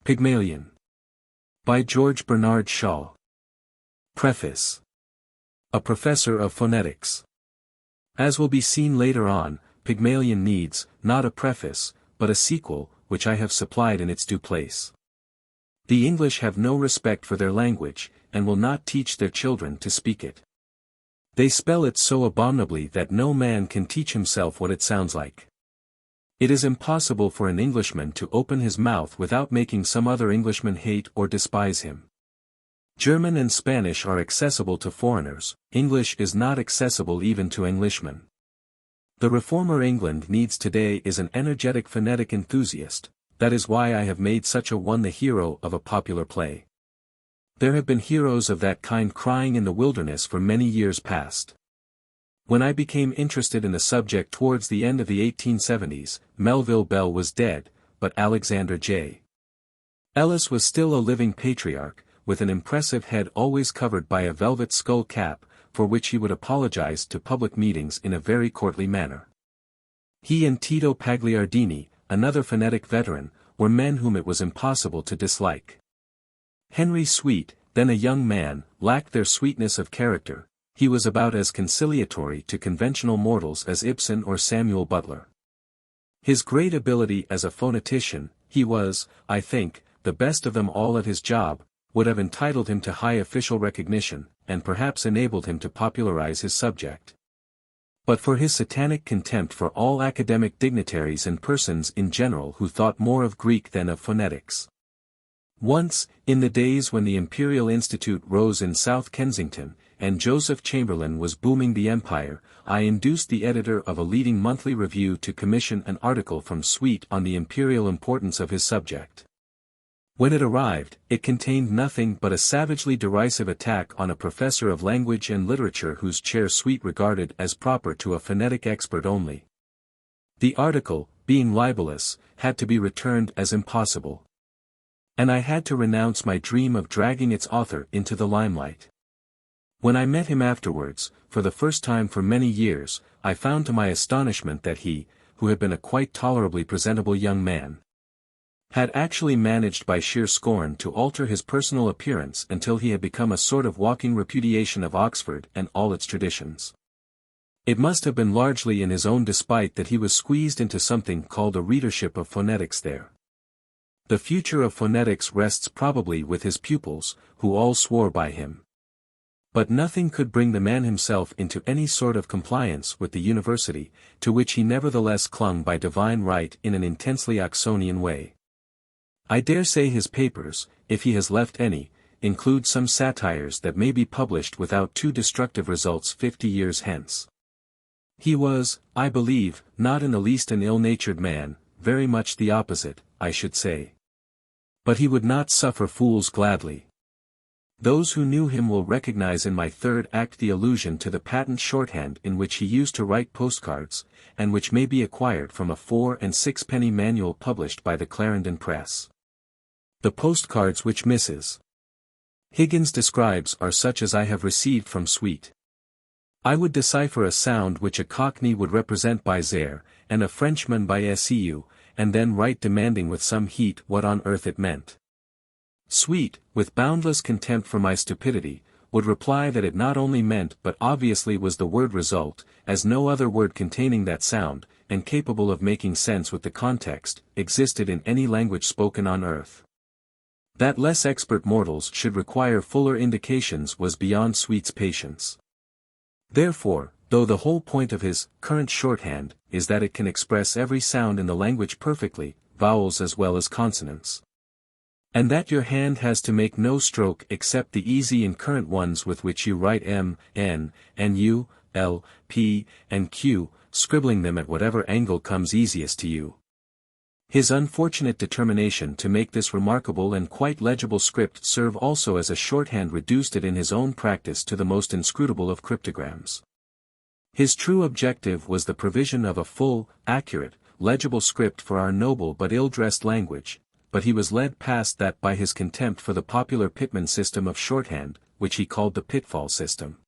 Pygmalion. By George Bernard Shaw. Preface. A professor of phonetics. As will be seen later on, Pygmalion needs, not a preface, but a sequel, which I have supplied in its due place. The English have no respect for their language, and will not teach their children to speak it. They spell it so abominably that no man can teach himself what it sounds like. It is impossible for an Englishman to open his mouth without making some other Englishman hate or despise him. German and Spanish are accessible to foreigners, English is not accessible even to Englishmen. The reformer England needs today is an energetic phonetic enthusiast, that is why I have made such a one the hero of a popular play. There have been heroes of that kind crying in the wilderness for many years past. When I became interested in the subject towards the end of the 1870s, Melville Bell was dead, but Alexander J. Ellis was still a living patriarch, with an impressive head always covered by a velvet skull cap, for which he would apologize to public meetings in a very courtly manner. He and Tito Pagliardini, another phonetic veteran, were men whom it was impossible to dislike. Henry Sweet, then a young man, lacked their sweetness of character, he was about as conciliatory to conventional mortals as Ibsen or Samuel Butler. His great ability as a phonetician, he was, I think, the best of them all at his job, would have entitled him to high official recognition, and perhaps enabled him to popularize his subject. But for his satanic contempt for all academic dignitaries and persons in general who thought more of Greek than of phonetics. Once, in the days when the Imperial Institute rose in South Kensington, and Joseph Chamberlain was booming the empire, I induced the editor of a leading monthly review to commission an article from Sweet on the imperial importance of his subject. When it arrived, it contained nothing but a savagely derisive attack on a professor of language and literature whose chair Sweet regarded as proper to a phonetic expert only. The article, being libelous, had to be returned as impossible. And I had to renounce my dream of dragging its author into the limelight. When I met him afterwards, for the first time for many years, I found to my astonishment that he, who had been a quite tolerably presentable young man, had actually managed by sheer scorn to alter his personal appearance until he had become a sort of walking repudiation of Oxford and all its traditions. It must have been largely in his own despite that he was squeezed into something called a readership of phonetics there. The future of phonetics rests probably with his pupils, who all swore by him. But nothing could bring the man himself into any sort of compliance with the university, to which he nevertheless clung by divine right in an intensely Oxonian way. I dare say his papers, if he has left any, include some satires that may be published without too destructive results 50 years hence. He was, I believe, not in the least an ill-natured man, very much the opposite, I should say. But he would not suffer fools gladly. Those who knew him will recognize in my third act the allusion to the patent shorthand in which he used to write postcards, and which may be acquired from a 4 and 6-penny manual published by the Clarendon Press. The postcards which Mrs. Higgins describes are such as I have received from Sweet. I would decipher a sound which a Cockney would represent by zere, and a Frenchman by seu, and then write demanding with some heat what on earth it meant. Sweet, with boundless contempt for my stupidity, would reply that it not only meant but obviously was the word result, as no other word containing that sound, and capable of making sense with the context, existed in any language spoken on earth. That less expert mortals should require fuller indications was beyond Sweet's patience. Therefore, though the whole point of his current shorthand is that it can express every sound in the language perfectly, vowels as well as consonants, and that your hand has to make no stroke except the easy and current ones with which you write M, N, and U, L, P, and Q, scribbling them at whatever angle comes easiest to you. His unfortunate determination to make this remarkable and quite legible script serve also as a shorthand reduced it in his own practice to the most inscrutable of cryptograms. His true objective was the provision of a full, accurate, legible script for our noble but ill-dressed language, but he was led past that by his contempt for the popular Pitman system of shorthand, which he called the pitfall system.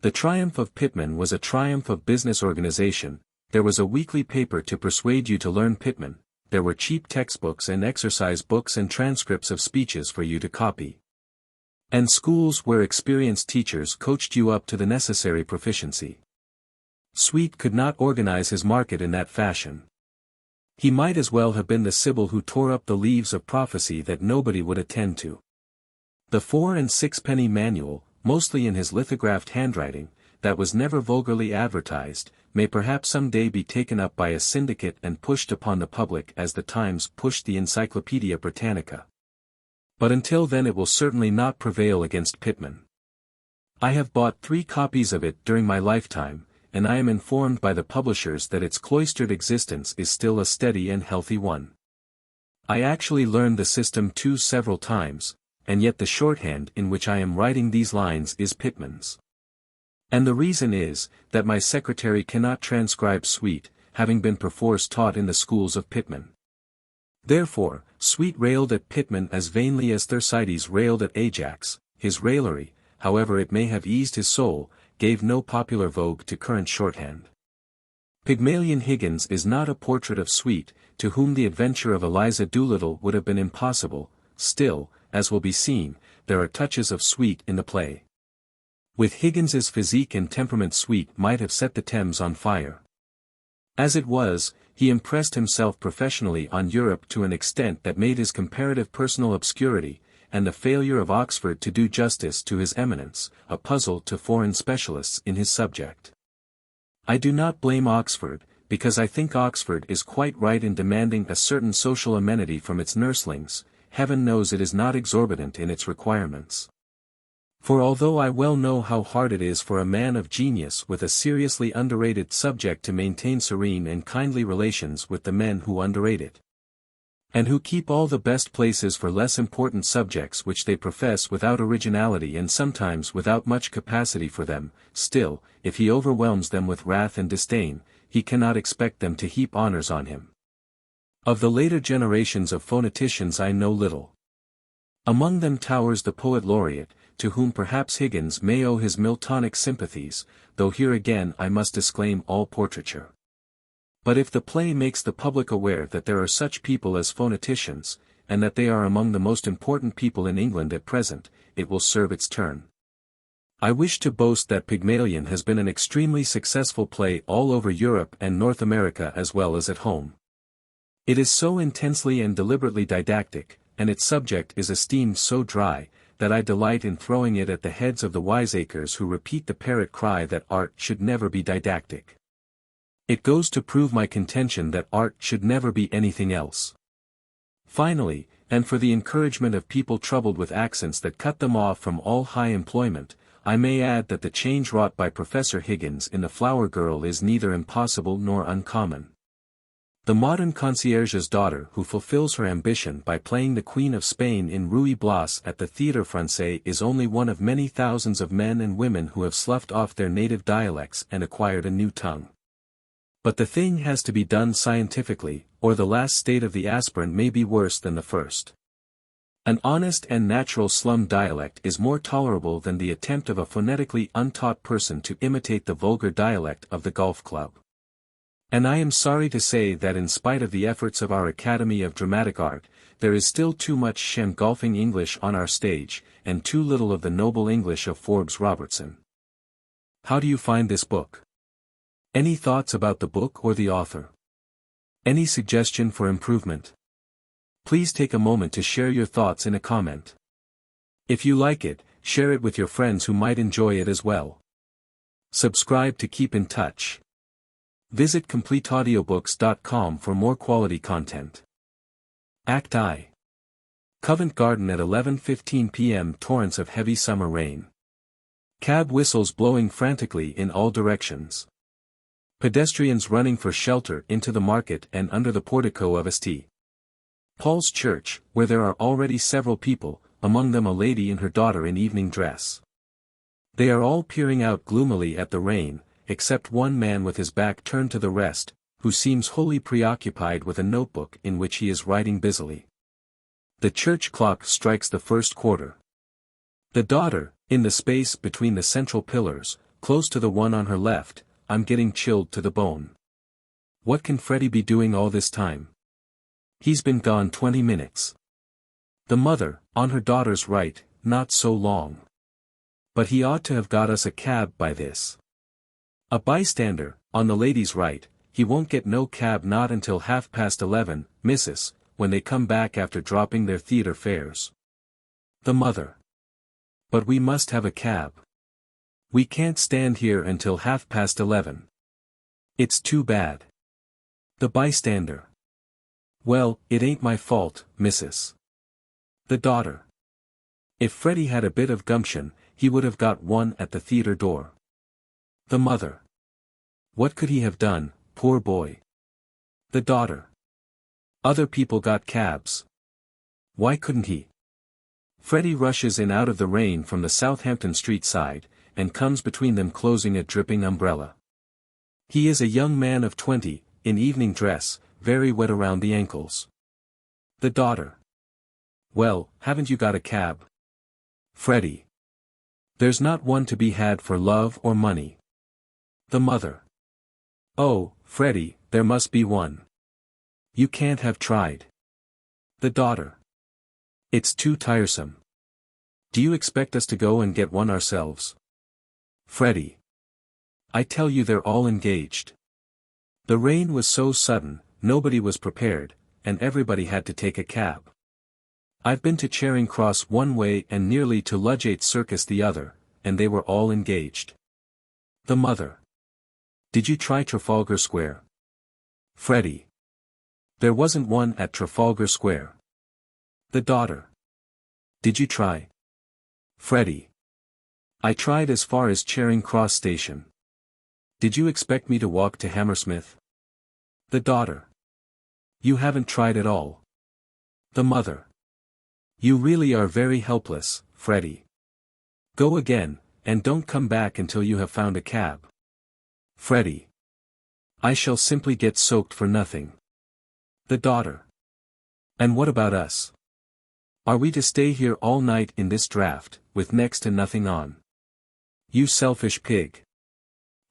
The triumph of Pitman was a triumph of business organization. There was a weekly paper to persuade you to learn Pitman, there were cheap textbooks and exercise books and transcripts of speeches for you to copy. And schools where experienced teachers coached you up to the necessary proficiency. Sweet could not organize his market in that fashion. He might as well have been the Sibyl who tore up the leaves of prophecy that nobody would attend to. The 4 and 6-penny manual, mostly in his lithographed handwriting, that was never vulgarly advertised, may perhaps some day be taken up by a syndicate and pushed upon the public as the Times pushed the Encyclopaedia Britannica. But until then it will certainly not prevail against Pitman. I have bought 3 copies of it during my lifetime, and I am informed by the publishers that its cloistered existence is still a steady and healthy one. I actually learned the system too several times, and yet the shorthand in which I am writing these lines is Pitman's. And the reason is, that my secretary cannot transcribe Sweet, having been perforce taught in the schools of Pitman. Therefore, Sweet railed at Pitman as vainly as Thersites railed at Ajax. His raillery, however it may have eased his soul, gave no popular vogue to current shorthand. Pygmalion Higgins is not a portrait of Sweet, to whom the adventure of Eliza Doolittle would have been impossible. Still, as will be seen, there are touches of Sweet in the play. With Higgins's physique and temperament Sweet might have set the Thames on fire. As it was, he impressed himself professionally on Europe to an extent that made his comparative personal obscurity, and the failure of Oxford to do justice to his eminence, a puzzle to foreign specialists in his subject. I do not blame Oxford, because I think Oxford is quite right in demanding a certain social amenity from its nurslings. Heaven knows it is not exorbitant in its requirements. For although I well know how hard it is for a man of genius with a seriously underrated subject to maintain serene and kindly relations with the men who underrate it, and who keep all the best places for less important subjects which they profess without originality and sometimes without much capacity for them, still, if he overwhelms them with wrath and disdain, he cannot expect them to heap honors on him. Of the later generations of phoneticians I know little. Among them towers the poet laureate, to whom perhaps Higgins may owe his Miltonic sympathies, though here again I must disclaim all portraiture. But if the play makes the public aware that there are such people as phoneticians, and that they are among the most important people in England at present, it will serve its turn. I wish to boast that Pygmalion has been an extremely successful play all over Europe and North America as well as at home. It is so intensely and deliberately didactic, and its subject is esteemed so dry, that I delight in throwing it at the heads of the wiseacres who repeat the parrot cry that art should never be didactic. It goes to prove my contention that art should never be anything else. Finally, and for the encouragement of people troubled with accents that cut them off from all high employment, I may add that the change wrought by Professor Higgins in the Flower Girl is neither impossible nor uncommon. The modern concierge's daughter who fulfills her ambition by playing the Queen of Spain in Ruy Blas at the Théâtre Français is only one of many thousands of men and women who have sloughed off their native dialects and acquired a new tongue. But the thing has to be done scientifically, or the last state of the aspirant may be worse than the first. An honest and natural slum dialect is more tolerable than the attempt of a phonetically untaught person to imitate the vulgar dialect of the golf club. And I am sorry to say that in spite of the efforts of our Academy of Dramatic Art, there is still too much sham golfing English on our stage, and too little of the noble English of Forbes Robertson. How do you find this book? Any thoughts about the book or the author? Any suggestion for improvement? Please take a moment to share your thoughts in a comment. If you like it, share it with your friends who might enjoy it as well. Subscribe to keep in touch. Visit CompleteAudiobooks.com for more quality content. Act I. Covent Garden at 11:15 p.m. Torrents of heavy summer rain. Cab whistles blowing frantically in all directions. Pedestrians running for shelter into the market and under the portico of St. Paul's Church, where there are already several people, among them a lady and her daughter in evening dress. They are all peering out gloomily at the rain, except one man with his back turned to the rest, who seems wholly preoccupied with a notebook in which he is writing busily. The church clock strikes the first quarter. The daughter, in the space between the central pillars, close to the one on her left, I'm getting chilled to the bone. What can Freddie be doing all this time? He's been gone 20 minutes. The mother, on her daughter's right, not so long. But he ought to have got us a cab by this. A bystander, on the lady's right, he won't get no cab not until 11:30, missus, when they come back after dropping their theatre fares. The mother. But we must have a cab. We can't stand here until 11:30. It's too bad. The bystander. Well, it ain't my fault, missus. The daughter. If Freddie had a bit of gumption, he would have got one at the theatre door. The mother. What could he have done, poor boy? The daughter. Other people got cabs. Why couldn't he? Freddie rushes in out of the rain from the Southampton Street side, and comes between them closing a dripping umbrella. He is a young man of 20, in evening dress, very wet around the ankles. The daughter. Well, haven't you got a cab? Freddie. There's not one to be had for love or money. The mother. Oh, Freddie, there must be one. You can't have tried. The daughter. It's too tiresome. Do you expect us to go and get one ourselves? Freddie. I tell you they're all engaged. The rain was so sudden, nobody was prepared, and everybody had to take a cab. I've been to Charing Cross one way and nearly to Ludgate Circus the other, and they were all engaged. The mother. Did you try Trafalgar Square? Freddie. There wasn't one at Trafalgar Square. The daughter. Did you try? Freddie. I tried as far as Charing Cross Station. Did you expect me to walk to Hammersmith? The daughter. You haven't tried at all. The mother. You really are very helpless, Freddie. Go again, and don't come back until you have found a cab. Freddie. I shall simply get soaked for nothing. The daughter. And what about us? Are we to stay here all night in this draught, with next to nothing on? You selfish pig.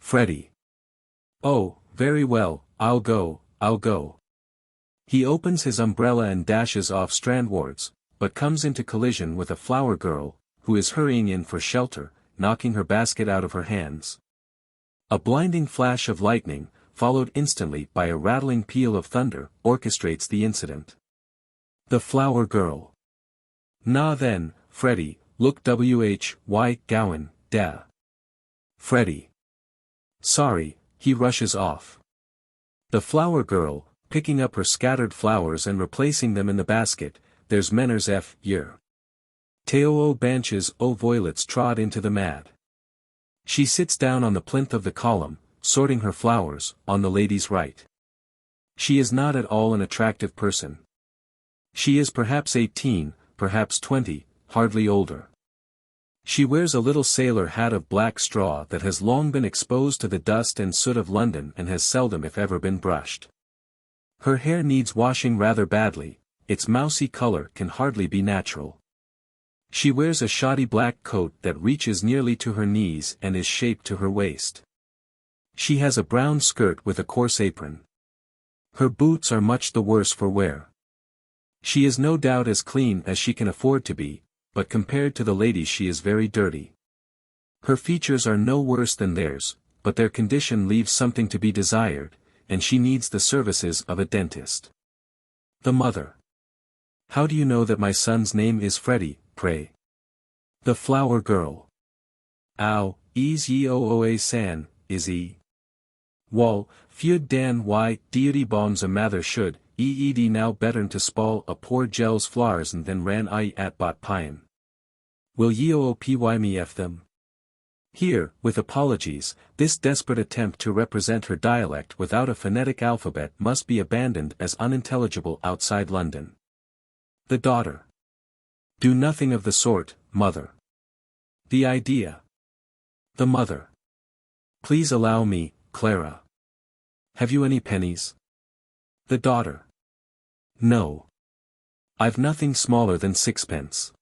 Freddie. Oh, very well, I'll go. He opens his umbrella and dashes off strandwards, but comes into collision with a flower girl, who is hurrying in for shelter, knocking her basket out of her hands. A blinding flash of lightning, followed instantly by a rattling peal of thunder, orchestrates the incident. The flower girl. Nah then, Freddie, look why gowan, da. Freddie. Sorry, he rushes off. The flower girl, picking up her scattered flowers and replacing them in the basket, there's manners year. Teo o banches o violets trod into the mad. She sits down on the plinth of the column, sorting her flowers, on the lady's right. She is not at all an attractive person. She is perhaps 18, perhaps 20, hardly older. She wears a little sailor hat of black straw that has long been exposed to the dust and soot of London and has seldom if ever been brushed. Her hair needs washing rather badly, its mousy color can hardly be natural. She wears a shoddy black coat that reaches nearly to her knees and is shaped to her waist. She has a brown skirt with a coarse apron. Her boots are much the worse for wear. She is no doubt as clean as she can afford to be, but compared to the ladies she is very dirty. Her features are no worse than theirs, but their condition leaves something to be desired, and she needs the services of a dentist. The mother. How do you know that my son's name is Freddie, pray? The flower girl. Ow, is ye ooa san, is he? Wall, feud dan why, deity bombs a mather should, eed now bettern to spall a poor gels flowers and then ran I at bot pine. Will ye oopy me f them? Here, with apologies, this desperate attempt to represent her dialect without a phonetic alphabet must be abandoned as unintelligible outside London. The daughter. Do nothing of the sort, mother. The idea. The mother. Please allow me, Clara. Have you any pennies? The daughter. No. I've nothing smaller than sixpence.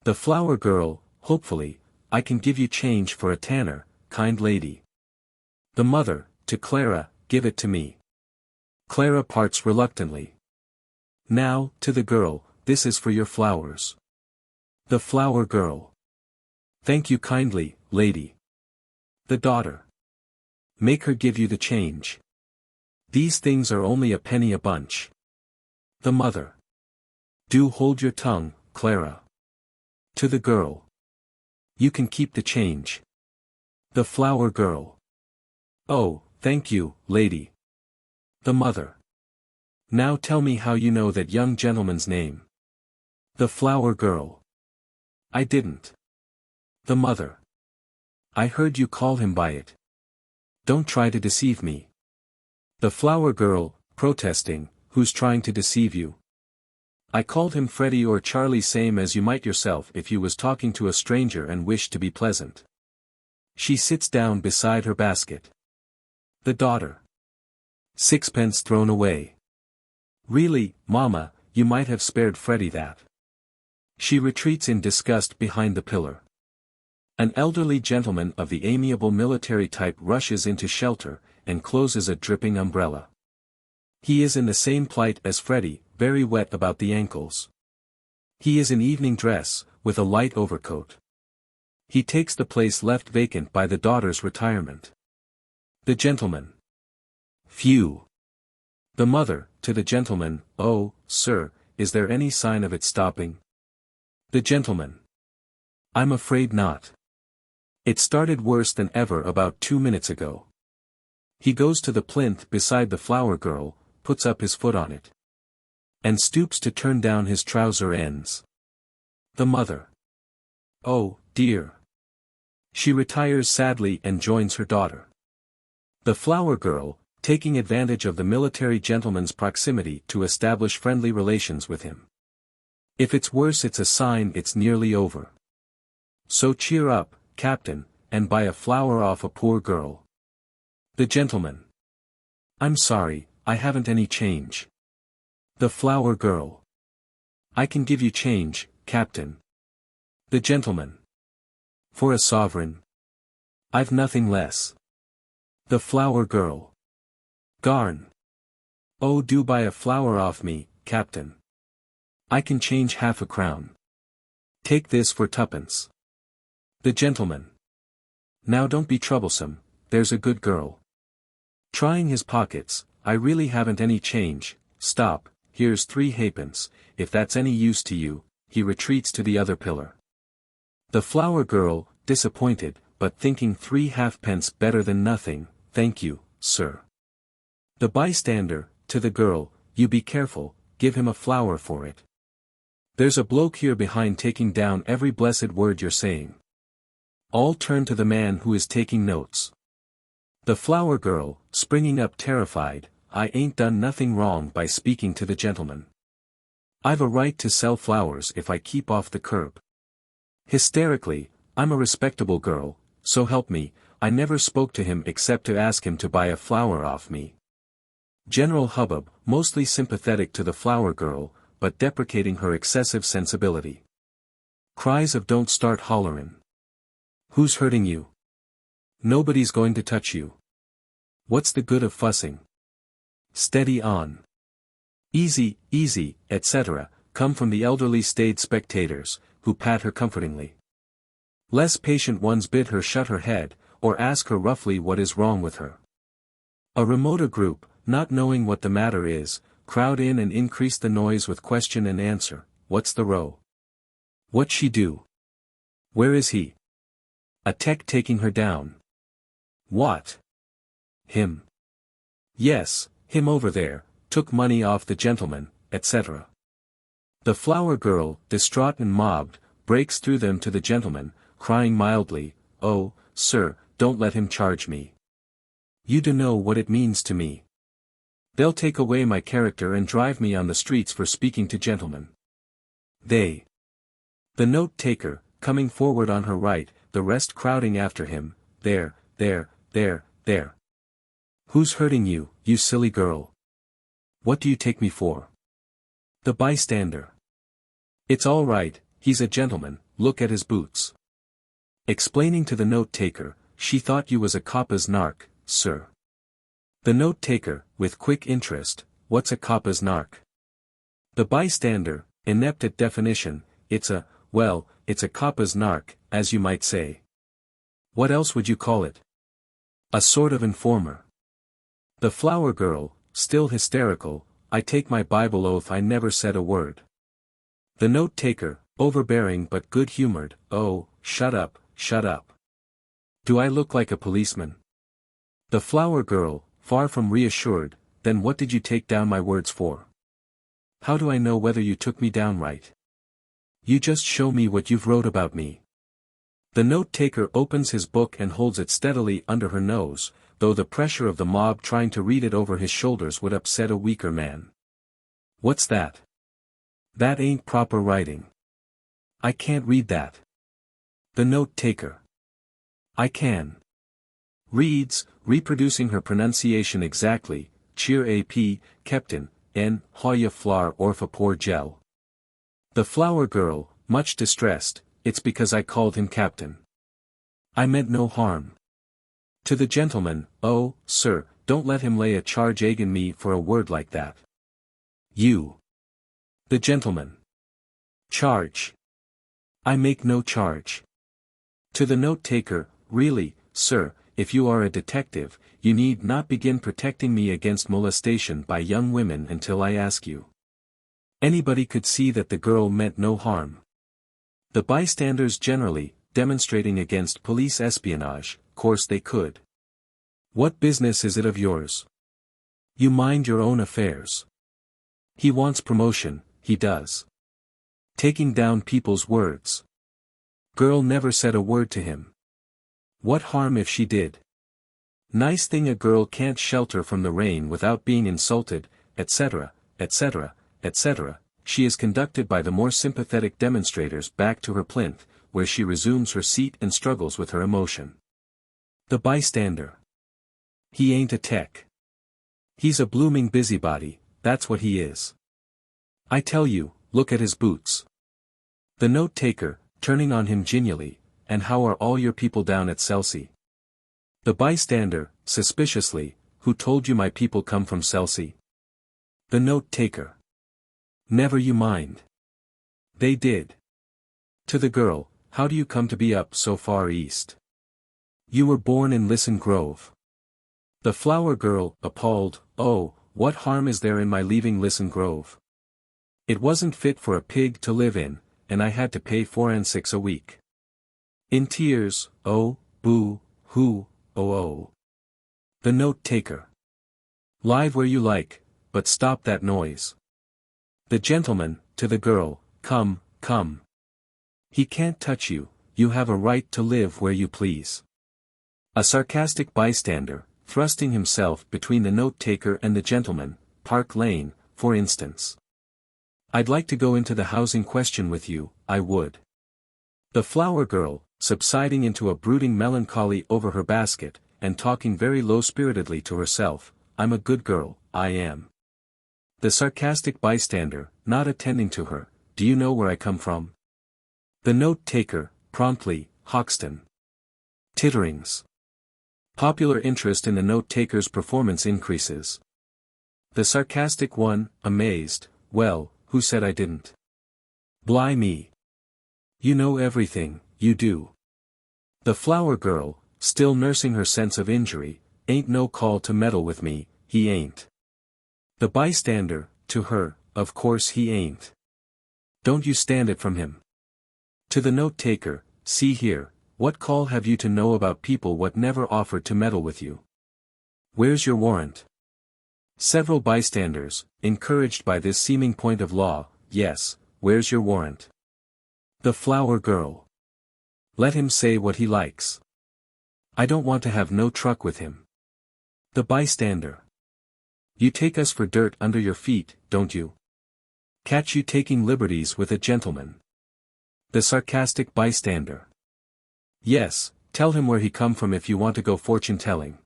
The flower girl, hopefully, I can give you change for a tanner, kind lady. The mother, to Clara, give it to me. Clara parts reluctantly. Now, to the girl, this is for your flowers. The flower girl. Thank you kindly, lady. The daughter. Make her give you the change. These things are only a penny a bunch. The mother. Do hold your tongue, Clara. To the girl. You can keep the change. The flower girl. Oh, thank you, lady. The mother. Now tell me how you know that young gentleman's name. The flower girl. I didn't. The mother. I heard you call him by it. Don't try to deceive me. The flower girl, protesting, who's trying to deceive you? I called him Freddie or Charlie, same as you might yourself if you was talking to a stranger and wished to be pleasant. She sits down beside her basket. The daughter. Sixpence thrown away. Really, Mama, you might have spared Freddie that. She retreats in disgust behind the pillar. An elderly gentleman of the amiable military type rushes into shelter, and closes a dripping umbrella. He is in the same plight as Freddie, very wet about the ankles. He is in evening dress, with a light overcoat. He takes the place left vacant by the daughter's retirement. The gentleman. Phew. The mother, to the gentleman, oh, sir, is there any sign of it stopping? The gentleman. I'm afraid not. It started worse than ever about 2 minutes ago. He goes to the plinth beside the flower girl, puts up his foot on it. And stoops to turn down his trouser ends. The mother. Oh, dear. She retires sadly and joins her daughter. The flower girl, taking advantage of the military gentleman's proximity to establish friendly relations with him. If it's worse, it's a sign it's nearly over. So cheer up, Captain, and buy a flower off a poor girl. The gentleman. I'm sorry, I haven't any change. The flower girl. I can give you change, Captain. The gentleman. For a sovereign. I've nothing less. The flower girl. Garn. Oh, do buy a flower off me, Captain. I can change half a crown. Take this for twopence. The gentleman. Now don't be troublesome, there's a good girl. Trying his pockets, I really haven't any change. Stop, here's 3 halfpence, if that's any use to you. He retreats to the other pillar. The flower girl, disappointed, but thinking 3 halfpence better than nothing, thank you, sir. The bystander, to the girl, you be careful, give him a flower for it. There's a bloke here behind taking down every blessed word you're saying. All turn to the man who is taking notes. The flower girl, springing up terrified, I ain't done nothing wrong by speaking to the gentleman. I've a right to sell flowers if I keep off the curb. Hysterically, I'm a respectable girl, so help me, I never spoke to him except to ask him to buy a flower off me. General hubbub, mostly sympathetic to the flower girl, but deprecating her excessive sensibility. Cries of don't start hollerin'. Who's hurting you? Nobody's going to touch you. What's the good of fussing? Steady on. Easy, easy, etc., come from the elderly staid spectators, who pat her comfortingly. Less patient ones bid her shut her head, or ask her roughly what is wrong with her. A remoter group, not knowing what the matter is, crowd in and increase the noise with question and answer. What's the row? What'd she do? Where is he? A tech taking her down. What? Him. Yes, him over there, took money off the gentleman, etc. The flower girl, distraught and mobbed, breaks through them to the gentleman, crying mildly, oh, sir, don't let him charge me. You do know what it means to me. They'll take away my character and drive me on the streets for speaking to gentlemen. They. The note-taker, coming forward on her right, the rest crowding after him, there. Who's hurting you, you silly girl? What do you take me for? The bystander. It's all right, he's a gentleman, look at his boots. Explaining to the note-taker, she thought you was a coppa's nark, sir. The note-taker, with quick interest, what's a coppa's nark? The bystander, inept at definition, it's a coppa's narc, as you might say. What else would you call it? A sort of informer. The flower girl, still hysterical, I take my Bible oath I never said a word. The note-taker, overbearing but good-humored, oh, shut up, shut up. Do I look like a policeman? The flower girl, far from reassured, then what did you take down my words for? How do I know whether you took me down right? You just show me what you've wrote about me. The note-taker opens his book and holds it steadily under her nose, though the pressure of the mob trying to read it over his shoulders would upset a weaker man. What's that? That ain't proper writing. I can't read that. The note-taker. I can. Reads, reproducing her pronunciation exactly, cheer AP, Captain, N, Hoya Flar Orpha Poor Gel. The flower girl, much distressed, it's because I called him Captain. I meant no harm. To the gentleman, oh, sir, don't let him lay a charge agin me for a word like that. You. The gentleman. Charge. I make no charge. To the note-taker, really, sir, if you are a detective, you need not begin protecting me against molestation by young women until I ask you. Anybody could see that the girl meant no harm. The bystanders generally, demonstrating against police espionage, course they could. What business is it of yours? You mind your own affairs. He wants promotion, he does. Taking down people's words. Girl never said a word to him. What harm if she did? Nice thing a girl can't shelter from the rain without being insulted, etc., etc., etc. She is conducted by the more sympathetic demonstrators back to her plinth, where she resumes her seat and struggles with her emotion. The bystander. He ain't a tech. He's a blooming busybody, that's what he is. I tell you, look at his boots. The note-taker, turning on him genially, and how are all your people down at Chelsea? The bystander, suspiciously, who told you my people come from Chelsea? The note-taker. Never you mind. They did. To the girl, how do you come to be up so far east? You were born in Lisson Grove. The flower girl, appalled, oh, what harm is there in my leaving Lisson Grove? It wasn't fit for a pig to live in, and I had to pay 4 and 6 a week. In tears, oh, boo, hoo, oh oh. The note-taker. Live where you like, but stop that noise. The gentleman, to the girl, come, come. He can't touch you, you have a right to live where you please. A sarcastic bystander, thrusting himself between the note-taker and the gentleman, Park Lane, for instance. I'd like to go into the housing question with you, I would. The flower girl, subsiding into a brooding melancholy over her basket, and talking very low-spiritedly to herself, I'm a good girl, I am. The sarcastic bystander, not attending to her, do you know where I come from? The note-taker, promptly, Hoxton. Titterings. Popular interest in the note-taker's performance increases. The sarcastic one, amazed, well, who said I didn't? Blimey. You know everything, you do. The flower girl, still nursing her sense of injury, ain't no call to meddle with me, he ain't. The bystander, to her, of course he ain't. Don't you stand it from him. To the note-taker, see here, what call have you to know about people what never offered to meddle with you? Where's your warrant? Several bystanders, encouraged by this seeming point of law, yes, where's your warrant? The flower girl. Let him say what he likes. I don't want to have no truck with him. The bystander. You take us for dirt under your feet, don't you? Catch you taking liberties with a gentleman. The sarcastic bystander. Yes, tell him where he come from if you want to go fortune-telling.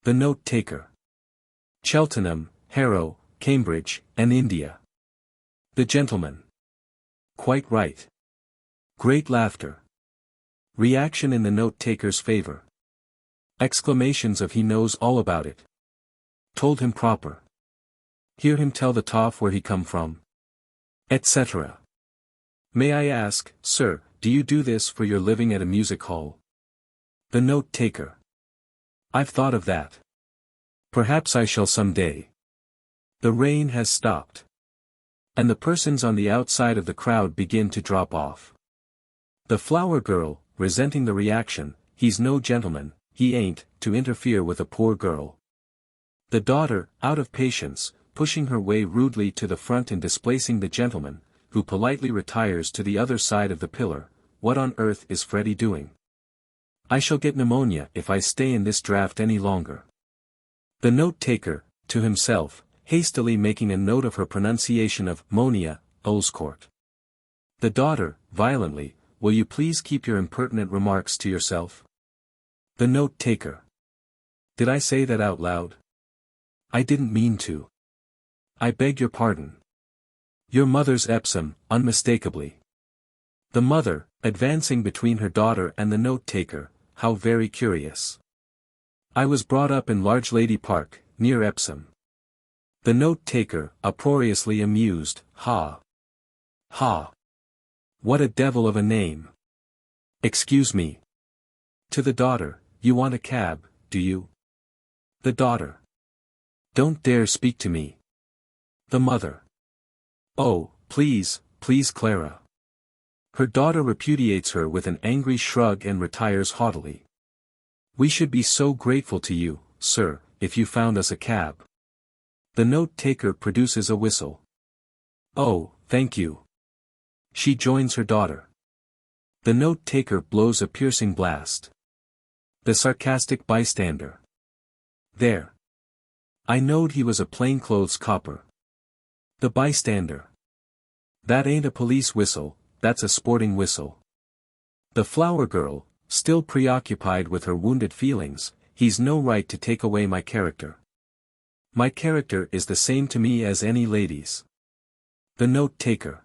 The note-taker. Cheltenham, Harrow, Cambridge, and India. The gentleman. Quite right. Great laughter. Reaction in the note-taker's favor. Exclamations of he knows all about it. Told him proper. Hear him tell the toff where he come from. etc. May I ask, sir, do you do this for your living at a music hall? The note-taker. I've thought of that. Perhaps I shall some day. The rain has stopped. And the persons on the outside of the crowd begin to drop off. The flower girl, resenting the reaction, he's no gentleman, he ain't, to interfere with a poor girl. The daughter, out of patience, pushing her way rudely to the front and displacing the gentleman, who politely retires to the other side of the pillar. What on earth is Freddie doing? I shall get pneumonia if I stay in this draft any longer. The note-taker, to himself, hastily making a note of her pronunciation of Monia, Olscourt. The daughter, violently, will you please keep your impertinent remarks to yourself? The note-taker. Did I say that out loud? I didn't mean to. I beg your pardon. Your mother's Epsom, unmistakably. The mother, advancing between her daughter and the note-taker, how very curious. I was brought up in Large Lady Park, near Epsom. The note-taker, uproariously amused, ha. Ha. What a devil of a name. Excuse me. To the daughter, you want a cab, do you? The daughter. Don't dare speak to me. The mother. Oh, please, please Clara. Her daughter repudiates her with an angry shrug and retires haughtily. We should be so grateful to you, sir, if you found us a cab. The note-taker produces a whistle. Oh, thank you. She joins her daughter. The note-taker blows a piercing blast. The sarcastic bystander. There. I knowed he was a plainclothes copper. The bystander. That ain't a police whistle, that's a sporting whistle. The flower girl, still preoccupied with her wounded feelings, he's no right to take away my character. My character is the same to me as any lady's. The note-taker.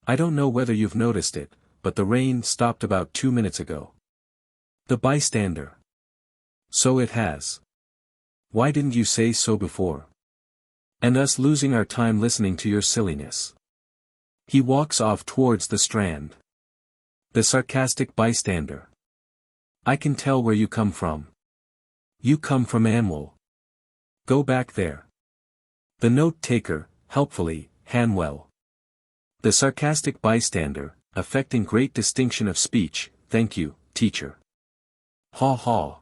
I don't know whether you've noticed it, but the rain stopped about 2 minutes ago. The bystander. So it has. Why didn't you say so before? And us losing our time listening to your silliness. He walks off towards the Strand. The sarcastic bystander. I can tell where you come from. You come from Amwell. Go back there. The note-taker, helpfully, Hanwell. The sarcastic bystander, affecting great distinction of speech, thank you, teacher. Haw haw.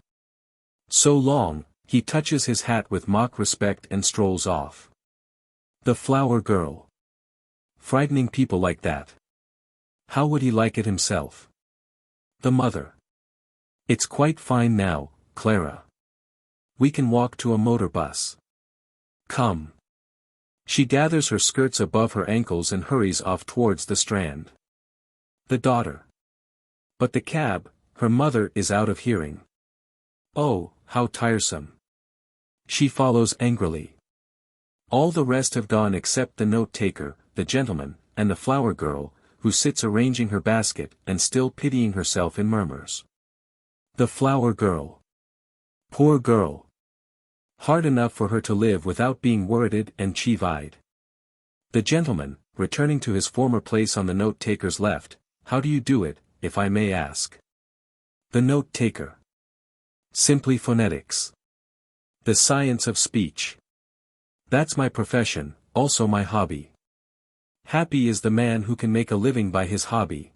So long, he touches his hat with mock respect and strolls off. The flower girl. Frightening people like that. How would he like it himself? The mother. It's quite fine now, Clara. We can walk to a motor bus. Come. She gathers her skirts above her ankles and hurries off towards the Strand. The daughter. But the cab, her mother is out of hearing. Oh, how tiresome. She follows angrily. All the rest have gone except the note-taker, the gentleman, and the flower girl, who sits arranging her basket and still pitying herself in murmurs. The flower girl. Poor girl. Hard enough for her to live without being worrited and chief-eyed. The gentleman, returning to his former place on the note-taker's left, how do you do it, if I may ask? The note-taker. Simply phonetics. The science of speech. That's my profession, also my hobby. Happy is the man who can make a living by his hobby.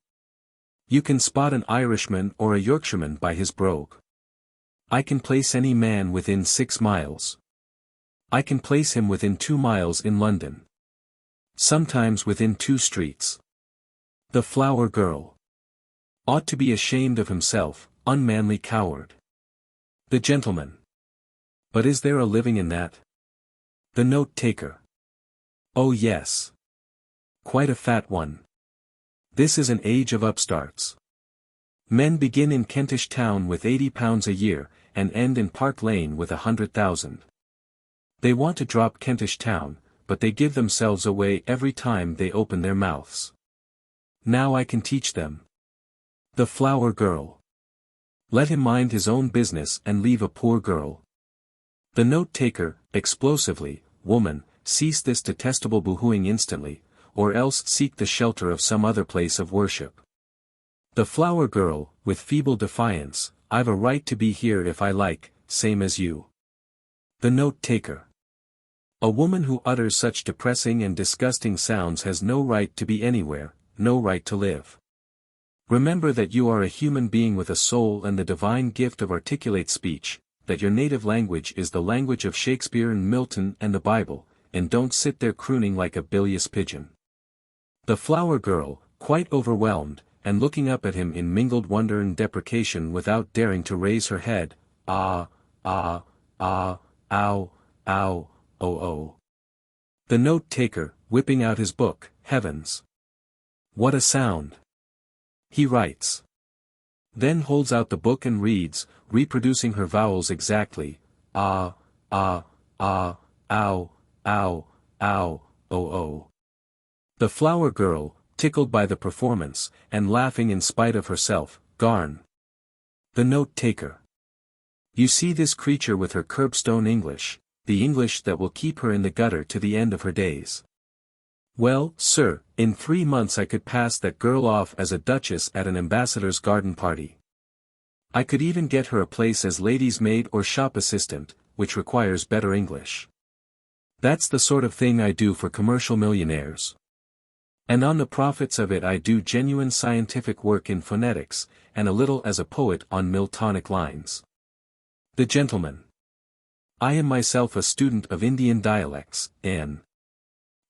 You can spot an Irishman or a Yorkshireman by his brogue. I can place any man within 6 miles. I can place him within 2 miles in London. Sometimes within 2 streets. The flower girl. Ought to be ashamed of himself, unmanly coward. The gentleman. But is there a living in that? The note-taker. Oh yes. Quite a fat one. This is an age of upstarts. Men begin in Kentish Town with £80 a year, and end in Park Lane with 100,000. They want to drop Kentish Town, but they give themselves away every time they open their mouths. Now I can teach them. The flower girl. Let him mind his own business and leave a poor girl. The note-taker, explosively, woman, cease this detestable boohooing instantly, or else seek the shelter of some other place of worship. The flower girl, with feeble defiance, I've a right to be here if I like, same as you. The note taker. A woman who utters such depressing and disgusting sounds has no right to be anywhere, no right to live. Remember that you are a human being with a soul and the divine gift of articulate speech, that your native language is the language of Shakespeare and Milton and the Bible, and don't sit there crooning like a bilious pigeon. The flower girl, quite overwhelmed, and looking up at him in mingled wonder and deprecation without daring to raise her head, ah, ah, ah, ow, ow, oh oh. The note-taker, whipping out his book, heavens! What a sound! He writes. Then holds out the book and reads, reproducing her vowels exactly, ah, ah, ah, ow, ow, ow, oh oh. The flower girl, tickled by the performance, and laughing in spite of herself, Garn. The note-taker. You see this creature with her curbstone English, the English that will keep her in the gutter to the end of her days. Well, sir, in 3 months I could pass that girl off as a duchess at an ambassador's garden party. I could even get her a place as lady's maid or shop assistant, which requires better English. That's the sort of thing I do for commercial millionaires. And on the profits of it I do genuine scientific work in phonetics, and a little as a poet on Miltonic lines. The gentleman. I am myself a student of Indian dialects, N.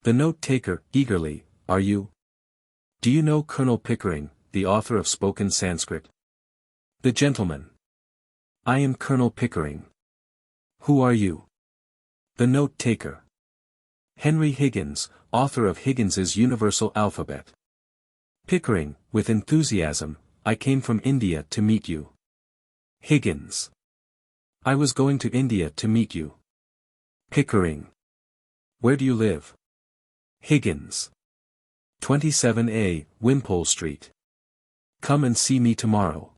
The note-taker, eagerly, are you? Do you know Colonel Pickering, the author of spoken Sanskrit? The gentleman. I am Colonel Pickering. Who are you? The note-taker. Henry Higgins, author of Higgins's Universal Alphabet. Pickering, with enthusiasm, I came from India to meet you. Higgins. I was going to India to meet you. Pickering. Where do you live? Higgins. 27A, Wimpole Street. Come and see me tomorrow.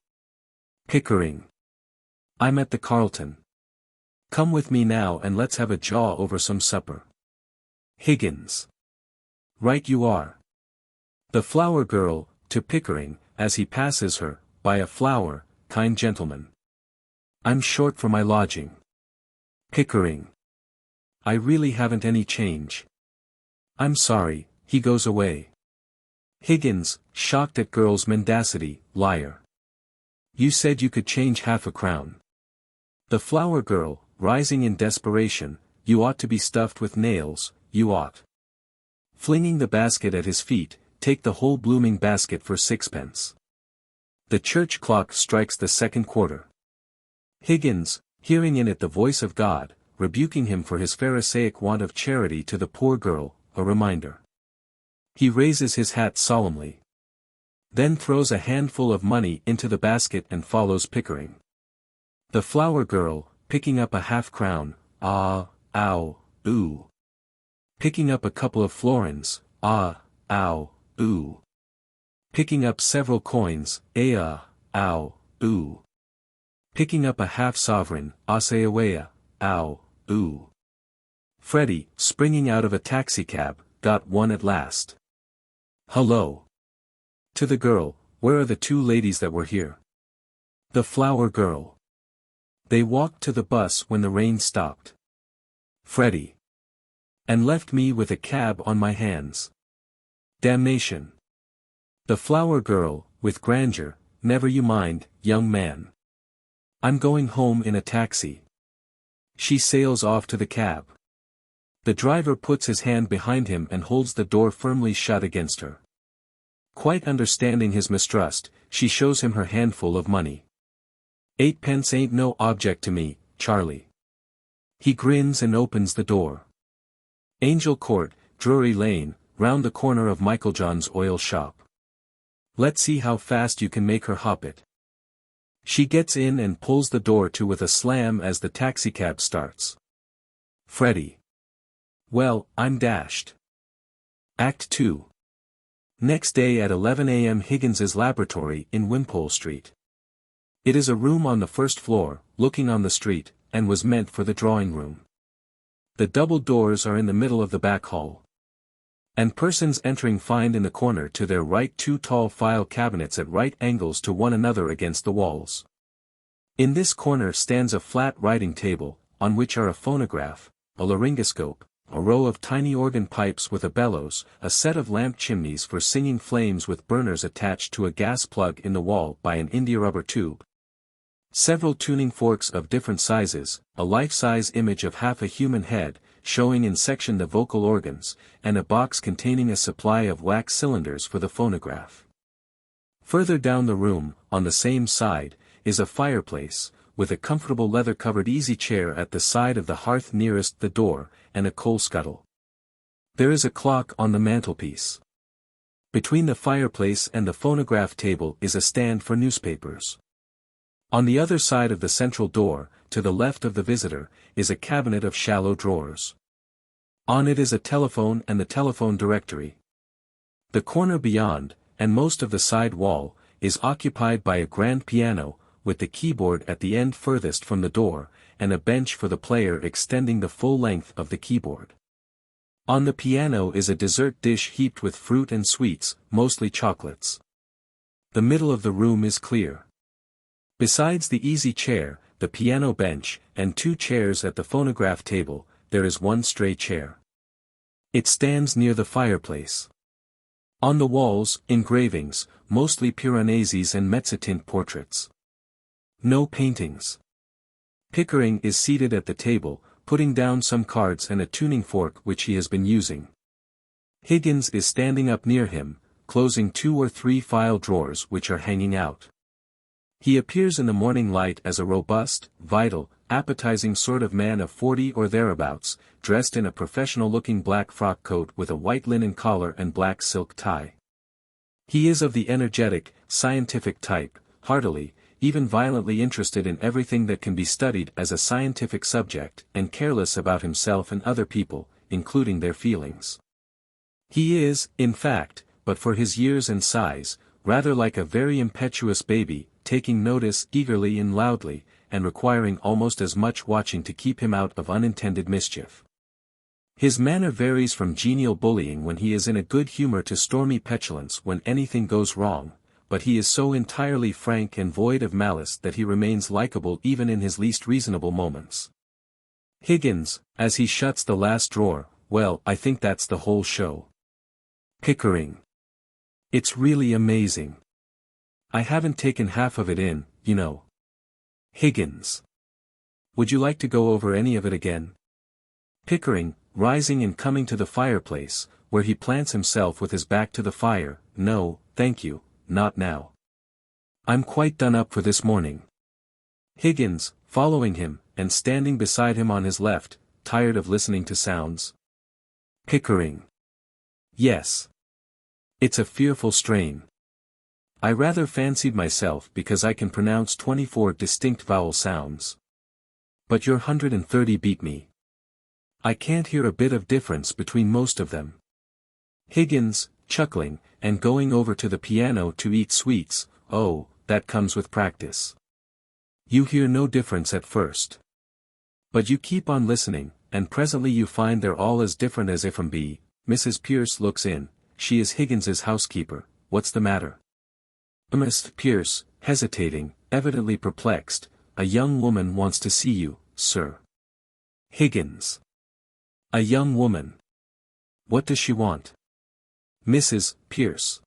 Pickering. I'm at the Carlton. Come with me now and let's have a jaw over some supper. Higgins. Right you are. The flower girl, to Pickering, as he passes her, buy a flower, kind gentleman. I'm short for my lodging. Pickering. I really haven't any change. I'm sorry, he goes away. Higgins, shocked at girl's mendacity, liar. You said you could change half a crown. The flower girl, rising in desperation, you ought to be stuffed with nails, you ought. Flinging the basket at his feet, take the whole blooming basket for 6pence. The church clock strikes the 2nd quarter. Higgins, hearing in it the voice of God, rebuking him for his pharisaic want of charity to the poor girl, a reminder. He raises his hat solemnly. Then throws a handful of money into the basket and follows Pickering. The flower girl, picking up a half-crown, ah, ow, ooh. Picking up a couple of florins, ah, ow, ooh. Picking up several coins, ow, ooh. Picking up a half-sovereign, aseawea, ow, ooh. Freddie, springing out of a taxicab, got one at last. Hello. To the girl, where are the 2 ladies that were here? The flower girl. They walked to the bus when the rain stopped. Freddie. And left me with a cab on my hands. Damnation. The flower girl, with grandeur, never you mind, young man. I'm going home in a taxi. She sails off to the cab. The driver puts his hand behind him and holds the door firmly shut against her. Quite understanding his mistrust, she shows him her handful of money. 8pence ain't no object to me, Charlie. He grins and opens the door. Angel Court, Drury Lane, round the corner of Michaeljohn's oil shop. Let's see how fast you can make her hop it. She gets in and pulls the door to with a slam as the taxicab starts. Freddie. Well, I'm dashed. Act 2. Next day at 11 a.m. Higgins's laboratory in Wimpole Street. It is a room on the 1st floor, looking on the street, and was meant for the drawing room. The double doors are in the middle of the back hall. And persons entering find in the corner to their right two tall file cabinets at right angles to one another against the walls. In this corner stands a flat writing table, on which are a phonograph, a laryngoscope, a row of tiny organ pipes with a bellows, a set of lamp chimneys for singing flames with burners attached to a gas plug in the wall by an india-rubber tube, several tuning forks of different sizes, a life-size image of half a human head, showing in section the vocal organs, and a box containing a supply of wax cylinders for the phonograph. Further down the room, on the same side, is a fireplace, with a comfortable leather-covered easy chair at the side of the hearth nearest the door, and a coal scuttle. There is a clock on the mantelpiece. Between the fireplace and the phonograph table is a stand for newspapers. On the other side of the central door, to the left of the visitor, is a cabinet of shallow drawers. On it is a telephone and the telephone directory. The corner beyond, and most of the side wall, is occupied by a grand piano, with the keyboard at the end furthest from the door, and a bench for the player extending the full length of the keyboard. On the piano is a dessert dish heaped with fruit and sweets, mostly chocolates. The middle of the room is clear. Besides the easy chair, the piano bench, and two chairs at the phonograph table, there is one stray chair. It stands near the fireplace. On the walls, engravings, mostly Piranesi's and mezzotint portraits. No paintings. Pickering is seated at the table, putting down some cards and a tuning fork which he has been using. Higgins is standing up near him, closing 2 or 3 file drawers which are hanging out. He appears in the morning light as a robust, vital, appetizing sort of man of 40 or thereabouts, dressed in a professional-looking black frock coat with a white linen collar and black silk tie. He is of the energetic, scientific type, heartily, even violently interested in everything that can be studied as a scientific subject, and careless about himself and other people, including their feelings. He is, in fact, but for his years and size, rather like a very impetuous baby, taking notice eagerly and loudly, and requiring almost as much watching to keep him out of unintended mischief. His manner varies from genial bullying when he is in a good humor to stormy petulance when anything goes wrong, but he is so entirely frank and void of malice that he remains likable even in his least reasonable moments. Higgins, as he shuts the last drawer, well, I think that's the whole show. Pickering. It's really amazing. I haven't taken half of it in, you know. Higgins. Would you like to go over any of it again? Pickering, rising and coming to the fireplace, where he plants himself with his back to the fire. No, thank you, not now. I'm quite done up for this morning. Higgins, following him, and standing beside him on his left, tired of listening to sounds. Pickering. Yes. It's a fearful strain. I rather fancied myself because I can pronounce 24 distinct vowel sounds. But your 130 beat me. I can't hear a bit of difference between most of them. Higgins, chuckling, and going over to the piano to eat sweets. Oh, that comes with practice. You hear no difference at first. But you keep on listening, and presently you find they're all as different as if be. Mrs. Pierce looks in. She is Higgins's housekeeper. What's the matter? Miss Pierce, hesitating, evidently perplexed. A young woman wants to see you, sir. Higgins. A young woman. What does she want? Mrs. Pierce.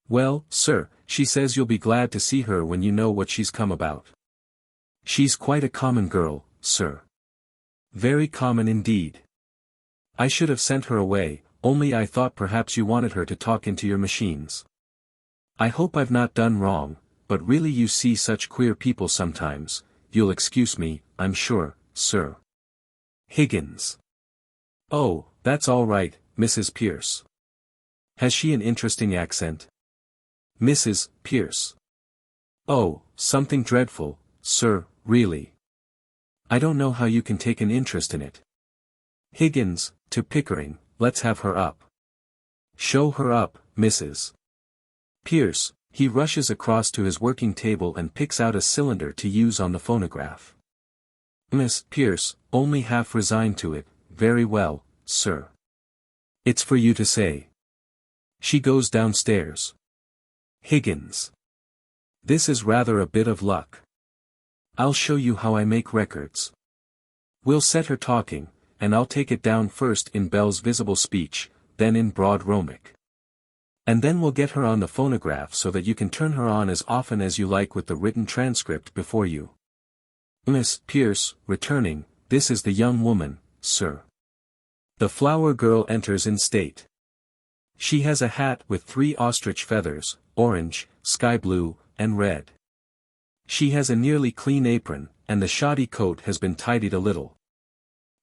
Well, sir, she says you'll be glad to see her when you know what she's come about. She's quite a common girl, sir. Very common indeed. I should have sent her away, only I thought perhaps you wanted her to talk into your machines. I hope I've not done wrong, but really you see such queer people sometimes. You'll excuse me, I'm sure, sir. Higgins. Oh, that's all right, Mrs. Pierce. Has she an interesting accent? Mrs. Pierce. Oh, something dreadful, sir, really. I don't know how you can take an interest in it. Higgins, to Pickering, let's have her up. Show her up, Mrs. Pierce. He rushes across to his working table and picks out a cylinder to use on the phonograph. Miss Pierce, only half resigned to it. Very well, sir. It's for you to say. She goes downstairs. Higgins. This is rather a bit of luck. I'll show you how I make records. We'll set her talking, and I'll take it down first in Belle's visible speech, then in broad Romic. And then we'll get her on the phonograph so that you can turn her on as often as you like with the written transcript before you. Miss Pierce, returning, this is the young woman, sir. The flower girl enters in state. She has a hat with 3 ostrich feathers, orange, sky blue, and red. She has a nearly clean apron, and the shoddy coat has been tidied a little.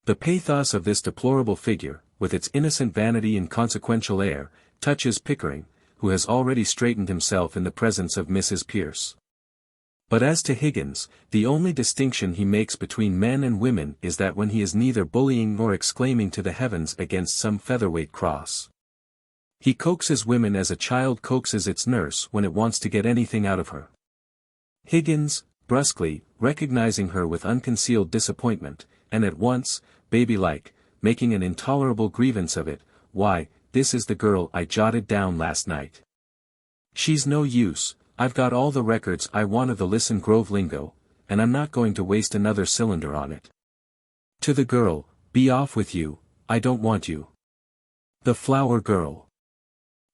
The pathos of this deplorable figure, with its innocent vanity and consequential air, touches Pickering, who has already straightened himself in the presence of Mrs. Pierce. But as to Higgins, the only distinction he makes between men and women is that when he is neither bullying nor exclaiming to the heavens against some featherweight cross. He coaxes women as a child coaxes its nurse when it wants to get anything out of her. Higgins, brusquely, recognizing her with unconcealed disappointment, and at once, baby-like, making an intolerable grievance of it, why, this is the girl I jotted down last night. She's no use, I've got all the records I want of the Listen Grove lingo, and I'm not going to waste another cylinder on it. To the girl, be off with you, I don't want you. The flower girl.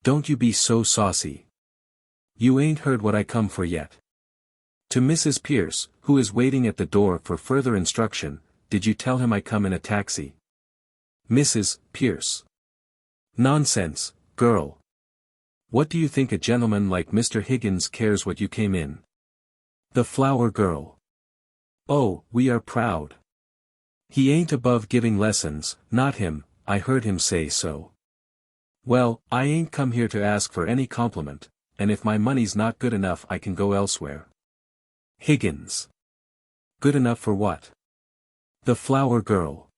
Don't you be so saucy. You ain't heard what I come for yet. To Mrs. Pierce, who is waiting at the door for further instruction, did you tell him I come in a taxi? Mrs. Pierce. Nonsense, girl. What do you think a gentleman like Mr. Higgins cares what you came in? The flower girl. Oh, we are proud. He ain't above giving lessons, not him, I heard him say so. Well, I ain't come here to ask for any compliment, and if my money's not good enough I can go elsewhere. Higgins. Good enough for what? The flower girl.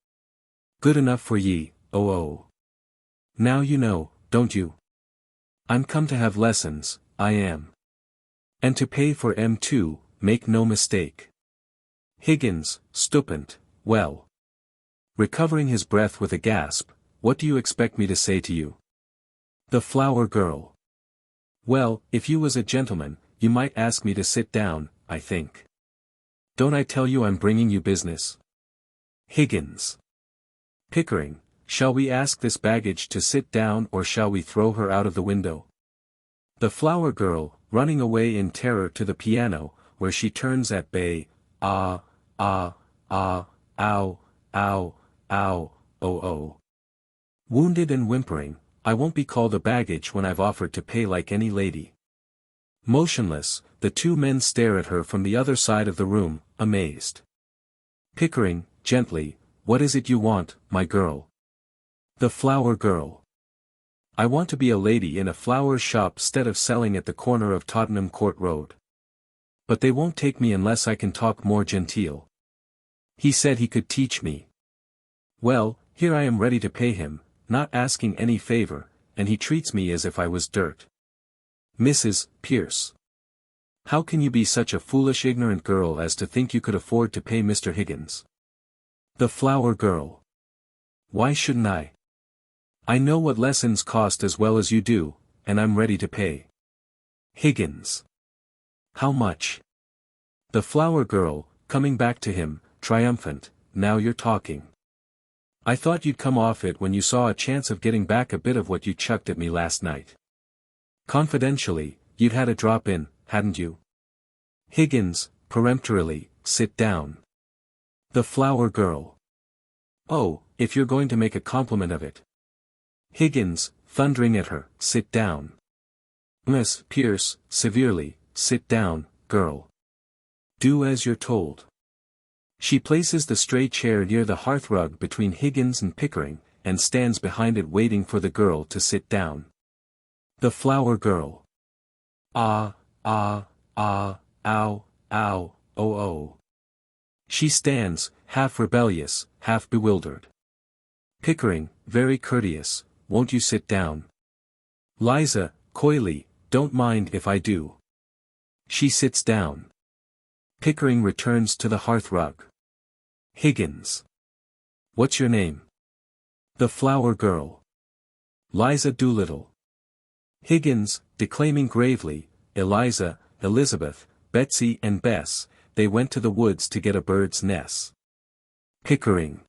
Good enough for ye, oh. Now you know, don't you? I'm come to have lessons, I am. And to pay for 'em too, make no mistake. Higgins, stupend, well. Recovering his breath with a gasp, what do you expect me to say to you? The flower girl. Well, if you was a gentleman, you might ask me to sit down, I think. Don't I tell you I'm bringing you business? Higgins. Pickering, shall we ask this baggage to sit down or shall we throw her out of the window? The flower girl, running away in terror to the piano, where she turns at bay, ah, ow, oh. Wounded and whimpering, I won't be called a baggage when I've offered to pay like any lady. Motionless, the 2 men stare at her from the other side of the room, amazed. Pickering, gently, what is it you want, my girl? The flower girl. I want to be a lady in a flower shop stead of selling at the corner of Tottenham Court Road. But they won't take me unless I can talk more genteel. He said he could teach me. Well, here I am ready to pay him, not asking any favor, and he treats me as if I was dirt. Mrs. Pierce. How can you be such a foolish ignorant girl as to think you could afford to pay Mr. Higgins? The flower girl. Why shouldn't I? I know what lessons cost as well as you do, and I'm ready to pay. Higgins. How much? The flower girl, coming back to him, triumphant, now you're talking. I thought you'd come off it when you saw a chance of getting back a bit of what you chucked at me last night. Confidentially, you'd had a drop in, hadn't you? Higgins, peremptorily, sit down. The flower girl. Oh, if you're going to make a compliment of it. Higgins, thundering at her, sit down. Miss Pierce, severely, sit down, girl. Do as you're told. She places the stray chair near the hearthrug between Higgins and Pickering, and stands behind it waiting for the girl to sit down. The flower girl. Ah, ow, oh. She stands, half rebellious, half bewildered. Pickering, very courteous, won't you sit down? Liza, coyly, don't mind if I do. She sits down. Pickering returns to the hearthrug. Higgins. What's your name? The flower girl. Eliza Doolittle. Higgins, declaiming gravely, Eliza, Elizabeth, Betsy and Bess, they went to the woods to get a bird's nest. Pickering.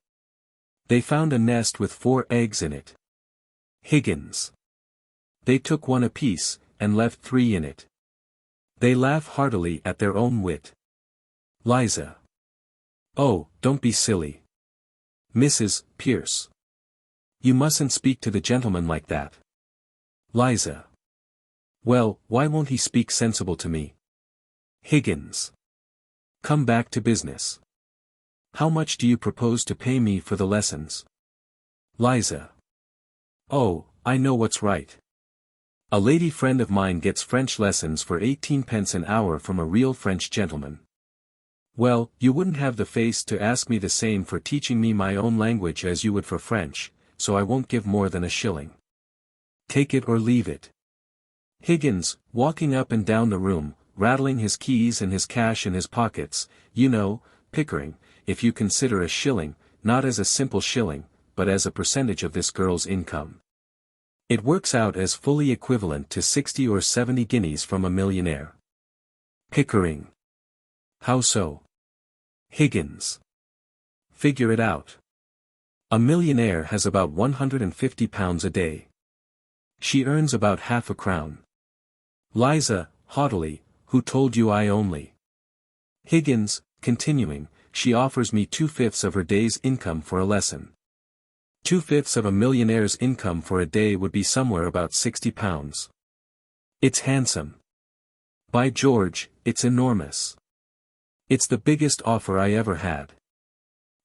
They found a nest with 4 eggs in it. Higgins. They took 1 apiece, and left 3 in it. They laugh heartily at their own wit. Liza. Oh, don't be silly. Mrs. Pierce. You mustn't speak to the gentleman like that. Liza. Well, why won't he speak sensible to me? Higgins. Come back to business. How much do you propose to pay me for the lessons? Liza. Oh, I know what's right. A lady friend of mine gets French lessons for 18 pence an hour from a real French gentleman. Well, you wouldn't have the face to ask me the same for teaching me my own language as you would for French, so I won't give more than a shilling. Take it or leave it. Higgins, walking up and down the room, rattling his keys and his cash in his pockets, you know, Pickering, if you consider a shilling, not as a simple shilling, but as a percentage of this girl's income. It works out as fully equivalent to 60 or 70 guineas from a millionaire. Pickering. How so? Higgins. Figure it out. A millionaire has about £150 a day. She earns about half a crown. Liza, haughtily, who told you I only? Higgins, continuing, she offers me 2/5 of her day's income for a lesson. 2/5 of a millionaire's income for a day would be somewhere about £60. It's handsome. By George, it's enormous. It's the biggest offer I ever had.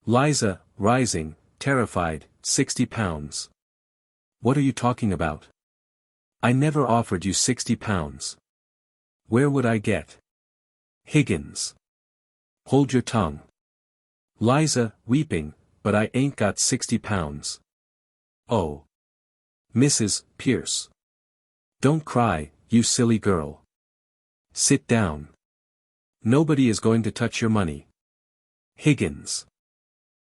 Liza, rising, terrified, £60. What are you talking about? I never offered you £60. Where would I get? Higgins. Hold your tongue. Liza, weeping, but I ain't got £60. Oh. Mrs. Pierce. Don't cry, you silly girl. Sit down. Nobody is going to touch your money. Higgins.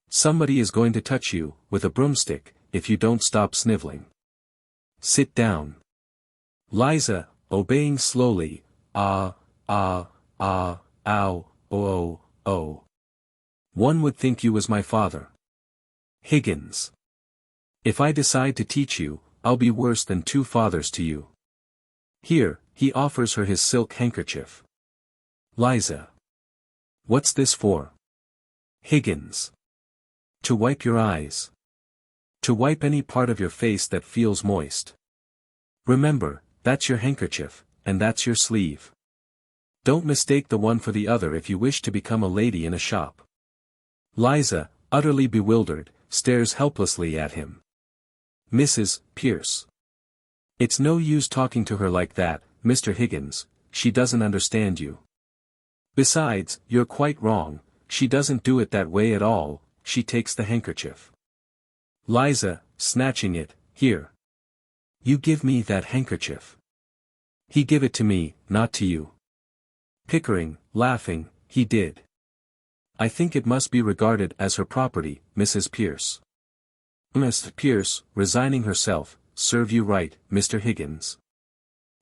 Somebody is going to touch you, with a broomstick, if you don't stop sniveling. Sit down. Liza, obeying slowly, ow, oh. One would think you was my father. Higgins. If I decide to teach you, I'll be worse than 2 fathers to you. Here, he offers her his silk handkerchief. Liza. What's this for? Higgins. To wipe your eyes. To wipe any part of your face that feels moist. Remember, that's your handkerchief, and that's your sleeve. Don't mistake the one for the other if you wish to become a lady in a shop. Liza, utterly bewildered, stares helplessly at him. Mrs. Pierce. It's no use talking to her like that, Mr. Higgins, she doesn't understand you. Besides, you're quite wrong, she doesn't do it that way at all, she takes the handkerchief. Liza, snatching it, here. You give me that handkerchief. He give it to me, not to you. Pickering, laughing, he did. I think it must be regarded as her property, Mrs. Pierce. Miss Pierce, resigning herself, serve you right, Mr. Higgins.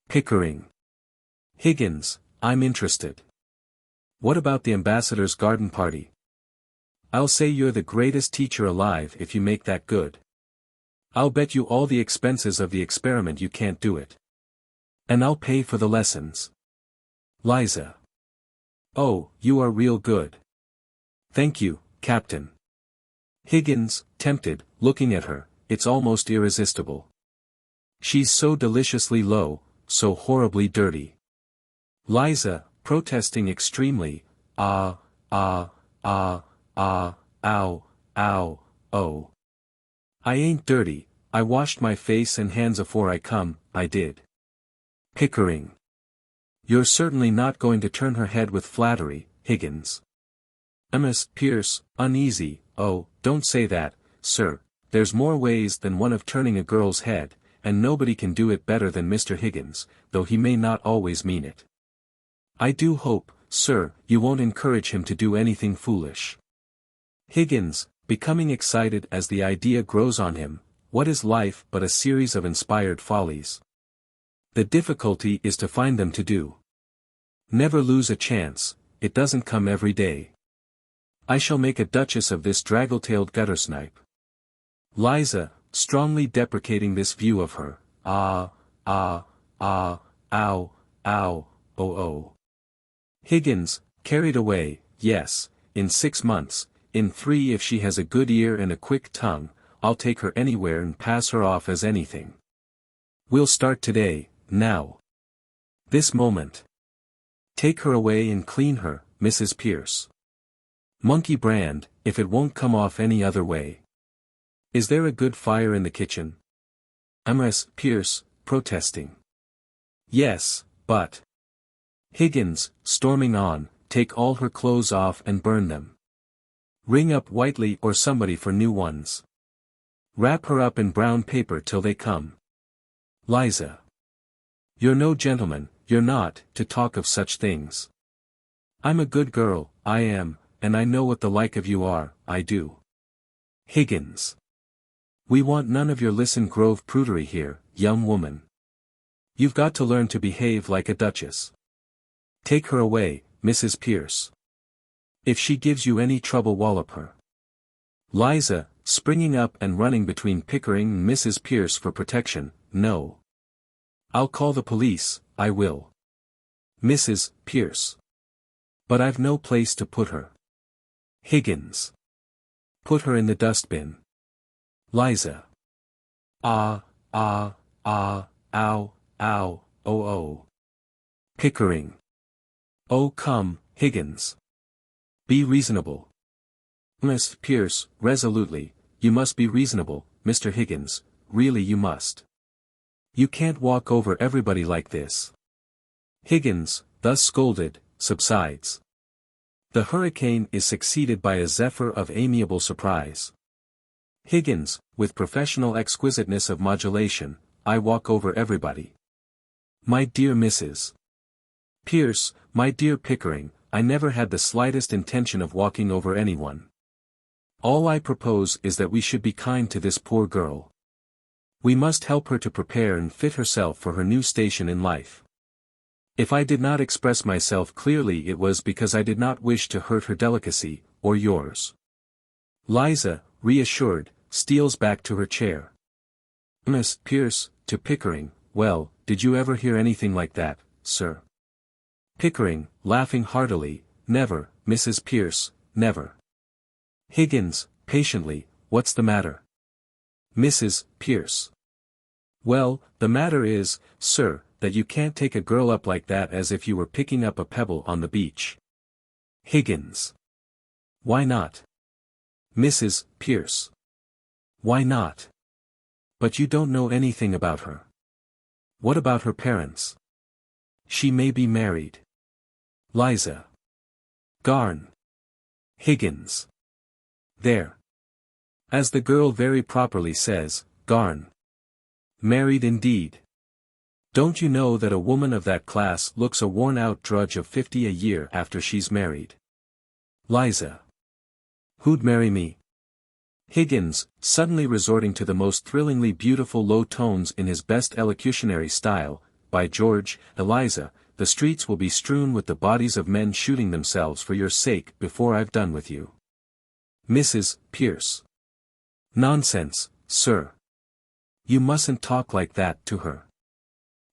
Pickering. Higgins, I'm interested. What about the ambassador's garden party? I'll say you're the greatest teacher alive if you make that good. I'll bet you all the expenses of the experiment you can't do it. And I'll pay for the lessons. Liza. Oh, you are real good. Thank you, Captain. Higgins, tempted, looking at her, it's almost irresistible. She's so deliciously low, so horribly dirty. Liza, protesting extremely, ow, oh. I ain't dirty, I washed my face and hands afore I come, I did. Pickering. You're certainly not going to turn her head with flattery, Higgins. Miss Pierce, uneasy, oh, don't say that, sir, there's more ways than one of turning a girl's head, and nobody can do it better than Mr. Higgins, though he may not always mean it. I do hope, sir, you won't encourage him to do anything foolish. Higgins, becoming excited as the idea grows on him, What is life but a series of inspired follies? The difficulty is to find them to do. Never lose a chance, it doesn't come every day. I shall make a duchess of this draggle-tailed guttersnipe. Liza, strongly deprecating this view of her, ow, oh. Higgins, carried away, yes, in 6 months, in 3 if she has a good ear and a quick tongue, I'll take her anywhere and pass her off as anything. We'll start today, now. This moment. Take her away and clean her, Mrs. Pierce. Monkey brand, if it won't come off any other way. Is there a good fire in the kitchen? Mrs. Pierce, protesting. Yes, but. Higgins, storming on, take all her clothes off and burn them. Ring up Whiteley or somebody for new ones. Wrap her up in brown paper till they come. Liza. You're no gentleman, you're not, to talk of such things. I'm a good girl, I am, and I know what the like of you are, I do. Higgins. We want none of your Listen Grove prudery here, young woman. You've got to learn to behave like a duchess. Take her away, Mrs. Pierce. If she gives you any trouble, wallop her. Liza, springing up and running between Pickering and Mrs. Pierce for protection, no. I'll call the police, I will. Mrs. Pierce. But I've no place to put her. Higgins. Put her in the dustbin. Liza. Ow, oh. Pickering. Oh come, Higgins. Be reasonable. Miss Pierce, resolutely, you must be reasonable, Mr. Higgins, really you must. You can't walk over everybody like this. Higgins, thus scolded, subsides. The hurricane is succeeded by a zephyr of amiable surprise. Higgins, with professional exquisiteness of modulation, I walk over everybody. My dear Mrs. Pierce, my dear Pickering, I never had the slightest intention of walking over anyone. All I propose is that we should be kind to this poor girl. We must help her to prepare and fit herself for her new station in life. If I did not express myself clearly, it was because I did not wish to hurt her delicacy, or yours. Liza, reassured, steals back to her chair. Miss Pierce, to Pickering, well, did you ever hear anything like that, sir? Pickering, laughing heartily, never, Mrs. Pierce, never. Higgins, patiently, what's the matter? Mrs. Pierce. Well, the matter is, sir, that you can't take a girl up like that as if you were picking up a pebble on the beach. Higgins. Why not? Mrs. Pierce. Why not? But you don't know anything about her. What about her parents? She may be married. Liza. Garn. Higgins. There. As the girl very properly says, Garn. Married indeed. Don't you know that a woman of that class looks a worn-out drudge of 50 a year after she's married? Liza. Who'd marry me? Higgins, suddenly resorting to the most thrillingly beautiful low tones in his best elocutionary style, by George, Eliza, the streets will be strewn with the bodies of men shooting themselves for your sake before I've done with you. Mrs. Pierce. Nonsense, sir. You mustn't talk like that to her.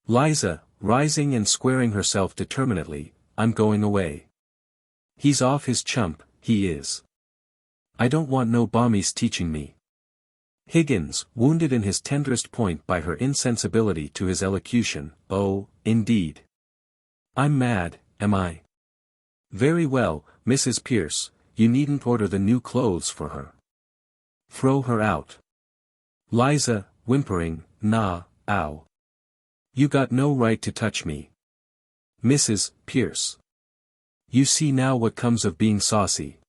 Liza, rising and squaring herself determinedly, I'm going away. He's off his chump, he is. I don't want no bommies teaching me. Higgins, wounded in his tenderest point by her insensibility to his elocution, oh, indeed. I'm mad, am I? Very well, Mrs. Pierce, you needn't order the new clothes for her. Throw her out. Liza, whimpering, nah, ow. You got no right to touch me. Mrs. Pierce. You see now what comes of being saucy.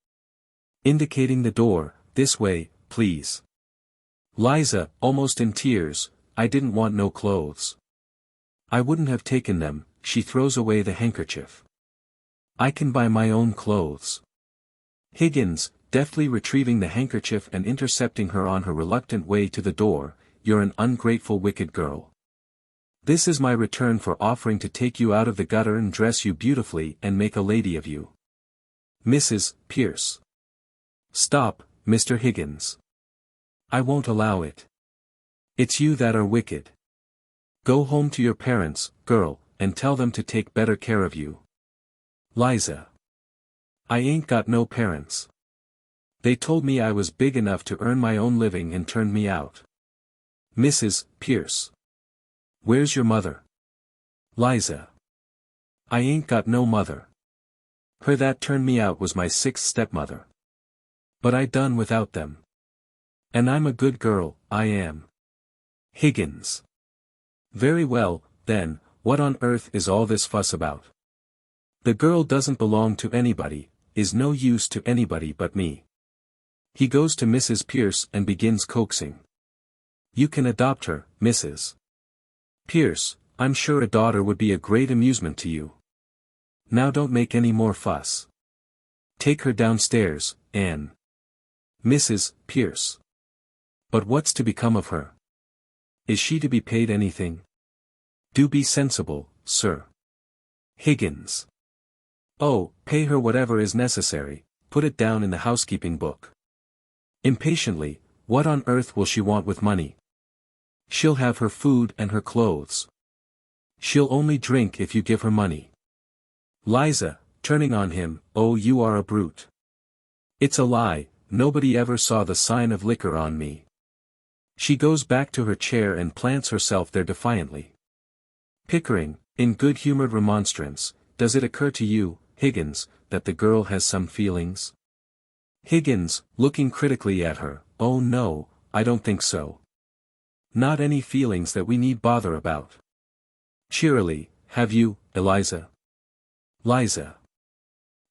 Indicating the door, this way, please. Liza, almost in tears, I didn't want no clothes. I wouldn't have taken them, she throws away the handkerchief. I can buy my own clothes. Higgins, deftly retrieving the handkerchief and intercepting her on her reluctant way to the door. "You're an ungrateful wicked girl. This is my return for offering to take you out of the gutter and dress you beautifully and make a lady of you." "Mrs. Pierce." "Stop, Mr. Higgins. I won't allow it. It's you that are wicked. Go home to your parents, girl, and tell them to take better care of you." "Liza. I ain't got no parents. They told me I was big enough to earn my own living and turned me out." "Mrs. Pierce. Where's your mother?" "Liza. I ain't got no mother. Her that turned me out was my sixth stepmother. But I done without them. And I'm a good girl, I am." "Higgins. Very well, then, what on earth is all this fuss about? The girl doesn't belong to anybody, is no use to anybody but me." He goes to Mrs. Pierce and begins coaxing. "You can adopt her, Mrs. Pierce. I'm sure a daughter would be a great amusement to you. Now don't make any more fuss. Take her downstairs, Anne." "Mrs. Pierce. But what's to become of her? Is she to be paid anything? Do be sensible, sir." "Higgins. Oh, pay her whatever is necessary, put it down in the housekeeping book." Impatiently, "What on earth will she want with money? She'll have her food and her clothes. She'll only drink if you give her money." Liza, turning on him, "Oh, you are a brute. It's a lie, nobody ever saw the sign of liquor on me." She goes back to her chair and plants herself there defiantly. Pickering, in good-humored remonstrance, "Does it occur to you, Higgins, that the girl has some feelings?" Higgins, looking critically at her, "Oh no, I don't think so. Not any feelings that we need bother about." Cheerily, "Have you, Eliza?" "Liza.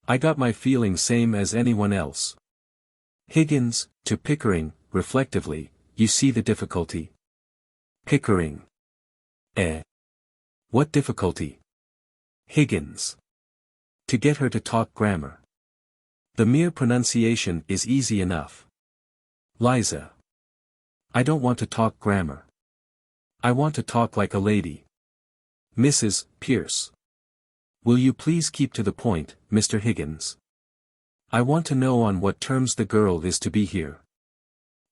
I got my feelings same as anyone else." Higgins, to Pickering, reflectively, "You see the difficulty?" Pickering. "Eh? What difficulty?" Higgins. "To get her to talk grammar. The mere pronunciation is easy enough." Liza. "I don't want to talk grammar. I want to talk like a lady." Mrs. Pierce. "Will you please keep to the point, Mr. Higgins? I want to know on what terms the girl is to be here.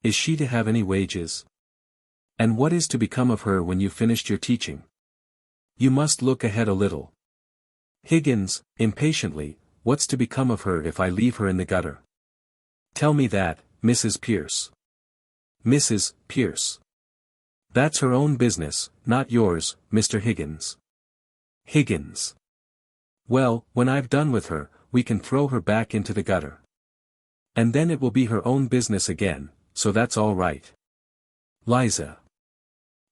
Is she to have any wages? And what is to become of her when you've finished your teaching? You must look ahead a little." Higgins, impatiently, "What's to become of her if I leave her in the gutter? Tell me that, Mrs. Pierce." Mrs. Pierce. "That's her own business, not yours, Mr. Higgins." Higgins. "Well, when I've done with her, we can throw her back into the gutter. And then it will be her own business again, so that's all right." Liza.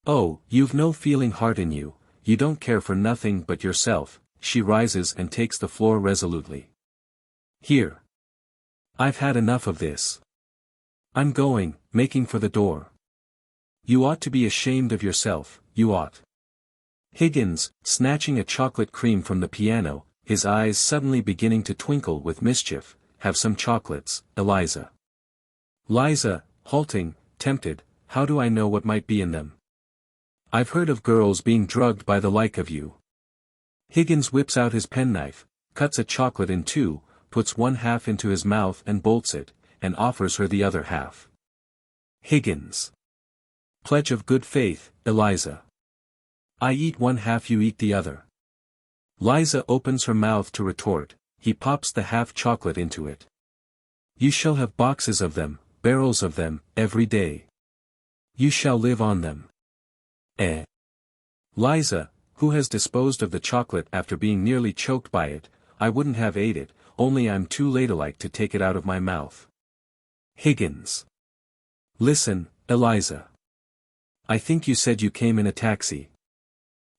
"Oh, you've no feeling heart in you, you don't care for nothing but yourself." She rises and takes the floor resolutely. "Here. I've had enough of this. I'm going," making for the door. "You ought to be ashamed of yourself, you ought." Higgins, snatching a chocolate cream from the piano, his eyes suddenly beginning to twinkle with mischief, "Have some chocolates, Eliza." Liza, halting, tempted, "How do I know what might be in them? I've heard of girls being drugged by the like of you." Higgins whips out his penknife, cuts a chocolate in two, puts one half into his mouth and bolts it, and offers her the other half. Higgins. "Pledge of good faith, Eliza. I eat one half, you eat the other." Liza opens her mouth to retort, he pops the half chocolate into it. "You shall have boxes of them, barrels of them, every day. You shall live on them." Eh? Liza, who has disposed of the chocolate after being nearly choked by it, "I wouldn't have ate it, only I'm too ladylike to take it out of my mouth." Higgins. "Listen, Eliza. I think you said you came in a taxi."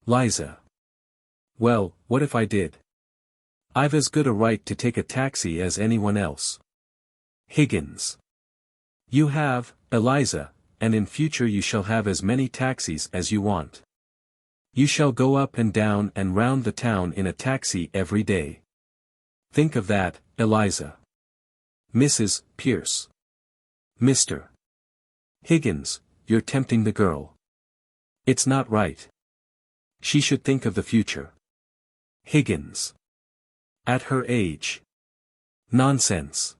Liza. "Well, what if I did? I've as good a right to take a taxi as anyone else." Higgins. "You have, Eliza, and in future you shall have as many taxis as you want. You shall go up and down and round the town in a taxi every day. Think of that, Eliza." Mrs. Pierce. Mr. Higgins, you're tempting the girl. It's not right. She should think of the future. Higgins. At her age. Nonsense.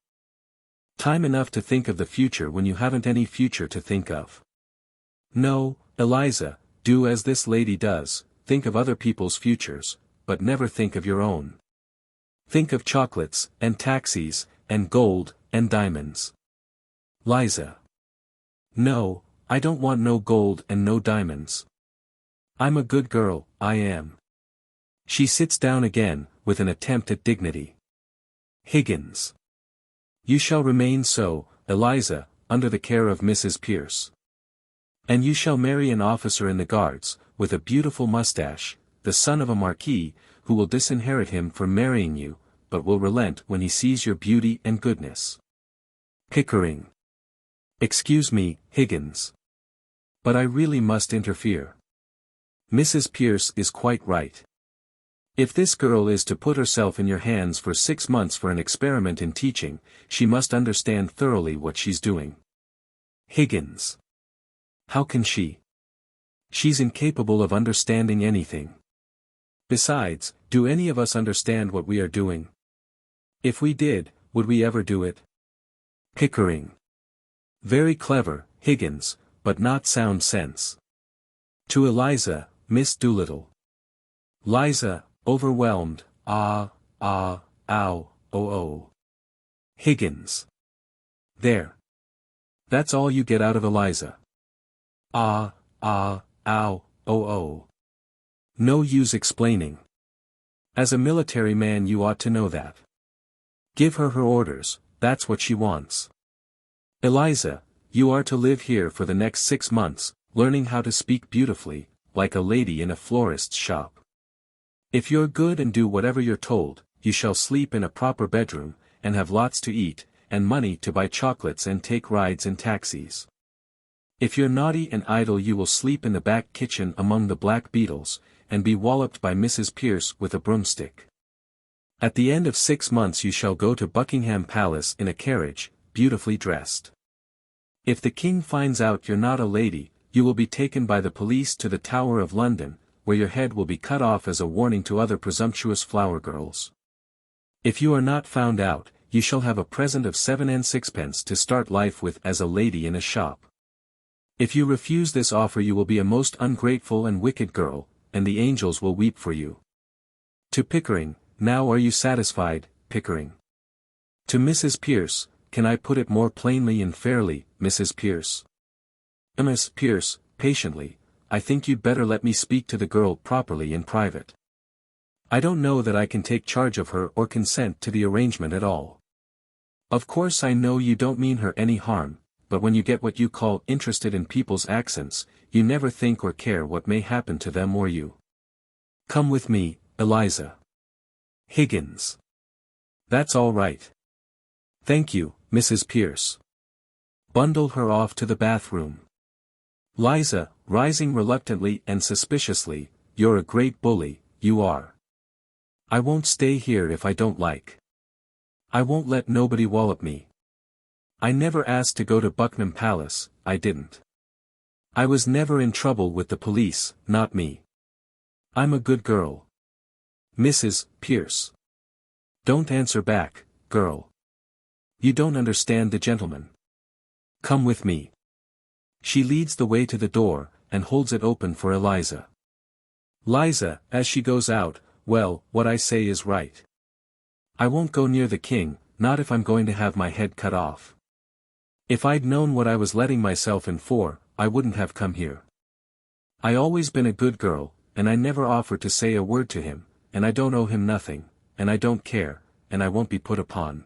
Time enough to think of the future when you haven't any future to think of. No, Eliza, do as this lady does, think of other people's futures, but never think of your own. Think of chocolates, and taxis, and gold, and diamonds. Liza. No, I don't want no gold and no diamonds. I'm a good girl, I am. She sits down again, with an attempt at dignity. Higgins. You shall remain so, Eliza, under the care of Mrs. Pierce. And you shall marry an officer in the Guards, with a beautiful mustache, the son of a marquis, who will disinherit him for marrying you, but will relent when he sees your beauty and goodness. Pickering. Excuse me, Higgins. But I really must interfere. Mrs. Pierce is quite right. If this girl is to put herself in your hands for 6 months for an experiment in teaching, she must understand thoroughly what she's doing. Higgins. How can she? She's incapable of understanding anything. Besides, do any of us understand what we are doing? If we did, would we ever do it? Pickering. Very clever, Higgins, but not sound sense. To Eliza, Miss Doolittle. Liza, overwhelmed, ow, oh. Higgins. There. That's all you get out of Eliza. Ow, oh. No use explaining. As a military man you ought to know that. Give her orders, that's what she wants. Eliza, you are to live here for the next 6 months, learning how to speak beautifully, like a lady in a florist's shop. If you're good and do whatever you're told, you shall sleep in a proper bedroom, and have lots to eat, and money to buy chocolates and take rides in taxis. If you're naughty and idle you will sleep in the back kitchen among the black beetles, and be walloped by Mrs. Pierce with a broomstick. At the end of 6 months you shall go to Buckingham Palace in a carriage, beautifully dressed. If the king finds out you're not a lady, you will be taken by the police to the Tower of London, where your head will be cut off as a warning to other presumptuous flower girls. If you are not found out, you shall have a present of 7 and 6pence to start life with as a lady in a shop. If you refuse this offer you will be a most ungrateful and wicked girl, and the angels will weep for you. To Pickering, now are you satisfied, Pickering? To Mrs. Pierce, can I put it more plainly and fairly, Mrs. Pierce? Miss Pierce, patiently, I think you'd better let me speak to the girl properly in private. I don't know that I can take charge of her or consent to the arrangement at all. Of course I know you don't mean her any harm, but when you get what you call interested in people's accents, you never think or care what may happen to them or you. Come with me, Eliza. Higgins. That's all right. Thank you, Mrs. Pierce. Bundle her off to the bathroom. Liza, rising reluctantly and suspiciously, you're a great bully, you are. I won't stay here if I don't like. I won't let nobody wallop me. I never asked to go to Buckingham Palace, I didn't. I was never in trouble with the police, not me. I'm a good girl. Mrs. Pierce. Don't answer back, girl. You don't understand the gentleman. Come with me. She leads the way to the door, and holds it open for Eliza. Liza, as she goes out, well, what I say is right. I won't go near the king, not if I'm going to have my head cut off. If I'd known what I was letting myself in for, I wouldn't have come here. I always been a good girl, and I never offered to say a word to him, and I don't owe him nothing, and I don't care, and I won't be put upon.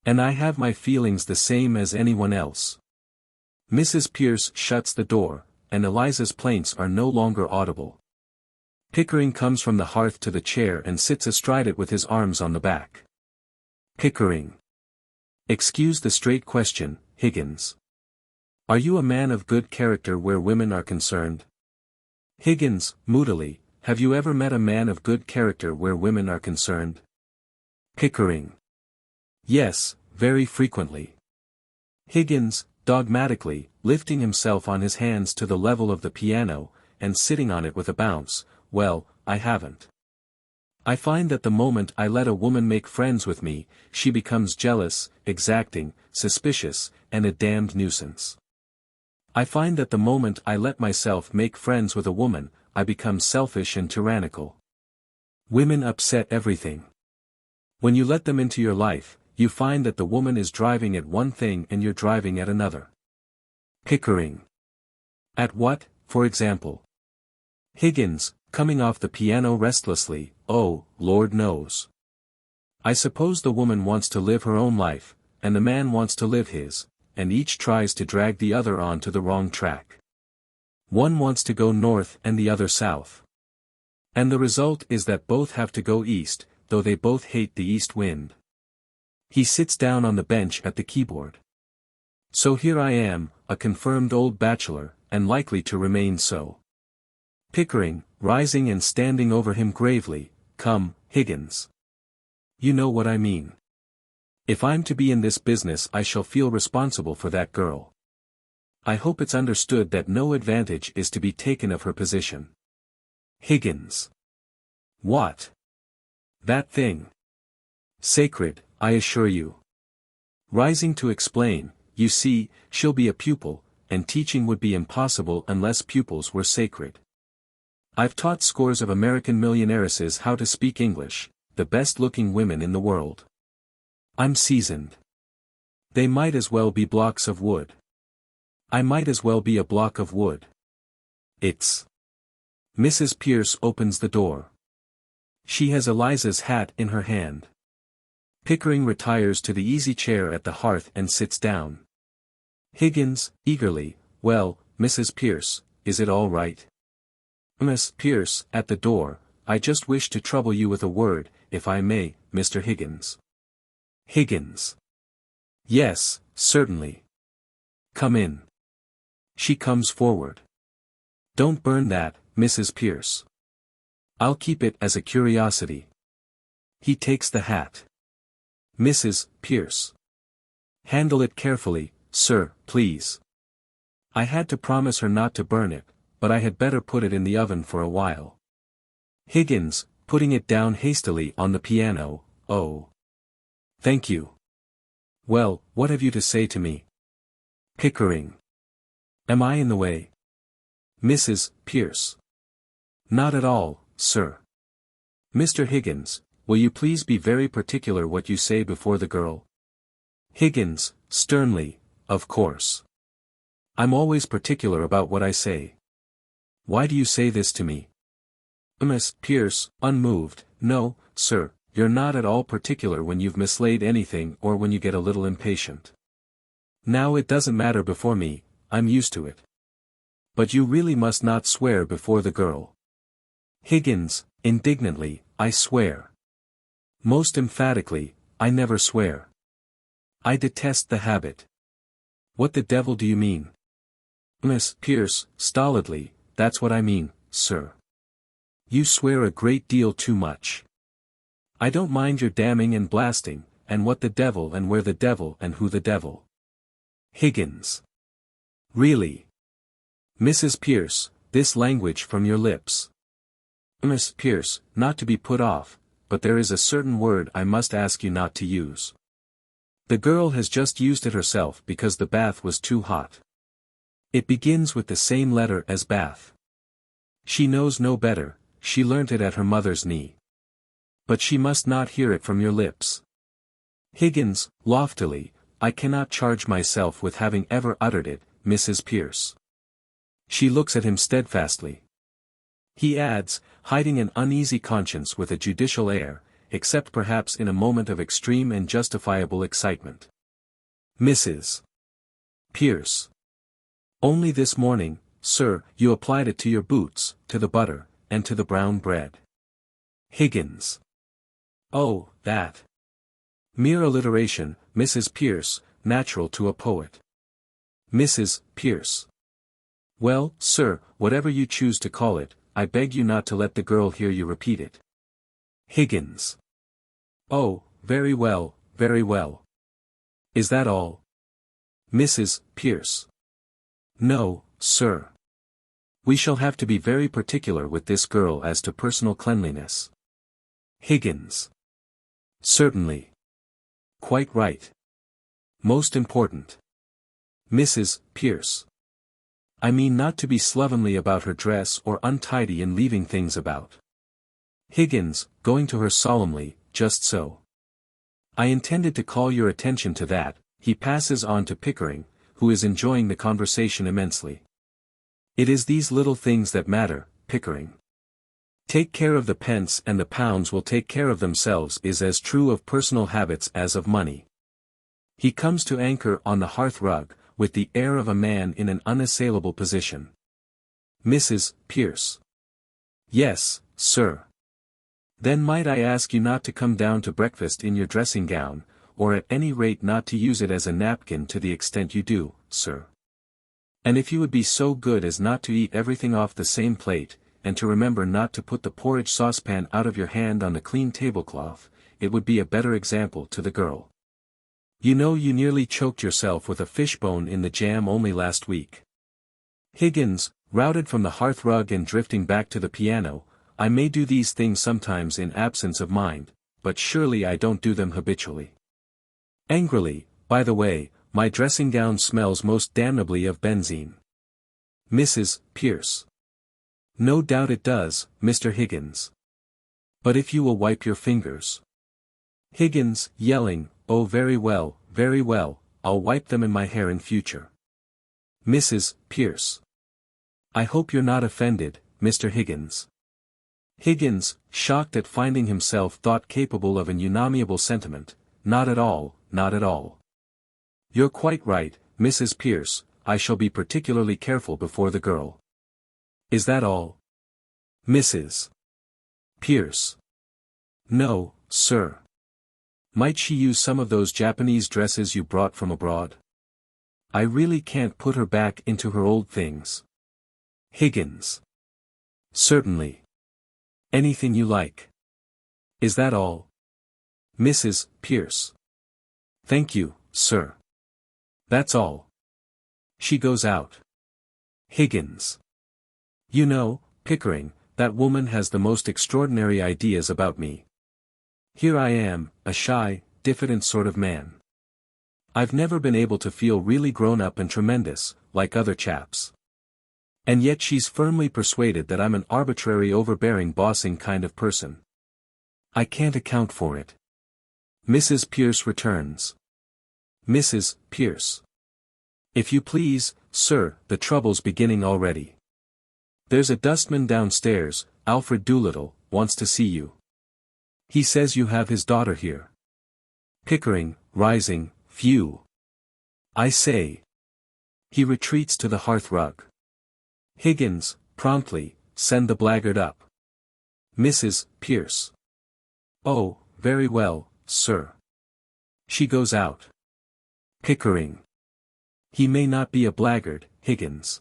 And I have my feelings the same as anyone else. Mrs. Pierce shuts the door, and Eliza's plaints are no longer audible. Pickering comes from the hearth to the chair and sits astride it with his arms on the back. Pickering. Excuse the straight question, Higgins. Are you a man of good character where women are concerned? Higgins, moodily, have you ever met a man of good character where women are concerned? Pickering. Yes, very frequently. Higgins, dogmatically, lifting himself on his hands to the level of the piano, and sitting on it with a bounce, well, I haven't. I find that the moment I let a woman make friends with me, she becomes jealous, exacting, suspicious, and a damned nuisance. I find that the moment I let myself make friends with a woman, I become selfish and tyrannical. Women upset everything. When you let them into your life, you find that the woman is driving at one thing and you're driving at another. Pickering. At what, for example? Higgins, coming off the piano restlessly, oh, Lord knows. I suppose the woman wants to live her own life, and the man wants to live his, and each tries to drag the other on to the wrong track. One wants to go north and the other south. And the result is that both have to go east, though they both hate the east wind. He sits down on the bench at the keyboard. So here I am, a confirmed old bachelor, and likely to remain so. Pickering, rising and standing over him gravely, come, Higgins. You know what I mean. If I'm to be in this business I shall feel responsible for that girl. I hope it's understood that no advantage is to be taken of her position. Higgins. What? That thing. Sacred, I assure you. Rising to explain, you see, she'll be a pupil, and teaching would be impossible unless pupils were sacred. I've taught scores of American millionairesses how to speak English, the best-looking women in the world. I'm seasoned. They might as well be blocks of wood. I might as well be a block of wood. It's. Mrs. Pierce opens the door. She has Eliza's hat in her hand. Pickering retires to the easy chair at the hearth and sits down. Higgins, eagerly, well, Mrs. Pierce, is it all right? Miss Pierce, at the door, I just wish to trouble you with a word, if I may, Mr. Higgins. Higgins. Yes, certainly. Come in. She comes forward. Don't burn that, Mrs. Pierce. I'll keep it as a curiosity. He takes the hat. Mrs. Pierce. Handle it carefully, sir, please. I had to promise her not to burn it, but I had better put it in the oven for a while. Higgins, putting it down hastily on the piano, oh. Thank you. Well, what have you to say to me? Pickering. Am I in the way? Mrs. Pierce. Not at all, sir. Mr. Higgins, will you please be very particular what you say before the girl? Higgins, sternly, of course. I'm always particular about what I say. Why do you say this to me? Miss Pierce, unmoved, no, sir, you're not at all particular when you've mislaid anything or when you get a little impatient. Now it doesn't matter before me, I'm used to it. But you really must not swear before the girl. Higgins, indignantly, I swear. Most emphatically, I never swear. I detest the habit. What the devil do you mean? Miss Pierce, stolidly, that's what I mean, sir. You swear a great deal too much. I don't mind your damning and blasting, and what the devil and where the devil and who the devil. Higgins. Really? Mrs. Pierce, this language from your lips. Miss Pierce, not to be put off, but there is a certain word I must ask you not to use. The girl has just used it herself because the bath was too hot. It begins with the same letter as bath. She knows no better, she learnt it at her mother's knee. But she must not hear it from your lips. Higgins, loftily, I cannot charge myself with having ever uttered it, Mrs. Pierce. She looks at him steadfastly. He adds, hiding an uneasy conscience with a judicial air, except perhaps in a moment of extreme and justifiable excitement. Mrs. Pierce. Only this morning, sir, you applied it to your boots, to the butter, and to the brown bread. Higgins. Oh, that. Mere alliteration, Mrs. Pierce, natural to a poet. Mrs. Pierce. Well, sir, whatever you choose to call it, I beg you not to let the girl hear you repeat it. Higgins. Oh, very well, very well. Is that all? Mrs. Pierce. No, sir. We shall have to be very particular with this girl as to personal cleanliness. Higgins. Certainly. Quite right. Most important. Mrs. Pierce. I mean not to be slovenly about her dress or untidy in leaving things about. Higgins, going to her solemnly, just so. I intended to call your attention to that. He passes on to Pickering, who is enjoying the conversation immensely. It is these little things that matter, Pickering. Take care of the pence and the pounds will take care of themselves is as true of personal habits as of money. He comes to anchor on the hearth-rug, with the air of a man in an unassailable position. Mrs. Pierce. Yes, sir. Then might I ask you not to come down to breakfast in your dressing-gown, or at any rate not to use it as a napkin to the extent you do, sir. And if you would be so good as not to eat everything off the same plate, and to remember not to put the porridge saucepan out of your hand on the clean tablecloth, it would be a better example to the girl. You know you nearly choked yourself with a fishbone in the jam only last week. Higgins, routed from the hearth-rug and drifting back to the piano, I may do these things sometimes in absence of mind, but surely I don't do them habitually. Angrily, by the way, my dressing-gown smells most damnably of benzine. Mrs. Pierce. No doubt it does, Mr. Higgins. But if you will wipe your fingers. Higgins, yelling, oh very well, I'll wipe them in my hair in future. Mrs. Pierce. I hope you're not offended, Mr. Higgins. Higgins, shocked at finding himself thought capable of an unamiable sentiment, not at all, not at all. You're quite right, Mrs. Pierce, I shall be particularly careful before the girl. Is that all? Mrs. Pierce. No, sir. Might she use some of those Japanese dresses you brought from abroad? I really can't put her back into her old things. Higgins. Certainly. Anything you like. Is that all? Mrs. Pierce. Thank you, sir. That's all. She goes out. Higgins. You know, Pickering, that woman has the most extraordinary ideas about me. Here I am, a shy, diffident sort of man. I've never been able to feel really grown up and tremendous, like other chaps. And yet she's firmly persuaded that I'm an arbitrary overbearing bossing kind of person. I can't account for it. Mrs. Pierce returns. Mrs. Pierce. If you please, sir, the trouble's beginning already. There's a dustman downstairs, Alfred Doolittle, wants to see you. He says you have his daughter here. Pickering, rising, phew. I say. He retreats to the hearth-rug. Higgins, promptly, send the blackguard up. Mrs. Pierce. Oh, very well, sir. She goes out. Pickering. He may not be a blackguard, Higgins.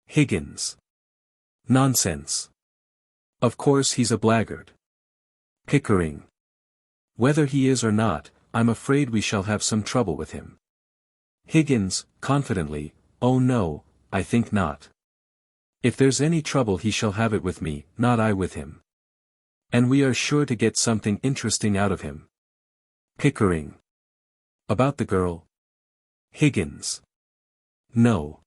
Higgins. Nonsense. Of course he's a blackguard. Pickering. Whether he is or not, I'm afraid we shall have some trouble with him. Higgins, confidently, oh no, I think not. If there's any trouble he shall have it with me, not I with him. And we are sure to get something interesting out of him. Pickering. About the girl? Higgins. No.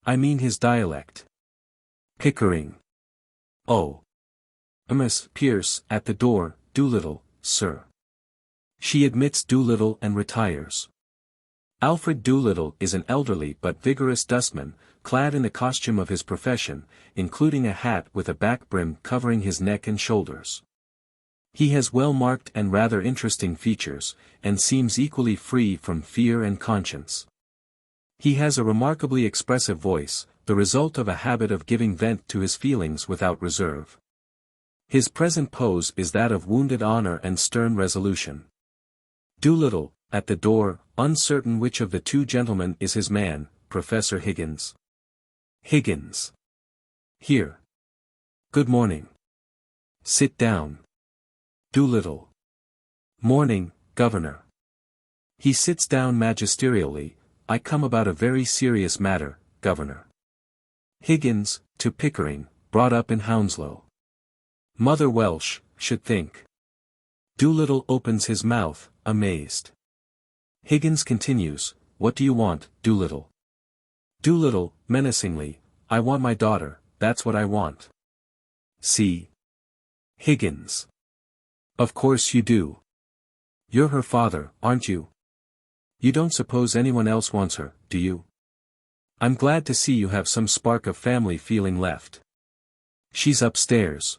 I mean his dialect. Pickering. Oh. Miss Pierce, at the door, Doolittle, sir. She admits Doolittle and retires. Alfred Doolittle is an elderly but vigorous dustman, clad in the costume of his profession, including a hat with a back brim covering his neck and shoulders. He has well-marked and rather interesting features, and seems equally free from fear and conscience. He has a remarkably expressive voice, the result of a habit of giving vent to his feelings without reserve. His present pose is that of wounded honor and stern resolution. Doolittle, at the door, uncertain which of the two gentlemen is his man, Professor Higgins. Higgins. Here. Good morning. Sit down. Doolittle. Morning, Governor. He sits down magisterially. I come about a very serious matter, Governor. Higgins, to Pickering, brought up in Hounslow. Mother Welsh, should think. Doolittle opens his mouth, amazed. Higgins continues, what do you want, Doolittle? Doolittle, menacingly, I want my daughter, that's what I want. See? Higgins. Of course you do. You're her father, aren't you? You don't suppose anyone else wants her, do you? I'm glad to see you have some spark of family feeling left. She's upstairs.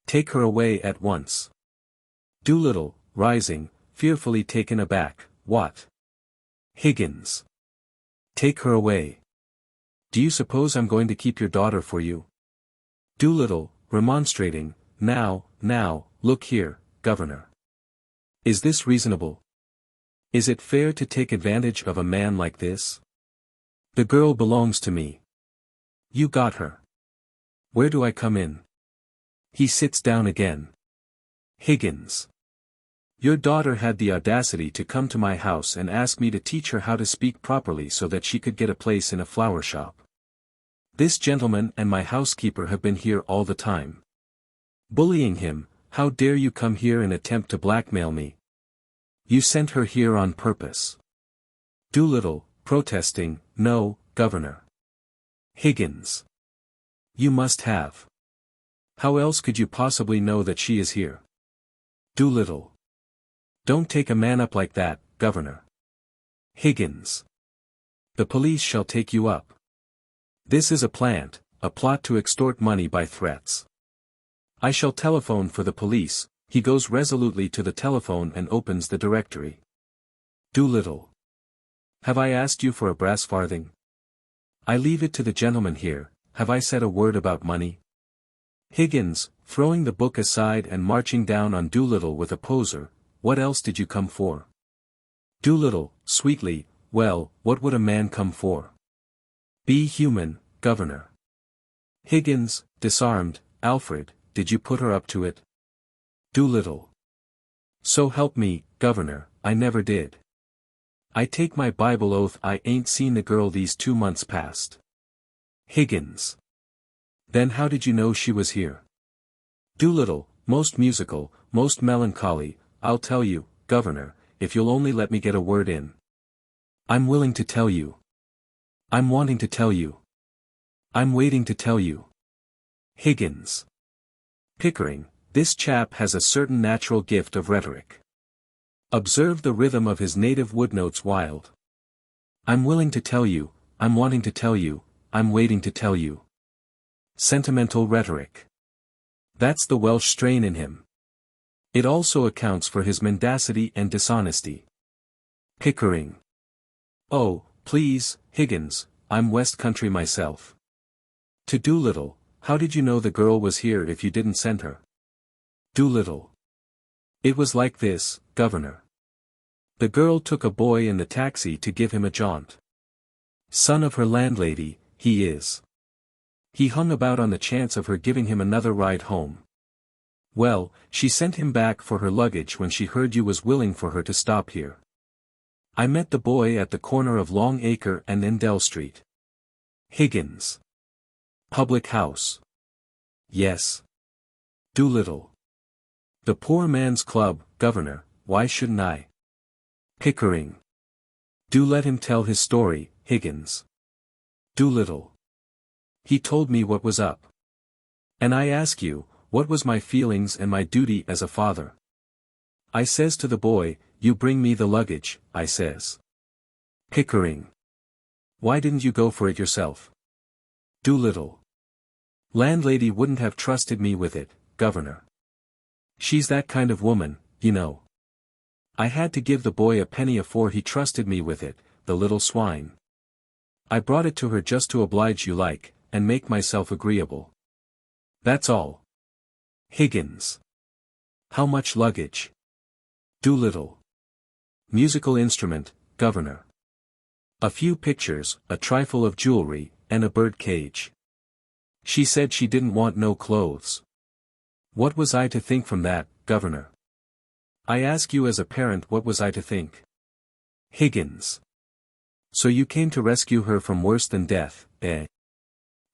Take her away at once. Doolittle, rising, fearfully taken aback, what? Higgins. Take her away. Do you suppose I'm going to keep your daughter for you? Doolittle, remonstrating, now, look here, Governor. Is this reasonable? Is it fair to take advantage of a man like this? The girl belongs to me. You got her. Where do I come in? He sits down again. Higgins. Your daughter had the audacity to come to my house and ask me to teach her how to speak properly so that she could get a place in a flower shop. This gentleman and my housekeeper have been here all the time. Bullying him, how dare you come here and attempt to blackmail me? You sent her here on purpose. Doolittle, protesting, no, Governor. Higgins. You must have. How else could you possibly know that she is here? Doolittle. Don't take a man up like that, Governor. Higgins. The police shall take you up. This is a plot to extort money by threats. I shall telephone for the police. He goes resolutely to the telephone and opens the directory. Doolittle. Have I asked you for a brass farthing? I leave it to the gentleman here. Have I said a word about money? Higgins, throwing the book aside and marching down on Doolittle with a poser, what else did you come for? Doolittle, sweetly, well, what would a man come for? Be human, Governor. Higgins, disarmed, Alfred, did you put her up to it? Doolittle. So help me, Governor, I never did. I take my Bible oath I ain't seen the girl these 2 months past. Higgins. Then how did you know she was here? Doolittle, most musical, most melancholy, I'll tell you, Governor, if you'll only let me get a word in. I'm willing to tell you. I'm wanting to tell you. I'm waiting to tell you. Higgins. Pickering, this chap has a certain natural gift of rhetoric. Observe the rhythm of his native woodnotes wild. I'm willing to tell you, I'm wanting to tell you, I'm waiting to tell you. Sentimental rhetoric. That's the Welsh strain in him. It also accounts for his mendacity and dishonesty. Pickering. Oh, please, Higgins, I'm West Country myself. To Doolittle, how did you know the girl was here if you didn't send her? Doolittle. It was like this, Governor. The girl took a boy in the taxi to give him a jaunt. Son of her landlady, he is. He hung about on the chance of her giving him another ride home. Well, she sent him back for her luggage when she heard you was willing for her to stop here. I met the boy at the corner of Long Acre and Endell Street. Higgins. Public house. Yes. Doolittle. The poor man's club, Governor, why shouldn't I? Pickering. Do let him tell his story, Higgins. Doolittle. He told me what was up. And I ask you, what was my feelings and my duty as a father? I says to the boy, you bring me the luggage, I says. Pickering. Why didn't you go for it yourself? Doolittle. Landlady wouldn't have trusted me with it, Governor. She's that kind of woman, you know. I had to give the boy a penny afore he trusted me with it, the little swine. I brought it to her just to oblige you like, and make myself agreeable. That's all. Higgins. How much luggage? Doolittle. Musical instrument, Governor. A few pictures, a trifle of jewelry, and a bird cage. She said she didn't want no clothes. What was I to think from that, Governor? I ask you as a parent, what was I to think? Higgins. So you came to rescue her from worse than death, eh?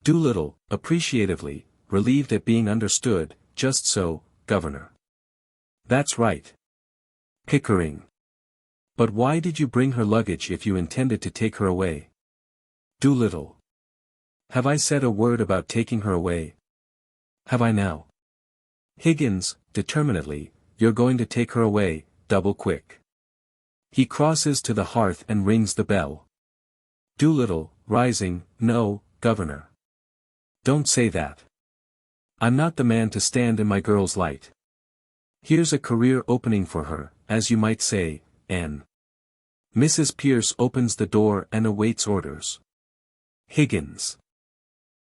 Doolittle, appreciatively, relieved at being understood, just so, Governor. That's right. Pickering. But why did you bring her luggage if you intended to take her away? Doolittle. Have I said a word about taking her away? Have I now? Higgins, determinedly, you're going to take her away, double quick. He crosses to the hearth and rings the bell. Doolittle, rising, no, Governor. Don't say that. I'm not the man to stand in my girl's light. Here's a career opening for her, as you might say, N. Mrs. Pierce opens the door and awaits orders. Higgins.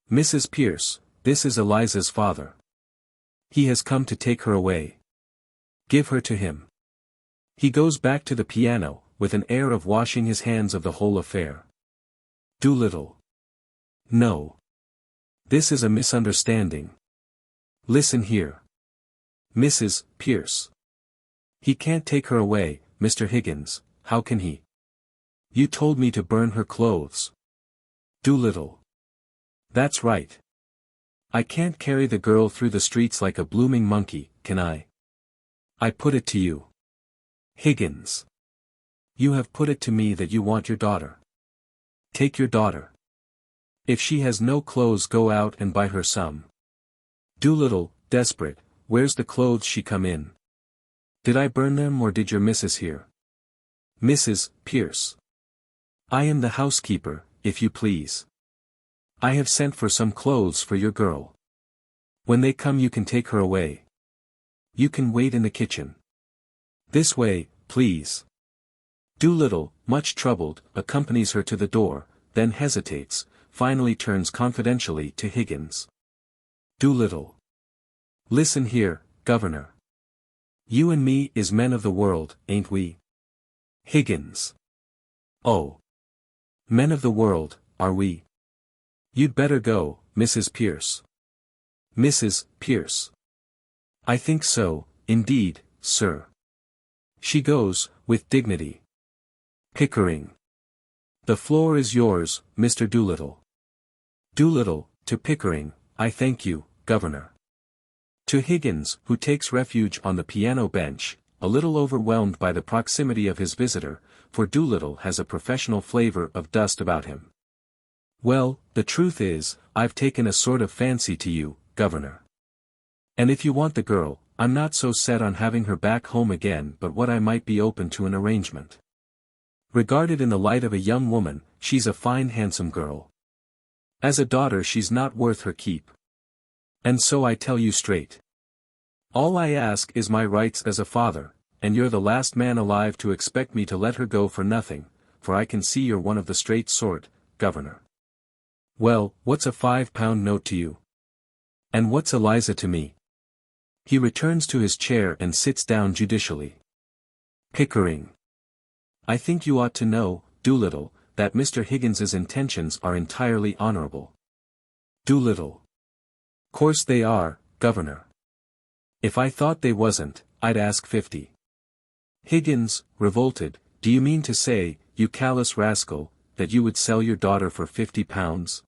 Mrs. Pierce, this is Eliza's father. He has come to take her away. Give her to him. He goes back to the piano, with an air of washing his hands of the whole affair. Doolittle. No. This is a misunderstanding. Listen here. Mrs. Pierce. He can't take her away, Mr. Higgins, how can he? You told me to burn her clothes. Doolittle. That's right. I can't carry the girl through the streets like a blooming monkey, can I? I put it to you. Higgins. You have put it to me that you want your daughter. Take your daughter. If she has no clothes, go out and buy her some. Doolittle, desperate, where's the clothes she come in? Did I burn them or did your missus hear? Mrs. Pierce. I am the housekeeper, if you please. I have sent for some clothes for your girl. When they come you can take her away. You can wait in the kitchen. This way, please. Doolittle, much troubled, accompanies her to the door, then hesitates, finally turns confidentially to Higgins. Doolittle. Listen here, Governor. You and me is men of the world, ain't we? Higgins. Oh. Men of the world, are we? You'd better go, Mrs. Pierce. Mrs. Pierce. I think so, indeed, sir. She goes, with dignity. Pickering. The floor is yours, Mr. Doolittle. Doolittle, to Pickering, I thank you, Governor. To Higgins, who takes refuge on the piano bench, a little overwhelmed by the proximity of his visitor, for Doolittle has a professional flavor of dust about him. Well, the truth is, I've taken a sort of fancy to you, Governor. And if you want the girl, I'm not so set on having her back home again, but what I might be open to an arrangement. Regarded in the light of a young woman, she's a fine handsome girl. As a daughter she's not worth her keep. And so I tell you straight. All I ask is my rights as a father, and you're the last man alive to expect me to let her go for nothing, for I can see you're one of the straight sort, Governor. Well, what's a £5 note to you? And what's Eliza to me? He returns to his chair and sits down judicially. Pickering. I think you ought to know, Doolittle, that Mr. Higgins's intentions are entirely honorable. Doolittle. Course they are, Governor. If I thought they wasn't, I'd ask 50. Higgins, revolted, do you mean to say, you callous rascal, that you would sell your daughter for £50?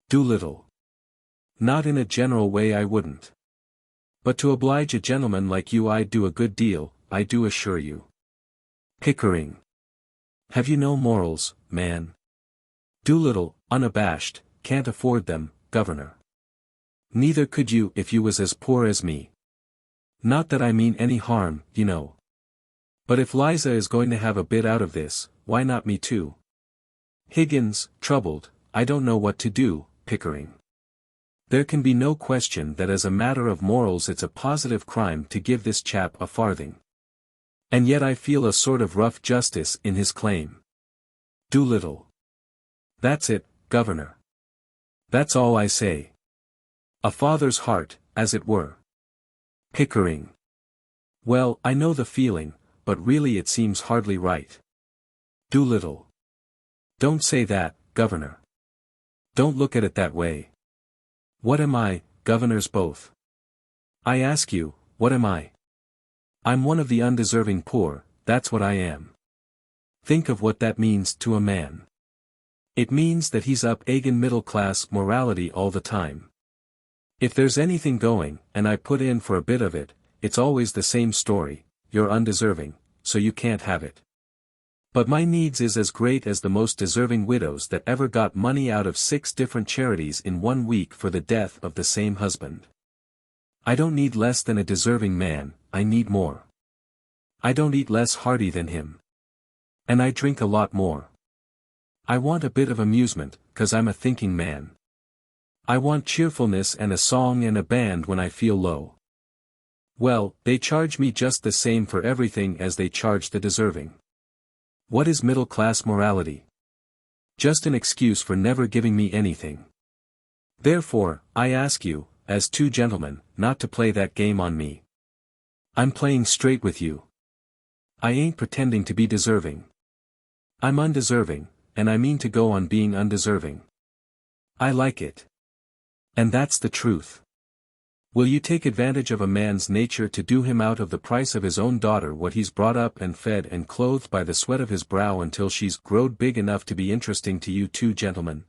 Doolittle. Not in a general way I wouldn't. But to oblige a gentleman like you I'd do a good deal, I do assure you. Pickering. Have you no morals, man? Doolittle, unabashed, can't afford them, Governor. Neither could you if you was as poor as me. Not that I mean any harm, you know. But if Liza is going to have a bit out of this, why not me too? Higgins, troubled, I don't know what to do, Pickering. There can be no question that as a matter of morals it's a positive crime to give this chap a farthing. And yet I feel a sort of rough justice in his claim. Doolittle. That's it, Governor. That's all I say. A father's heart, as it were. Pickering. Well, I know the feeling, but really it seems hardly right. Doolittle. Don't say that, Governor. Don't look at it that way. What am I, governors both? I ask you, what am I? I'm one of the undeserving poor, that's what I am. Think of what that means to a man. It means that he's up egging middle-class morality all the time. If there's anything going, and I put in for a bit of it, it's always the same story: you're undeserving, so you can't have it. But my needs is as great as the most deserving widows that ever got money out of 6 different charities in 1 week for the death of the same husband. I don't need less than a deserving man, I need more. I don't eat less hearty than him. And I drink a lot more. I want a bit of amusement, 'cause I'm a thinking man. I want cheerfulness and a song and a band when I feel low. Well, they charge me just the same for everything as they charge the deserving. What is middle-class morality? Just an excuse for never giving me anything. Therefore, I ask you, as 2 gentlemen, not to play that game on me. I'm playing straight with you. I ain't pretending to be deserving. I'm undeserving, and I mean to go on being undeserving. I like it. And that's the truth. Will you take advantage of a man's nature to do him out of the price of his own daughter what he's brought up and fed and clothed by the sweat of his brow until she's growed big enough to be interesting to you 2 gentlemen?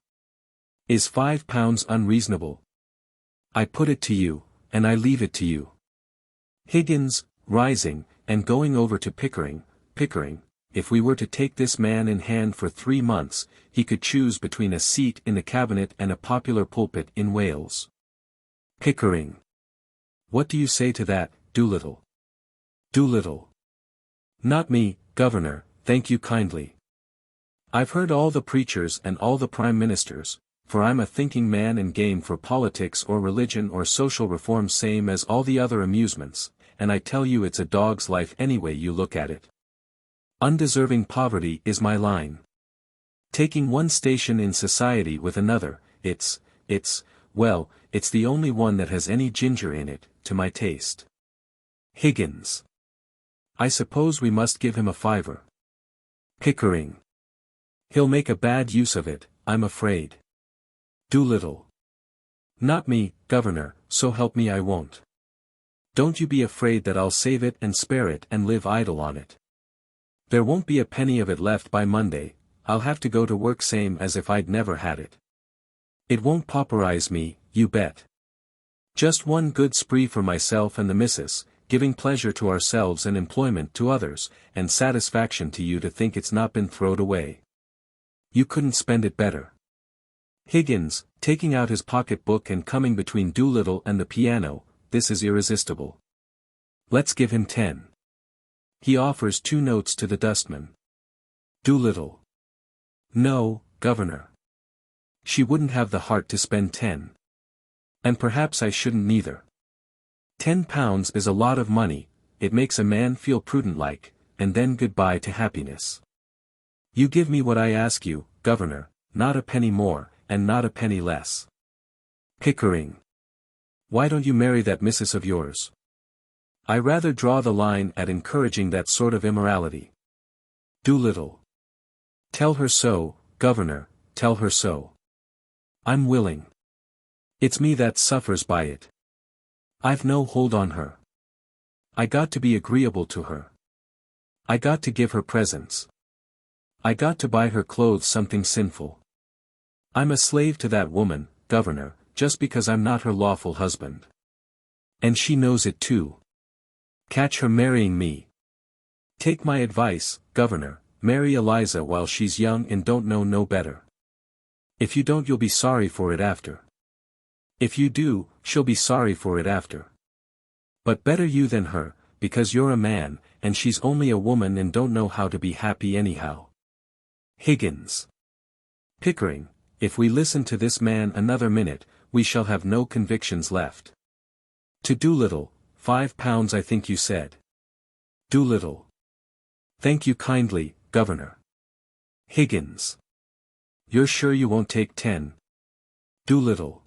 Is £5 unreasonable? I put it to you, and I leave it to you. Higgins, rising, and going over to Pickering, if we were to take this man in hand for 3 months, he could choose between a seat in the cabinet and a popular pulpit in Wales. Pickering. What do you say to that, Doolittle? Doolittle. Not me, Governor, thank you kindly. I've heard all the preachers and all the prime ministers, for I'm a thinking man and game for politics or religion or social reform same as all the other amusements, and I tell you it's a dog's life any way you look at it. Undeserving poverty is my line. Taking one station in society with another, it's the only one that has any ginger in it, to my taste. Higgins. I suppose we must give him a £5. Pickering. He'll make a bad use of it, I'm afraid. Doolittle. Not me, Governor, so help me I won't. Don't you be afraid that I'll save it and spare it and live idle on it. There won't be a penny of it left by Monday, I'll have to go to work same as if I'd never had it. It won't pauperize me, you bet. Just one good spree for myself and the missus, giving pleasure to ourselves and employment to others, and satisfaction to you to think it's not been throwed away. You couldn't spend it better. Higgins, taking out his pocket-book and coming between Doolittle and the piano, this is irresistible. Let's give him 10. He offers 2 notes to the dustman. Doolittle. No, Governor. She wouldn't have the heart to spend 10. And perhaps I shouldn't neither. £10 is a lot of money, it makes a man feel prudent-like, and then goodbye to happiness. You give me what I ask you, Governor, not a penny more, and not a penny less. Pickering. Why don't you marry that missus of yours? I rather draw the line at encouraging that sort of immorality. Doolittle. Tell her so, Governor, tell her so. I'm willing. It's me that suffers by it. I've no hold on her. I got to be agreeable to her. I got to give her presents. I got to buy her clothes something sinful. I'm a slave to that woman, Governor, just because I'm not her lawful husband. And she knows it too. Catch her marrying me. Take my advice, Governor, marry Eliza while she's young and don't know no better. If you don't you'll be sorry for it after. If you do, she'll be sorry for it after. But better you than her, because you're a man, and she's only a woman and don't know how to be happy anyhow. Higgins. Pickering, if we listen to this man another minute, we shall have no convictions left. To Doolittle, £5 I think you said. Doolittle. Thank you kindly, Governor. Higgins. You're sure you won't take 10? Doolittle.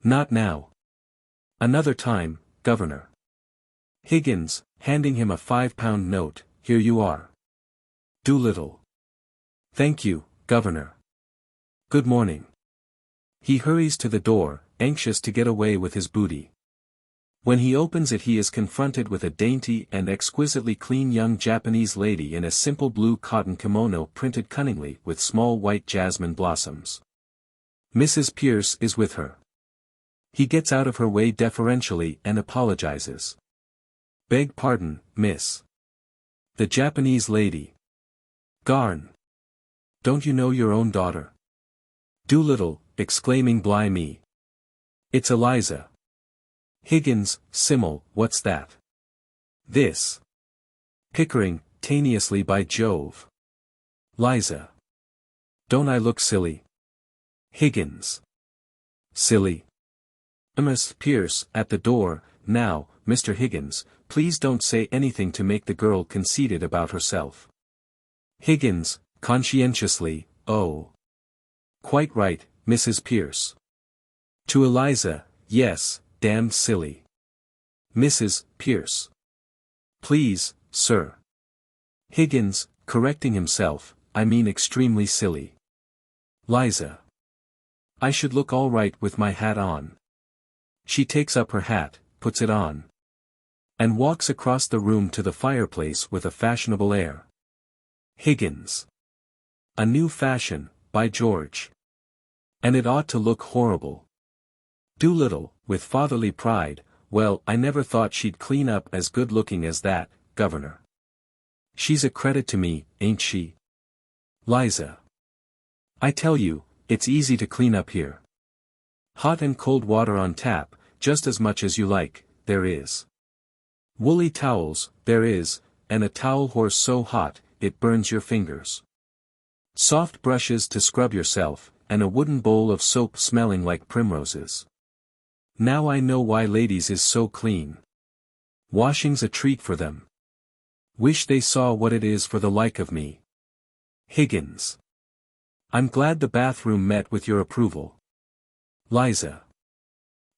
Not now. Another time, Governor. Higgins, handing him a £5 note, here you are. Doolittle. Thank you, Governor. Good morning. He hurries to the door, anxious to get away with his booty. When he opens it he is confronted with a dainty and exquisitely clean young Japanese lady in a simple blue cotton kimono printed cunningly with small white jasmine blossoms. Mrs. Pierce is with her. He gets out of her way deferentially and apologizes. "Beg pardon, miss." The Japanese lady. "Garn. Don't you know your own daughter?" Doolittle, exclaiming "Blimey. It's Eliza." Higgins, Simmel, "What's that?" "This." Pickering, taneously, "By Jove. Liza. Don't I look silly?" Higgins. "Silly." Miss Pierce, at the door, "Now, Mr. Higgins, please don't say anything to make the girl conceited about herself." Higgins, conscientiously, "Oh. Quite right, Mrs. Pierce." To Eliza, "Yes, damned silly." Mrs. Pierce. "Please, sir." Higgins, correcting himself, "I mean extremely silly." Liza. "I should look all right with my hat on." She takes up her hat, puts it on, and walks across the room to the fireplace with a fashionable air. Higgins. "A new fashion, by George. And it ought to look horrible." Doolittle, with fatherly pride, "Well, I never thought she'd clean up as good looking as that, governor. She's a credit to me, ain't she?" Liza. "I tell you, it's easy to clean up here. Hot and cold water on tap, just as much as you like, there is. Woolly towels, there is, and a towel horse so hot, it burns your fingers. Soft brushes to scrub yourself, and a wooden bowl of soap smelling like primroses. Now I know why ladies is so clean. Washing's a treat for them. Wish they saw what it is for the like of me." Higgins. "I'm glad the bathroom met with your approval." Liza.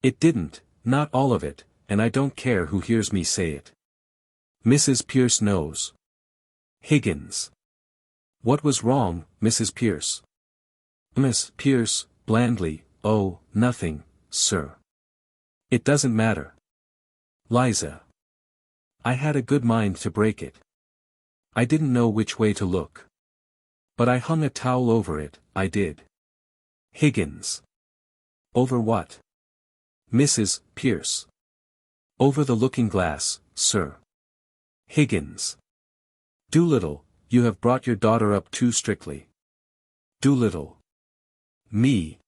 "It didn't, not all of it, and I don't care who hears me say it. Mrs. Pierce knows." Higgins. "What was wrong, Mrs. Pierce?" Miss Pierce, blandly, "Oh, nothing, sir. It doesn't matter." Liza. "I had a good mind to break it. I didn't know which way to look. But I hung a towel over it, I did." Higgins. "Over what?" Mrs. Pierce. "Over the looking-glass, sir." Higgins. Doolittle, "You have brought your daughter up too strictly." Doolittle. "Me?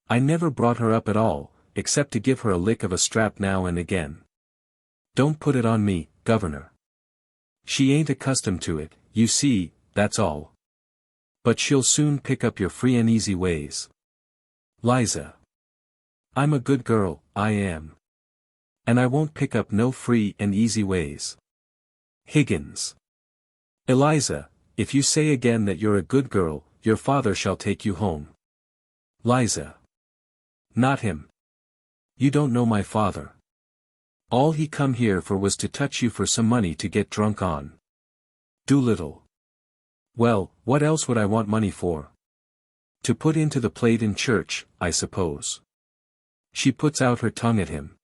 I never brought her up at all, except to give her a lick of a strap now and again. Don't put it on me, governor. She ain't accustomed to it, you see, that's all. But she'll soon pick up your free and easy ways." Liza. "I'm a good girl, I am. And I won't pick up no free and easy ways." Higgins. "Eliza, if you say again that you're a good girl, your father shall take you home." Liza. "Not him. You don't know my father. All he come here for was to touch you for some money to get drunk on." Doolittle. "Well, what else would I want money for? To put into the plate in church, I suppose." She puts out her tongue at him.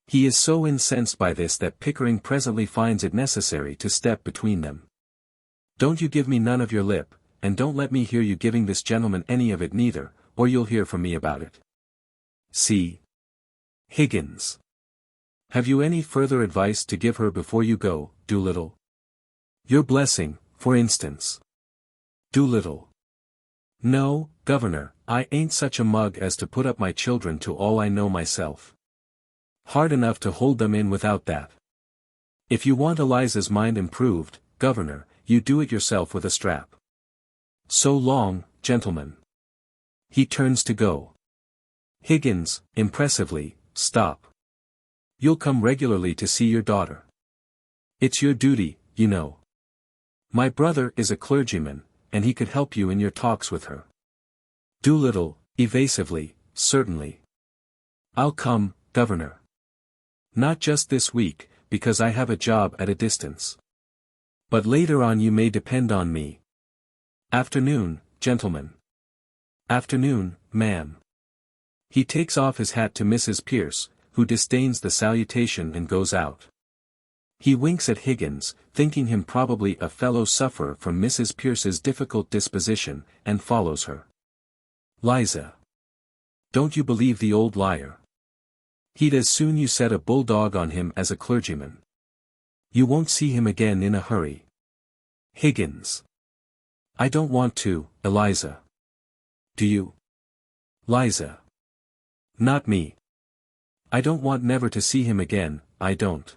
He is so incensed by this that Pickering presently finds it necessary to step between them. "Don't you give me none of your lip, and don't let me hear you giving this gentleman any of it neither, or you'll hear from me about it. See?" Higgins. "Have you any further advice to give her before you go, Doolittle? Your blessing, for instance." Doolittle. "No, governor, I ain't such a mug as to put up my children to all I know myself. Hard enough to hold them in without that. If you want Eliza's mind improved, governor, you do it yourself with a strap. So long, gentlemen." He turns to go. Higgins, impressively, "Stop. You'll come regularly to see your daughter. It's your duty, you know. My brother is a clergyman, and he could help you in your talks with her." Doolittle, evasively, "Certainly. I'll come, governor. Not just this week, because I have a job at a distance. But later on you may depend on me. Afternoon, gentlemen." "Afternoon, ma'am." He takes off his hat to Mrs. Pierce, who disdains the salutation and goes out. He winks at Higgins, thinking him probably a fellow sufferer from Mrs. Pierce's difficult disposition, and follows her. Liza. Don't you believe the old liar. He'd as soon you set a bulldog on him as a clergyman. You won't see him again in a hurry. Higgins. I don't want to, Eliza. Do you? Liza. Not me. I don't want never to see him again, I don't.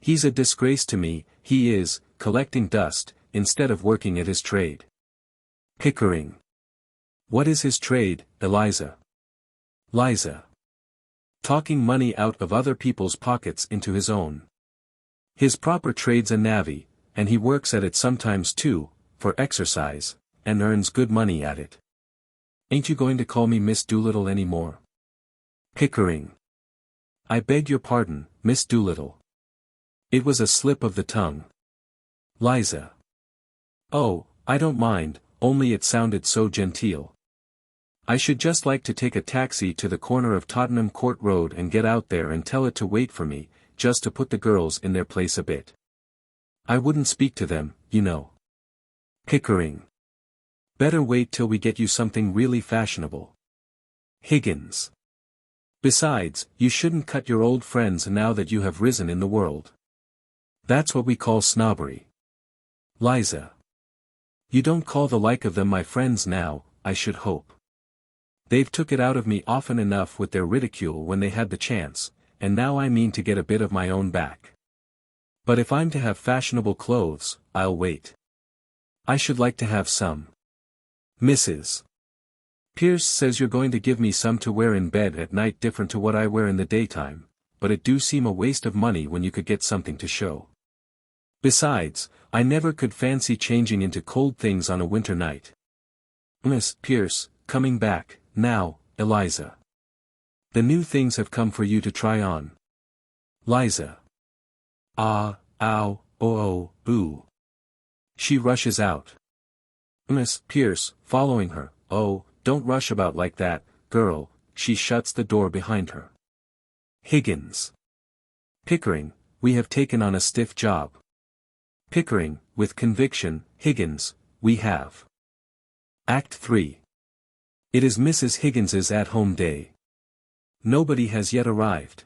He's a disgrace to me, he is, collecting dust, instead of working at his trade. Pickering. What is his trade, Eliza? Liza. Talking money out of other people's pockets into his own. His proper trade's a navvy, and he works at it sometimes too, for exercise, and earns good money at it. Ain't you going to call me Miss Doolittle any more? Pickering. I beg your pardon, Miss Doolittle. It was a slip of the tongue. Liza. Oh, I don't mind, only it sounded so genteel. I should just like to take a taxi to the corner of Tottenham Court Road and get out there and tell it to wait for me, just to put the girls in their place a bit. I wouldn't speak to them, you know. Pickering. Better wait till we get you something really fashionable. Higgins. Besides, you shouldn't cut your old friends now that you have risen in the world. That's what we call snobbery. Liza. You don't call the like of them my friends now, I should hope. They've took it out of me often enough with their ridicule when they had the chance, and now I mean to get a bit of my own back. But if I'm to have fashionable clothes, I'll wait. I should like to have some. Mrs. Pierce says you're going to give me some to wear in bed at night different to what I wear in the daytime, but it do seem a waste of money when you could get something to show. Besides, I never could fancy changing into cold things on a winter night. Miss Pierce, coming back, now, Eliza. The new things have come for you to try on. Liza. Ah, ow, oh, ooh. She rushes out. Miss Pierce, following her, oh, don't rush about like that, girl, she shuts the door behind her. Higgins. Pickering, we have taken on a stiff job. Pickering, with conviction, Higgins, we have. Act 3. It is Mrs. Higgins's at-home day. Nobody has yet arrived.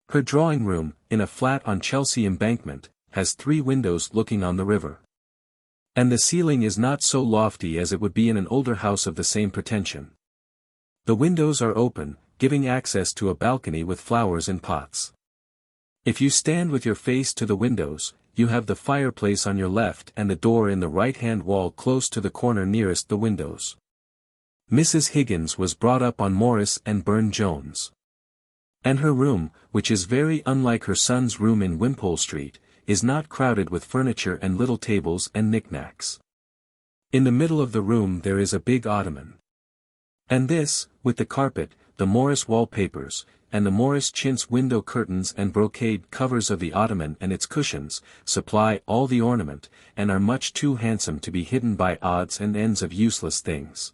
Her drawing room, in a flat on Chelsea Embankment, has 3 windows looking on the river. And the ceiling is not so lofty as it would be in an older house of the same pretension. The windows are open, giving access to a balcony with flowers in pots. If you stand with your face to the windows, you have the fireplace on your left and the door in the right-hand wall close to the corner nearest the windows. Mrs. Higgins was brought up on Morris and Burne-Jones. And her room, which is very unlike her son's room in Wimpole Street, is not crowded with furniture and little tables and knickknacks. In the middle of the room there is a big ottoman. And this, with the carpet, the Morris wallpapers, and the Morris chintz window curtains and brocade covers of the ottoman and its cushions, supply all the ornament, and are much too handsome to be hidden by odds and ends of useless things.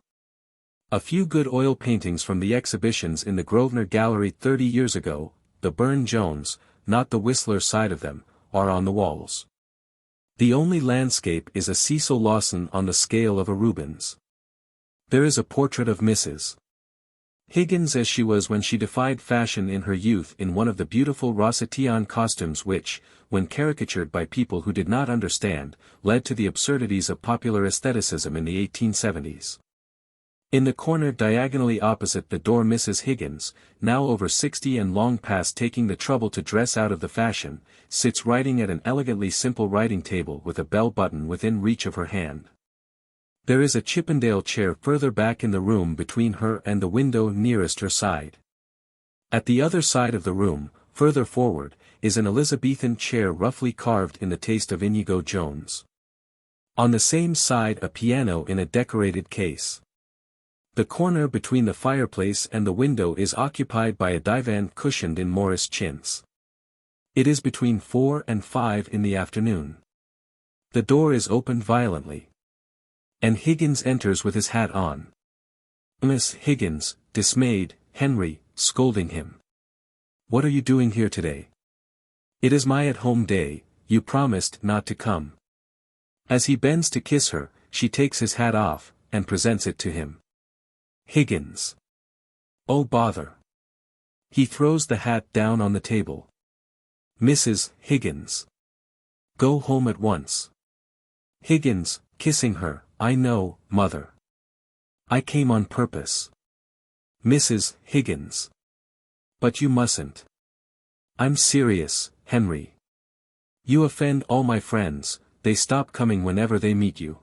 A few good oil paintings from the exhibitions in the Grosvenor Gallery 30 years ago, the Burne-Jones, not the Whistler side of them, are on the walls. The only landscape is a Cecil Lawson on the scale of a Rubens. There is a portrait of Mrs. Higgins as she was when she defied fashion in her youth in one of the beautiful Rossetian costumes which, when caricatured by people who did not understand, led to the absurdities of popular aestheticism in the 1870s. In the corner diagonally opposite the door Mrs. Higgins, now over 60 and long past taking the trouble to dress out of the fashion, sits writing at an elegantly simple writing table with a bell button within reach of her hand. There is a Chippendale chair further back in the room between her and the window nearest her side. At the other side of the room, further forward, is an Elizabethan chair roughly carved in the taste of Inigo Jones. On the same side a piano in a decorated case. The corner between the fireplace and the window is occupied by a divan cushioned in Morris chintz. It is between 4 and 5 in the afternoon. The door is opened violently. And Higgins enters with his hat on. Miss Higgins, dismayed, Henry, scolding him. What are you doing here today? It is my at-home day, you promised not to come. As he bends to kiss her, she takes his hat off, and presents it to him. Higgins. Oh bother. He throws the hat down on the table. Mrs. Higgins. Go home at once. Higgins, kissing her, I know, mother. I came on purpose. Mrs. Higgins. But you mustn't. I'm serious, Henry. You offend all my friends, they stop coming whenever they meet you.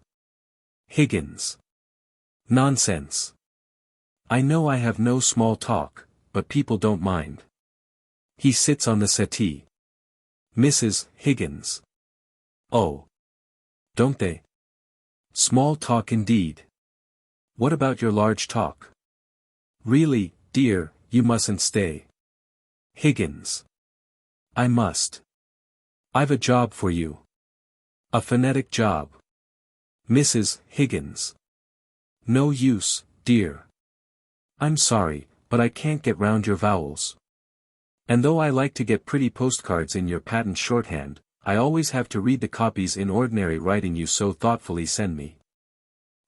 Higgins. Nonsense. I know I have no small talk, but people don't mind. He sits on the settee. Mrs. Higgins. Oh. Don't they? Small talk indeed. What about your large talk? Really, dear, you mustn't stay. Higgins. I must. I've a job for you. A phonetic job. Mrs. Higgins. No use, dear. I'm sorry, but I can't get round your vowels. And though I like to get pretty postcards in your patent shorthand, I always have to read the copies in ordinary writing you so thoughtfully send me.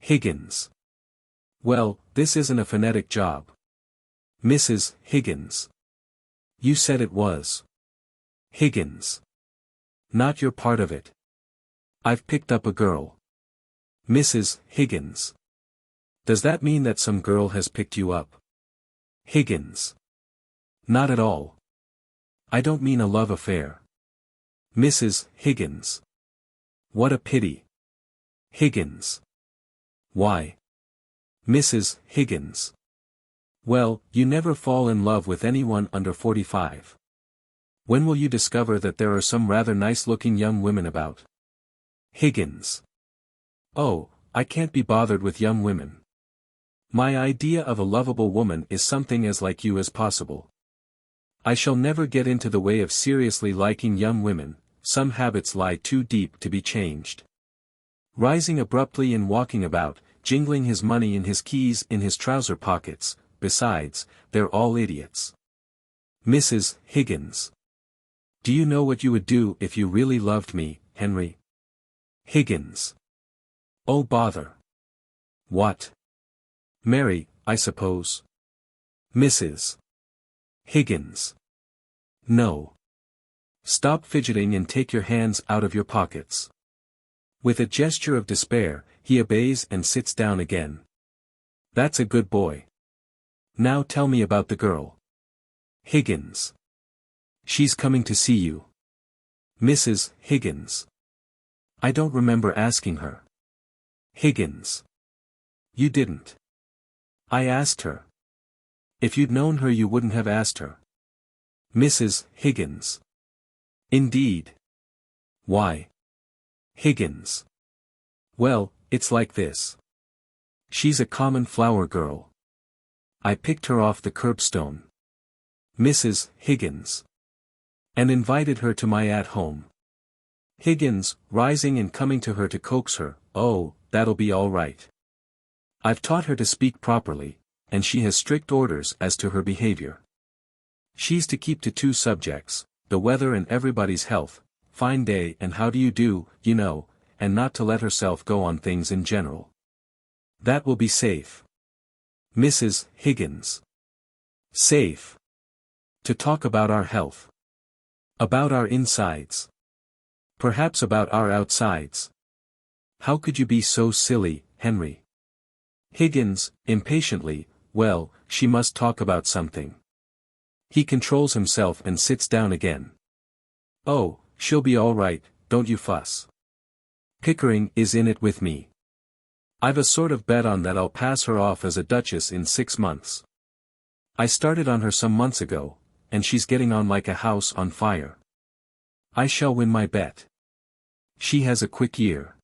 Higgins. Well, this isn't a phonetic job. Mrs. Higgins. You said it was. Higgins. Not your part of it. I've picked up a girl. Mrs. Higgins. Does that mean that some girl has picked you up? Higgins. Not at all. I don't mean a love affair. Mrs. Higgins. What a pity. Higgins. Why? Mrs. Higgins. Well, you never fall in love with anyone under 45. When will you discover that there are some rather nice-looking young women about? Higgins. Oh, I can't be bothered with young women. My idea of a lovable woman is something as like you as possible. I shall never get into the way of seriously liking young women, some habits lie too deep to be changed. Rising abruptly and walking about, jingling his money and his keys in his trouser pockets, besides, they're all idiots. Mrs. Higgins. Do you know what you would do if you really loved me, Henry? Higgins. Oh bother. What? Marry, I suppose. Mrs. Higgins. No. Stop fidgeting and take your hands out of your pockets. With a gesture of despair, he obeys and sits down again. That's a good boy. Now tell me about the girl. Higgins. She's coming to see you. Mrs. Higgins. I don't remember asking her. Higgins. You didn't. I asked her. If you'd known her you wouldn't have asked her. Mrs. Higgins. Indeed. Why? Higgins. Well, it's like this. She's a common flower girl. I picked her off the curbstone. Mrs. Higgins. And invited her to my at-home. Higgins, rising and coming to her to coax her, oh, that'll be all right. I've taught her to speak properly, and she has strict orders as to her behavior. She's to keep to two subjects, the weather and everybody's health, fine day and how do you do, you know, and not to let herself go on things in general. That will be safe. Mrs. Higgins. Safe. To talk about our health. About our insides. Perhaps about our outsides. How could you be so silly, Henry? Higgins, impatiently, well, she must talk about something. He controls himself and sits down again. Oh, she'll be all right, don't you fuss. Pickering is in it with me. I've a sort of bet on that I'll pass her off as a duchess in 6 months. I started on her some months ago, and she's getting on like a house on fire. I shall win my bet. She has a quick ear.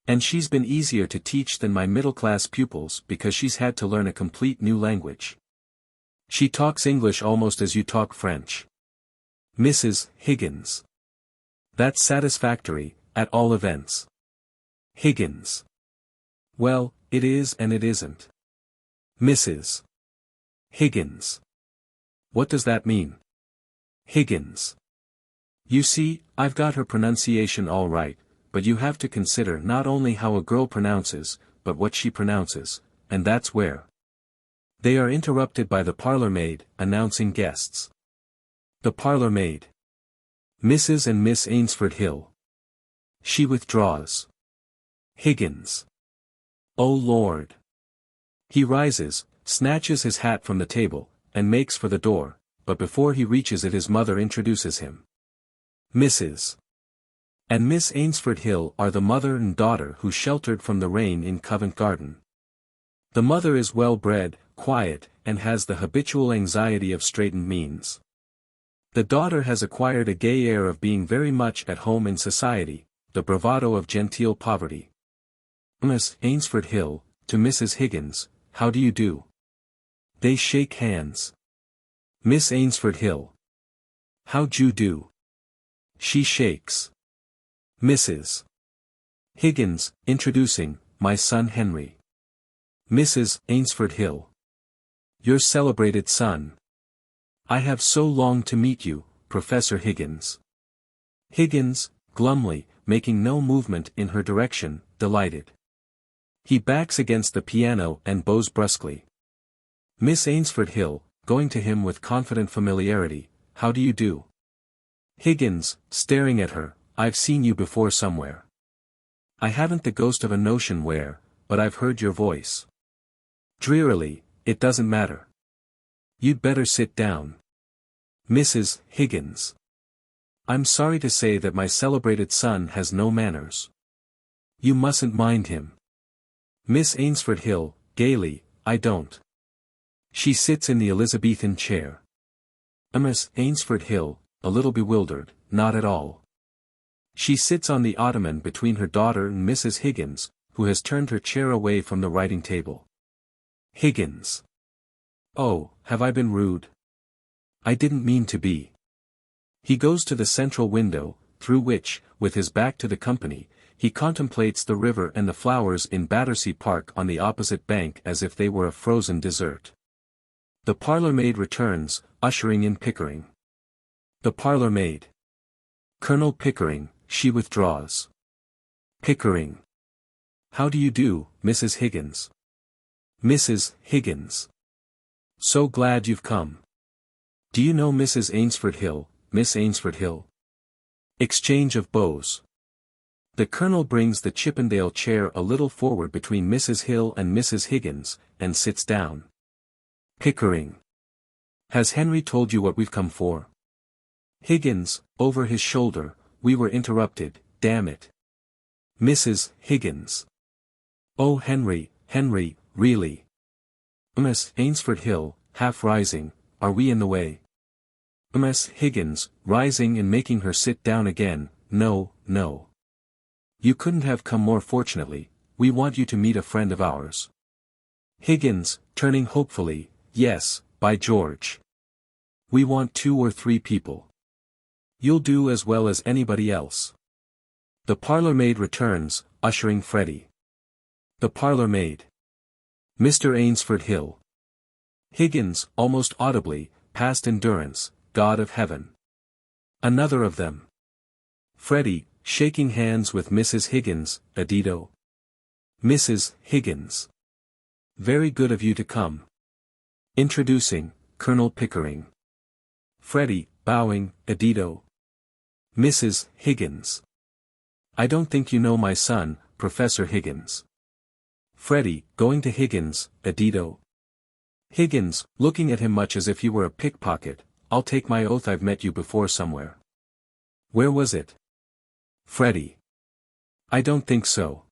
And she's been easier to teach than my middle-class pupils because she's had to learn a complete new language. She talks English almost as you talk French. Mrs. Higgins. That's satisfactory, at all events. Higgins. Well, it is and it isn't. Mrs. Higgins. What does that mean? Higgins. You see, I've got her pronunciation all right, but you have to consider not only how a girl pronounces, but what she pronounces, and that's where. They are interrupted by the parlour-maid, announcing guests. The parlour-maid. Mrs. and Miss Ainsford Hill. She withdraws. Higgins. Oh Lord. He rises, snatches his hat from the table, and makes for the door, but before he reaches it his mother introduces him. Mrs. and Miss Ainsford Hill are the mother and daughter who sheltered from the rain in Covent Garden. The mother is well-bred, quiet, and has the habitual anxiety of straitened means. The daughter has acquired a gay air of being very much at home in society, the bravado of genteel poverty. Miss Ainsford Hill, to Mrs. Higgins, how do you do? They shake hands. Miss Ainsford Hill. How d'you do? She shakes. Mrs. Higgins, introducing, my son Henry. Mrs. Ainsford Hill. Your celebrated son. I have so longed to meet you, Professor Higgins. Higgins, glumly, making no movement in her direction, delighted. He backs against the piano and bows brusquely. Miss Ainsford Hill, going to him with confident familiarity, how do you do? Higgins, staring at her, I've seen you before somewhere. I haven't the ghost of a notion where, but I've heard your voice. Drearily, it doesn't matter. You'd better sit down. Mrs. Higgins. I'm sorry to say that my celebrated son has no manners. You mustn't mind him. Miss Ainsford Hill, gaily, I don't. She sits in the Elizabethan chair. Miss Ainsford Hill, a little bewildered, not at all. She sits on the ottoman between her daughter and Mrs. Higgins, who has turned her chair away from the writing table. Higgins. Oh, have I been rude? I didn't mean to be. He goes to the central window, through which, with his back to the company, he contemplates the river and the flowers in Battersea Park on the opposite bank as if they were a frozen dessert. The parlour-maid returns, ushering in Pickering. The parlour-maid. Colonel Pickering, she withdraws. Pickering. How do you do, Mrs. Higgins? Mrs. Higgins. So glad you've come. Do you know Mrs. Ainsford Hill, Miss Ainsford Hill? Exchange of bows. The Colonel brings the Chippendale chair a little forward between Mrs. Hill and Mrs. Higgins, and sits down. Pickering. Has Henry told you what we've come for? Higgins, over his shoulder, we were interrupted, damn it. Mrs. Higgins. Oh Henry, really. Miss Ainsford Hill, half rising, are we in the way? Miss Higgins, rising and making her sit down again, no. You couldn't have come more fortunately, we want you to meet a friend of ours. Higgins, turning hopefully, yes, by George. We want 2 or 3 people. You'll do as well as anybody else. The parlour-maid returns, ushering Freddie. The parlour-maid. Mr. Ainsford Hill. Higgins, almost audibly, past endurance, God of heaven. Another of them. Freddie, shaking hands with Mrs. Higgins, Adito. Mrs. Higgins. Very good of you to come. Introducing, Colonel Pickering. Freddie, bowing, Adito. Mrs. Higgins. I don't think you know my son, Professor Higgins. Freddie, going to Higgins, Adito. Higgins, looking at him much as if you were a pickpocket, I'll take my oath I've met you before somewhere. Where was it? Freddie. I don't think so.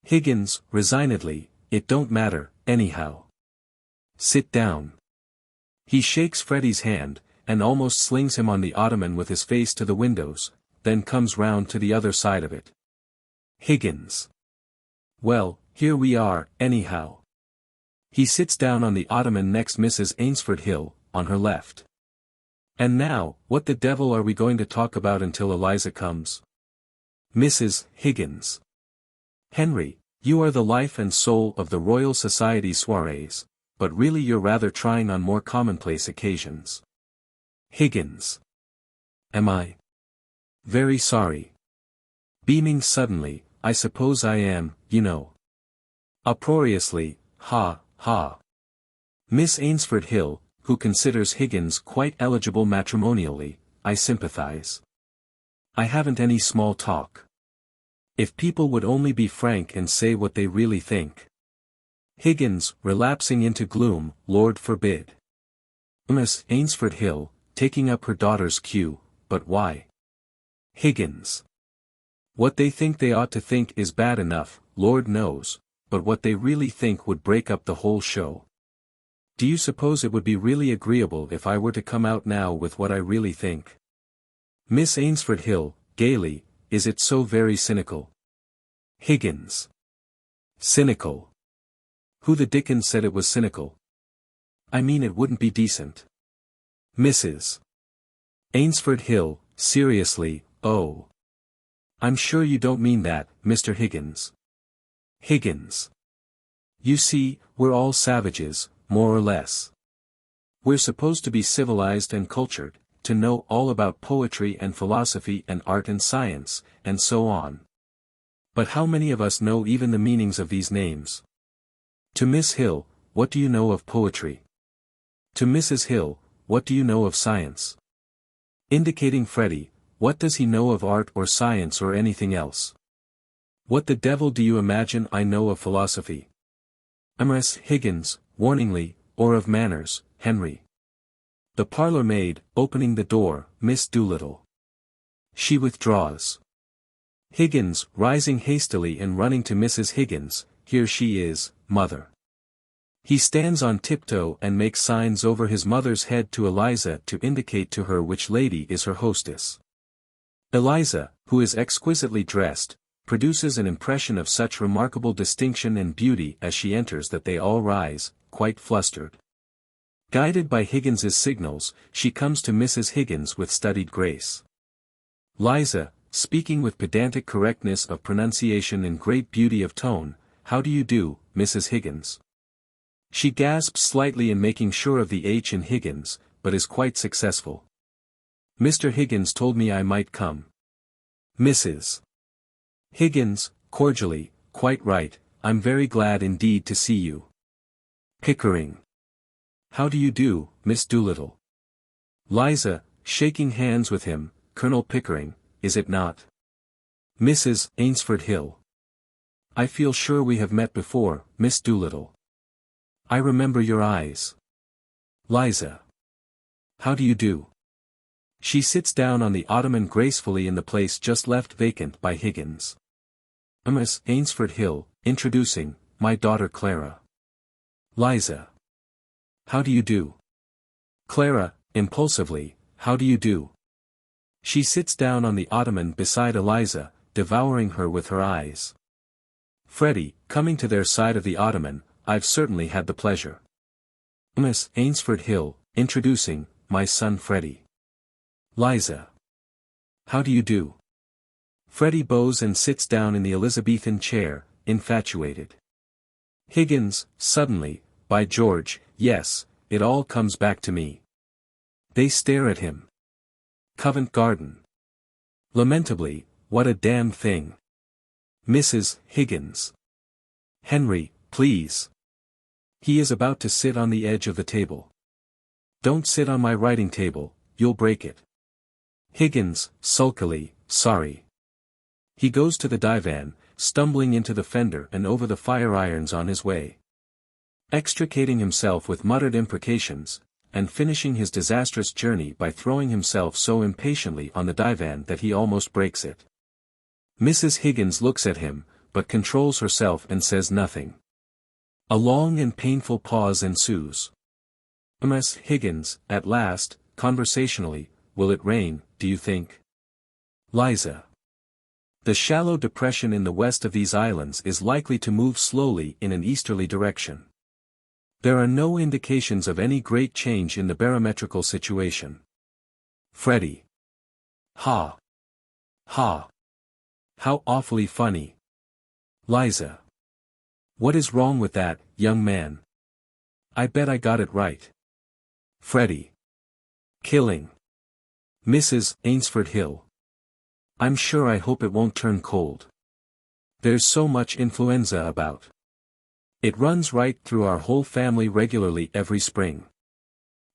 Higgins, resignedly, it don't matter, anyhow. Sit down. He shakes Freddie's hand, and almost slings him on the ottoman with his face to the windows, then comes round to the other side of it. Higgins. Well, here we are, anyhow. He sits down on the ottoman next Mrs. Ainsford Hill, on her left. And now, what the devil are we going to talk about until Eliza comes? Mrs. Higgins. Henry, you are the life and soul of the Royal Society soirees, but really you're rather trying on more commonplace occasions. Higgins. Am I? Very sorry. Beaming suddenly, I suppose I am, you know. Uproariously, ha, ha. Miss Ainsford Hill, who considers Higgins quite eligible matrimonially, I sympathize. I haven't any small talk. If people would only be frank and say what they really think. Higgins, relapsing into gloom, Lord forbid. Miss Ainsford Hill, taking up her daughter's cue, but why? Higgins. What they think they ought to think is bad enough, Lord knows, but what they really think would break up the whole show. Do you suppose it would be really agreeable if I were to come out now with what I really think? Miss Ainsford Hill, gaily, is it so very cynical? Higgins. Cynical. Who the dickens said it was cynical? I mean it wouldn't be decent. Mrs. Ainsford Hill, seriously, oh. I'm sure you don't mean that, Mr. Higgins. Higgins. You see, we're all savages, more or less. We're supposed to be civilized and cultured, to know all about poetry and philosophy and art and science, and so on. But how many of us know even the meanings of these names? To Miss Hill, what do you know of poetry? To Mrs. Hill, what do you know of science? Indicating Freddie, what does he know of art or science or anything else? What the devil do you imagine I know of philosophy? Miss Higgins, warningly, or of manners, Henry. The parlour maid, opening the door, Miss Doolittle. She withdraws. Higgins, rising hastily and running to Mrs. Higgins, here she is, mother. He stands on tiptoe and makes signs over his mother's head to Eliza to indicate to her which lady is her hostess. Eliza, who is exquisitely dressed, produces an impression of such remarkable distinction and beauty as she enters that they all rise, quite flustered. Guided by Higgins's signals, she comes to Mrs. Higgins with studied grace. Liza, speaking with pedantic correctness of pronunciation and great beauty of tone, how do you do, Mrs. Higgins? She gasps slightly in making sure of the H in Higgins, but is quite successful. Mr. Higgins told me I might come. Mrs. Higgins, cordially, quite right, I'm very glad indeed to see you. Pickering. How do you do, Miss Doolittle? Liza, shaking hands with him, Colonel Pickering, is it not? Mrs. Ainsford Hill. I feel sure we have met before, Miss Doolittle. I remember your eyes. Liza. How do you do? She sits down on the ottoman gracefully in the place just left vacant by Higgins. Miss Ainsford Hill, introducing, my daughter Clara. Liza. How do you do? Clara, impulsively, how do you do? She sits down on the ottoman beside Eliza, devouring her with her eyes. Freddie, coming to their side of the ottoman, I've certainly had the pleasure. Miss Ainsford Hill, introducing, my son Freddie. Liza. How do you do? Freddie bows and sits down in the Elizabethan chair, infatuated. Higgins, suddenly, by George, yes, it all comes back to me. They stare at him. Covent Garden. Lamentably, what a damn thing. Mrs. Higgins. Henry, please. He is about to sit on the edge of the table. Don't sit on my writing table, you'll break it. Higgins, sulkily, sorry. He goes to the divan, stumbling into the fender and over the fire irons on his way. Extricating himself with muttered imprecations, and finishing his disastrous journey by throwing himself so impatiently on the divan that he almost breaks it. Mrs. Higgins looks at him, but controls herself and says nothing. A long and painful pause ensues. Miss Higgins, at last, conversationally, will it rain, do you think? Liza. The shallow depression in the west of these islands is likely to move slowly in an easterly direction. There are no indications of any great change in the barometrical situation. Freddie. Ha. Ha. How awfully funny. Liza. What is wrong with that, young man? I bet I got it right. Freddie. Killing. Mrs. Ainsford Hill. I'm sure I hope it won't turn cold. There's so much influenza about. It runs right through our whole family regularly every spring.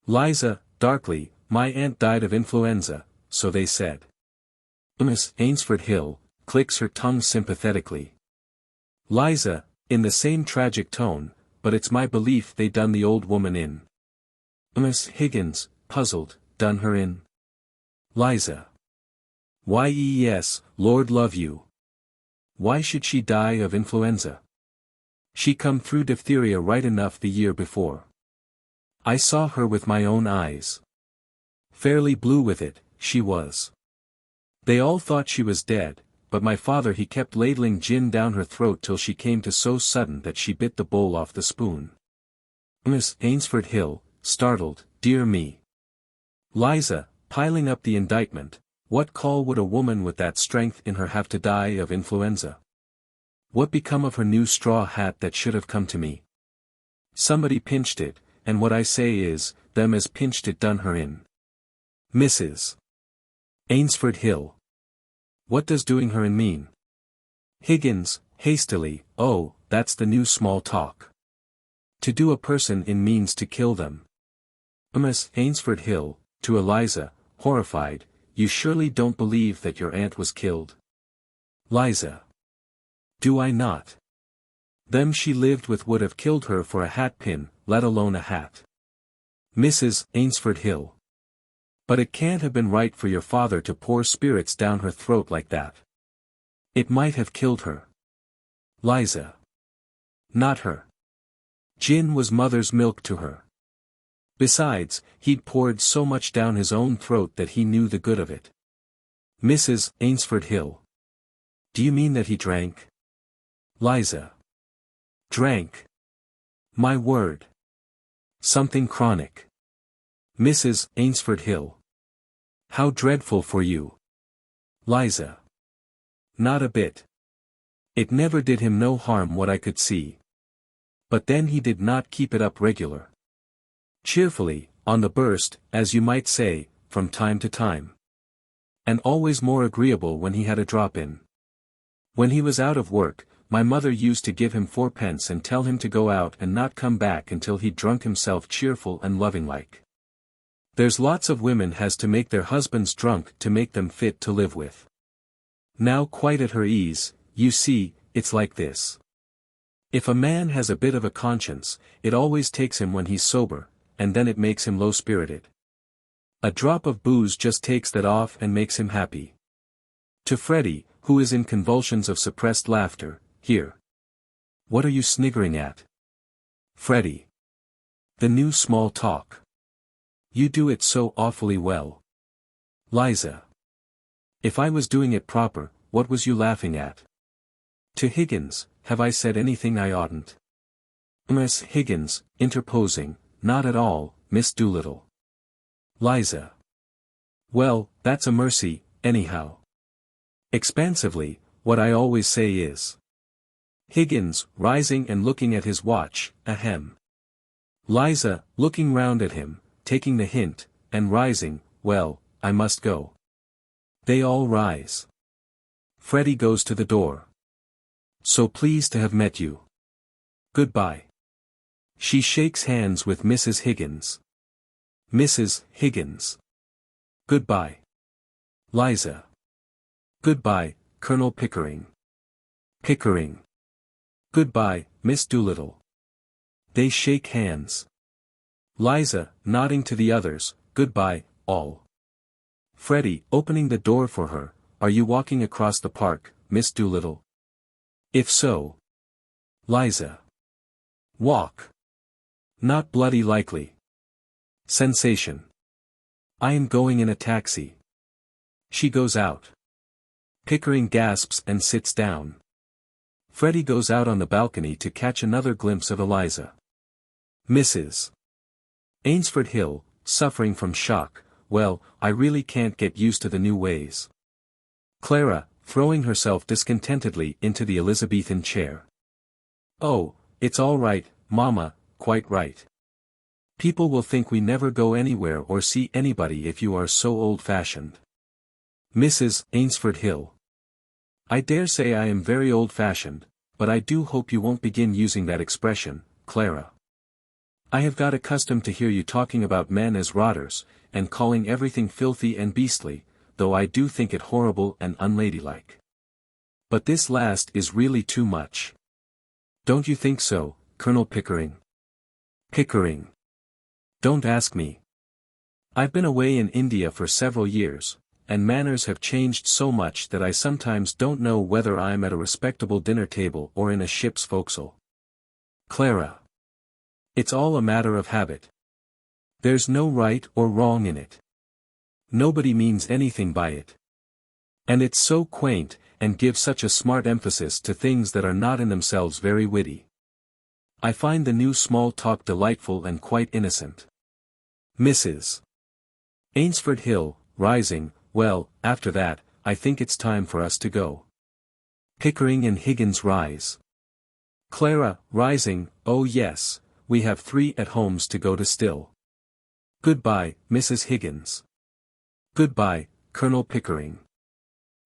Liza, darkly, my aunt died of influenza, so they said. Miss Ainsford Hill, clicks her tongue sympathetically. Liza, in the same tragic tone, but it's my belief they done the old woman in. Miss Higgins, puzzled, done her in. Liza. Yes, Lord love you. Why should she die of influenza? She come through diphtheria right enough the year before. I saw her with my own eyes. Fairly blue with it, she was. They all thought she was dead, but my father he kept ladling gin down her throat till she came to so sudden that she bit the bowl off the spoon. Miss Ainsford Hill, startled, dear me. Liza, piling up the indictment, what call would a woman with that strength in her have to die of influenza? What become of her new straw hat that should have come to me? Somebody pinched it, and what I say is, them as pinched it done her in. Mrs. Ainsford Hill. What does doing her in mean? Higgins, hastily, oh, that's the new small talk. To do a person in means to kill them. Miss Ainsford Hill, to Eliza, horrified, you surely don't believe that your aunt was killed? Liza. Do I not? Them she lived with would have killed her for a hat pin, let alone a hat. Mrs. Ainsford Hill. But it can't have been right for your father to pour spirits down her throat like that. It might have killed her. Liza. Not her. Gin was mother's milk to her. Besides, he'd poured so much down his own throat that he knew the good of it. Mrs. Ainsford Hill. Do you mean that he drank? Liza. Drank. My word. Something chronic. Mrs. Ainsford Hill. How dreadful for you. Liza. Not a bit. It never did him no harm what I could see. But then he did not keep it up regular. Cheerfully, on the burst, as you might say, from time to time. And always more agreeable when he had a drop in. When he was out of work, my mother used to give him 4 pence and tell him to go out and not come back until he'd drunk himself cheerful and loving like. There's lots of women has to make their husbands drunk to make them fit to live with. Now quite at her ease, you see, it's like this. If a man has a bit of a conscience, it always takes him when he's sober, and then it makes him low-spirited. A drop of booze just takes that off and makes him happy. To Freddie, who is in convulsions of suppressed laughter, here. What are you sniggering at? Freddie. The new small talk. You do it so awfully well. Liza. If I was doing it proper, what was you laughing at? To Higgins, have I said anything I oughtn't? Miss Higgins, interposing, not at all, Miss Doolittle. Liza. Well, that's a mercy, anyhow. Expansively, what I always say is. Higgins, rising and looking at his watch, ahem. Liza, looking round at him, taking the hint, and rising, well, I must go. They all rise. Freddie goes to the door. So pleased to have met you. Goodbye. She shakes hands with Mrs. Higgins. Mrs. Higgins. Goodbye. Liza. Goodbye, Colonel Pickering. Pickering. Goodbye, Miss Doolittle. They shake hands. Liza, nodding to the others, goodbye, all. Freddie, opening the door for her, are you walking across the park, Miss Doolittle? If so. Liza. Walk. Not bloody likely. Sensation. I am going in a taxi. She goes out. Pickering gasps and sits down. Freddie goes out on the balcony to catch another glimpse of Eliza. Mrs. Ainsford Hill, suffering from shock, well, I really can't get used to the new ways. Clara, throwing herself discontentedly into the Elizabethan chair. Oh, it's all right, Mama, quite right. People will think we never go anywhere or see anybody if you are so old-fashioned. Mrs. Ainsford Hill. I dare say I am very old-fashioned, but I do hope you won't begin using that expression, Clara. I have got accustomed to hear you talking about men as rotters, and calling everything filthy and beastly, though I do think it horrible and unladylike. But this last is really too much. Don't you think so, Colonel Pickering? Pickering. Don't ask me. I've been away in India for several years, and manners have changed so much that I sometimes don't know whether I'm at a respectable dinner table or in a ship's forecastle. Clara. It's all a matter of habit. There's no right or wrong in it. Nobody means anything by it. And it's so quaint, and gives such a smart emphasis to things that are not in themselves very witty. I find the new small talk delightful and quite innocent. Mrs. Ainsford Hill, rising, well, after that, I think it's time for us to go. Pickering and Higgins rise. Clara, rising, oh yes, we have 3 at-homes to go to still. Goodbye, Mrs. Higgins. Goodbye, Colonel Pickering.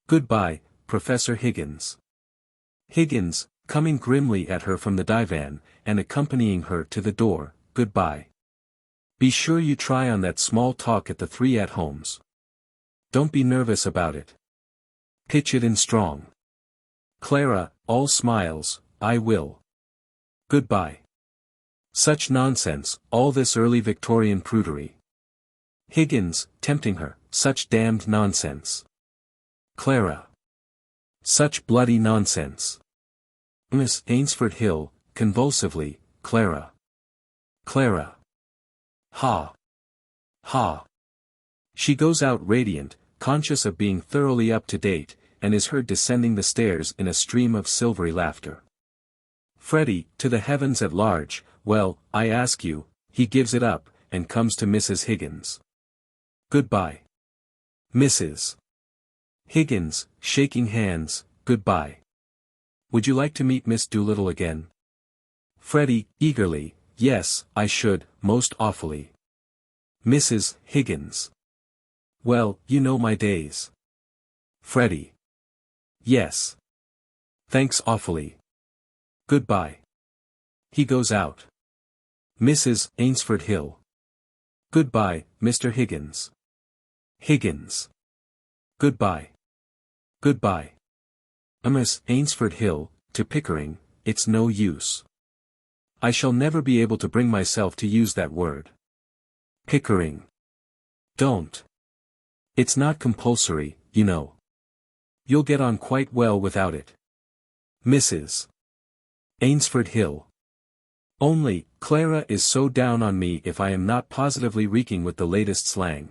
Goodbye, Professor Higgins. Higgins, coming grimly at her from the divan, and accompanying her to the door, goodbye. Be sure you try on that small talk at the 3 at-homes. Don't be nervous about it. Pitch it in strong. Clara, all smiles, I will. Goodbye. Such nonsense, all this early Victorian prudery. Higgins, tempting her, such damned nonsense. Clara. Such bloody nonsense. Miss Ainsford Hill, convulsively, Clara. Clara. Ha. Ha. She goes out radiant, conscious of being thoroughly up to date, and is heard descending the stairs in a stream of silvery laughter. Freddie, to the heavens at large, well, I ask you, he gives it up, and comes to Mrs. Higgins. Goodbye. Mrs. Higgins, shaking hands, goodbye. Would you like to meet Miss Doolittle again? Freddie, eagerly, yes, I should, most awfully. Mrs. Higgins. Well, you know my days. Freddie. Yes. Thanks awfully. Goodbye. He goes out. Mrs. Ainsford Hill. Goodbye, Mr. Higgins. Higgins. Goodbye. Goodbye. Miss Ainsford Hill, to Pickering, it's no use. I shall never be able to bring myself to use that word. Pickering. Don't. It's not compulsory, you know. You'll get on quite well without it. Mrs. Ainsford Hill. Only, Clara is so down on me if I am not positively reeking with the latest slang.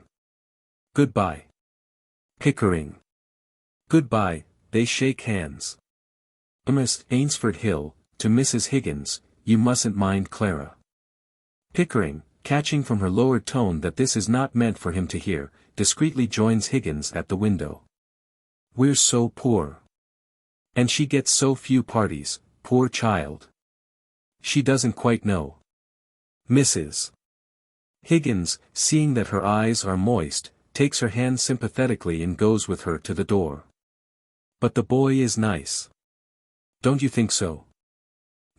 Goodbye. Pickering. Goodbye, they shake hands. Miss Ainsford Hill, to Mrs. Higgins, you mustn't mind Clara. Pickering, catching from her lowered tone that this is not meant for him to hear, discreetly joins Higgins at the window. We're so poor. And she gets so few parties, poor child. She doesn't quite know. Mrs. Higgins, seeing that her eyes are moist, takes her hand sympathetically and goes with her to the door. But the boy is nice. Don't you think so?